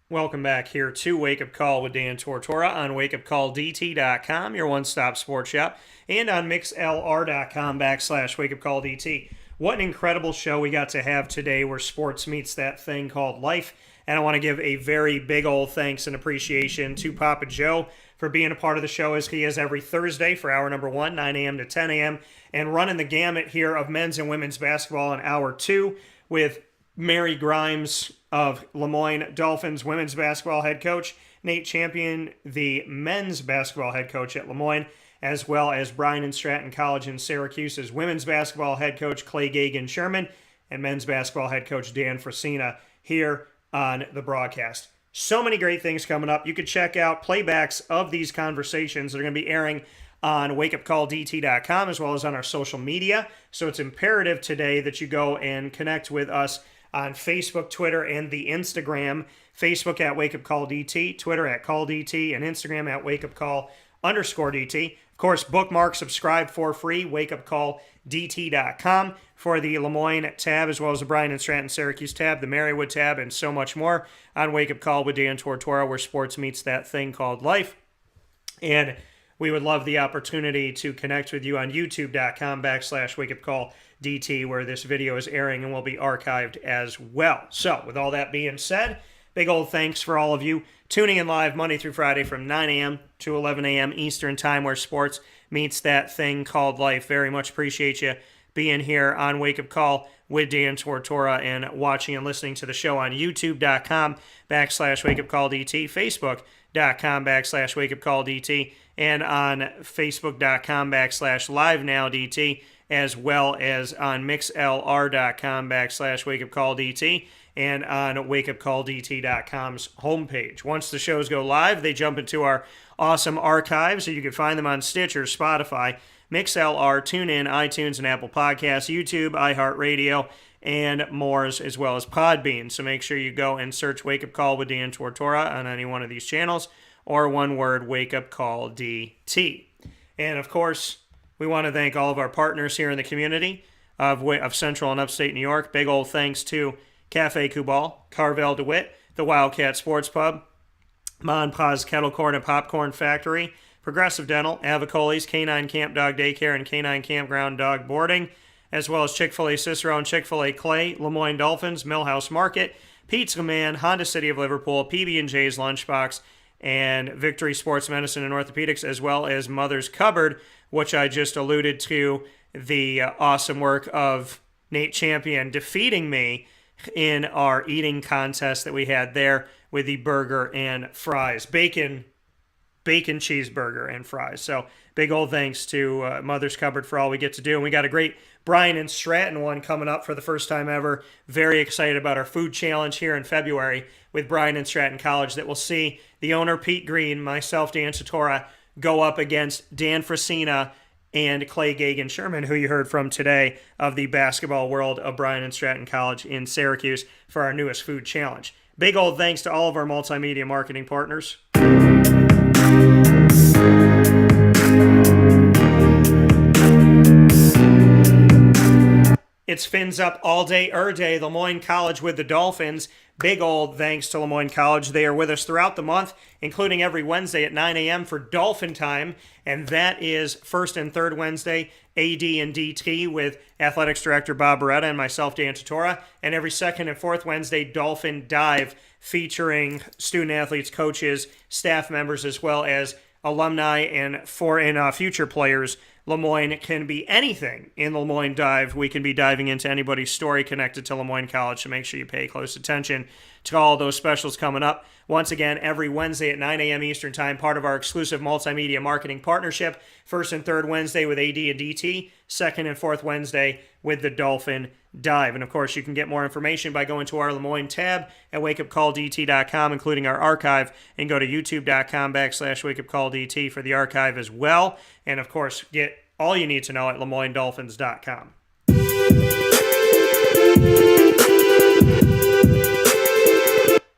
Welcome back here to Wake Up Call with Dan Tortora on wakeupcalldt.com, your one-stop sports shop, and on mixlr.com/wakeupcalldt. What an incredible show we got to have today where sports meets that thing called life. And I want to give a very big old thanks and appreciation to Papa Joe for being a part of the show as he is every Thursday for hour number 1, 9 a.m. to 10 a.m., and running the gamut here of men's and women's basketball in hour 2 with Mary Grimes of Moyne Dolphins women's basketball head coach, Nate Champion, the men's basketball head coach at Moyne, as well as Bryant and Stratton College in Syracuse's women's basketball head coach Clay Gagan Sherman, and men's basketball head coach Dan Frisina here on the broadcast. So many great things coming up. You could check out playbacks of these conversations that are going to be airing on wakeupcalldt.com as well as on our social media. So it's imperative today that you go and connect with us on Facebook, Twitter, and the Instagram. Facebook at wakeupcalldt, Twitter at calldt, and Instagram at wakeupcall_DT. Of course, bookmark, subscribe for free, wakeupcalldt.com for the Moyne tab, as well as the Bryant and Stratton Syracuse tab, the Marywood tab, and so much more on Wake Up Call with Dan Tortora, where sports meets that thing called life. And we would love the opportunity to connect with you on youtube.com/wakeupcalldt, where this video is airing and will be archived as well. So, with all that being said, big old thanks for all of you tuning in live Monday through Friday from 9 a.m. to 11 a.m. Eastern Time, where sports meets that thing called life. Very much appreciate you being here on Wake Up Call with Dan Tortora and watching and listening to the show on youtube.com/wakeupcalldt, facebook.com/wakeupcalldt, and on facebook.com/livenowdt, as well as on mixlr.com/wakeupcalldt, and on wakeupcalldt.com's homepage. Once the shows go live, they jump into our awesome archives, so you can find them on Stitcher, Spotify, MixLR, TuneIn, iTunes, and Apple Podcasts, YouTube, iHeartRadio, and more, as well as Podbean. So make sure you go and search Wake Up Call with Dan Tortora on any one of these channels, or one word, Wake Up Call DT. And of course, we want to thank all of our partners here in the community of Central and Upstate New York. Big old thanks to Cafe Kubal, Carvel DeWitt, the Wildcat Sports Pub, Mon Paz Kettle Corn and Popcorn Factory, Progressive Dental, Avicoli's, Canine Camp Dog Daycare, and Canine Campground Dog Boarding, as well as Chick-fil-A Cicero and Chick-fil-A Clay, Moyne Dolphins, Millhouse Market, Pizza Man, Honda City of Liverpool, PB&J's Lunchbox, and Victory Sports Medicine and Orthopedics, as well as Mother's Cupboard, which I just alluded to, the awesome work of Nate Champion defeating me in our eating contest that we had there with the burger and fries. Bacon cheeseburger and fries. So big old thanks to Mother's Cupboard for all we get to do. And we got a great Bryant and Stratton one coming up for the first time ever. Very excited about our food challenge here in February with Bryant and Stratton College that will see the owner, Pete Green, myself, Dan Tortora, go up against Dan Frisina and Clay Gagan Sherman, who you heard from today, of the basketball world of Bryant and Stratton College in Syracuse for our newest food challenge. Big old thanks to all of our multimedia marketing partners. It's Fins Up all day, day, Moyne College with the Dolphins. Big old thanks to Moyne College. They are with us throughout the month, including every Wednesday at 9 a.m. for Dolphin Time, and that is first and third Wednesday, AD and DT with Athletics Director Bob Beretta and myself, Dan Tortora, and every second and fourth Wednesday, Dolphin Dive, featuring student athletes, coaches, staff members, as well as alumni and future players. Moyne can be anything in the Moyne Dive. We can be diving into anybody's story connected to Moyne College, so make sure you pay close attention to all those specials coming up. Once again, every Wednesday at 9 a.m. Eastern Time, part of our exclusive multimedia marketing partnership. First and third Wednesday with AD and DT, second and fourth Wednesday with the Dolphin Dive. And of course, you can get more information by going to our Moyne tab at wakeupcalldt.com, including our archive, and go to youtube.com/wakeupcalldt for the archive as well. And of course, get all you need to know at LeMoyneDolphins.com.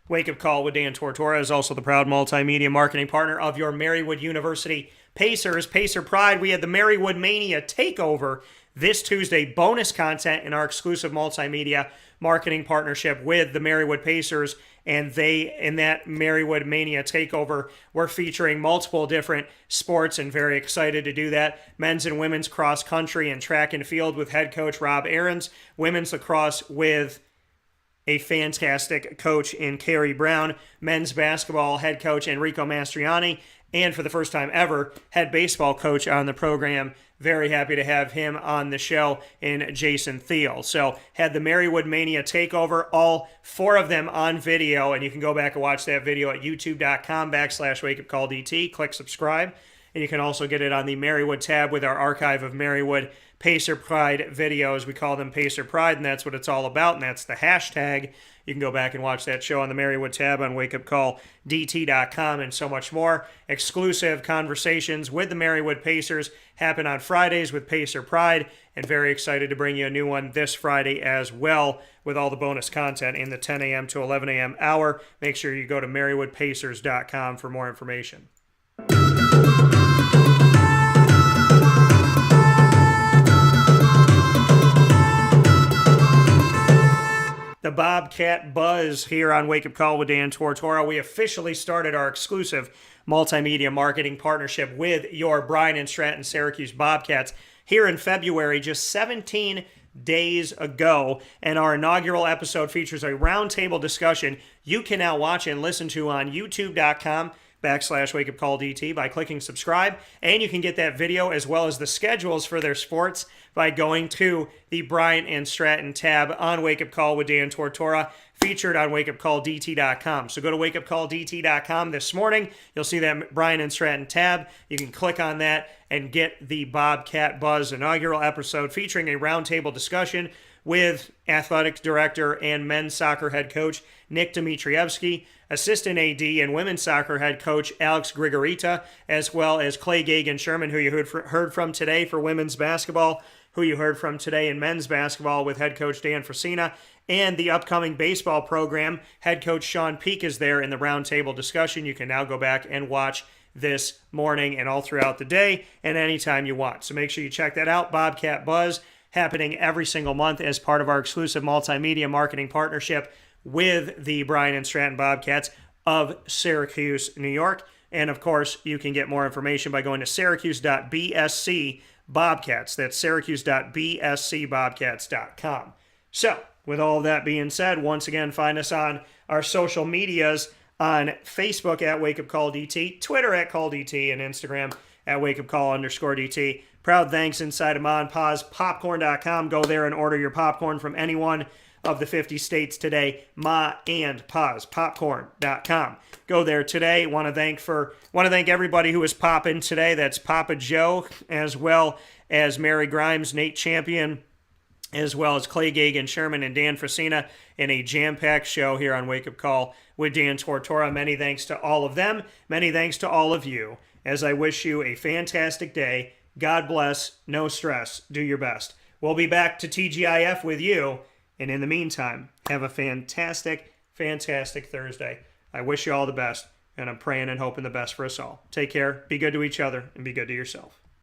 Wake Up Call with Dan Tortora is also the proud multimedia marketing partner of your Marywood University Pacers. Pacer Pride, we had the Marywood Mania Takeover this Tuesday. Bonus content in our exclusive multimedia marketing partnership with the Marywood Pacers. And they, in that Marywood Mania Takeover, were featuring multiple different sports, and very excited to do that. Men's and women's cross country and track and field with head coach Rob Aarons. Women's lacrosse with a fantastic coach in Kerry Brown, men's basketball head coach Enrico Mastriani, and for the first time ever, head baseball coach on the program. Very happy to have him on the show in Jason Thiel. So had the Marywood Mania takeover, all 4 of them on video, and you can go back and watch that video at youtube.com/wakeupcalldt. Click subscribe, and you can also get it on the Marywood tab with our archive of Marywood Pacer Pride videos. We call them Pacer Pride, and that's what it's all about, and that's the hashtag. You can go back and watch that show on the Marywood tab on wakeupcalldt.com and so much more. Exclusive conversations with the Marywood Pacers happen on Fridays with Pacer Pride, and very excited to bring you a new one this Friday as well with all the bonus content in the 10 a.m. to 11 a.m. hour. Make sure you go to marywoodpacers.com for more information. The Bobcat Buzz here on Wake Up Call with Dan Tortora. We officially started our exclusive multimedia marketing partnership with your Bryant and Stratton Syracuse Bobcats here in February, just 17 days ago. And our inaugural episode features a roundtable discussion you can now watch and listen to on youtube.com/wakeupcalldt by clicking subscribe. And you can get that video as well as the schedules for their sports by going to the Bryant and Stratton tab on Wake Up Call with Dan Tortora, featured on wakeupcalldt.com. So go to wakeupcalldt.com this morning. You'll see that Bryant and Stratton tab. You can click on that and get the Bobcat Buzz inaugural episode featuring a roundtable discussion with athletic director and men's soccer head coach Nick Dmitrievsky, assistant AD and women's soccer head coach Alex Grigorita, as well as Clay Gagan Sherman, who you heard from today for women's basketball, who you heard from today in men's basketball with head coach Dan Frisina, and the upcoming baseball program. Head coach Sean Peak is there in the roundtable discussion. You can now go back and watch this morning and all throughout the day and anytime you want. So make sure you check that out. Bobcat Buzz, happening every single month as part of our exclusive multimedia marketing partnership with the Bryant and Stratton Bobcats of Syracuse, New York. And of course, you can get more information by going to syracuse.bsc Bobcats. That's syracuse.bscbobcats.com. So, with all of that being said, once again, find us on our social medias on Facebook at WakeUpCallDT, Twitter at CallDT, and Instagram at WakeUpCall_DT. Proud thanks inside of Ma and Pa's Popcorn.com. Go there and order your popcorn from any one of the 50 states today. Ma and Pa's Popcorn.com. Go there today. Want to thank everybody who is popping today. That's Papa Joe, as well as Mary Grimes, Nate Champion, as well as Clay Gagan Sherman and Dan Frisina in a jam-packed show here on Wake Up Call with Dan Tortora. Many thanks to all of them. Many thanks to all of you, as I wish you a fantastic day. God bless. No stress. Do your best. We'll be back to TGIF with you. And in the meantime, have a fantastic, fantastic Thursday. I wish you all the best, and I'm praying and hoping the best for us all. Take care, be good to each other, and be good to yourself.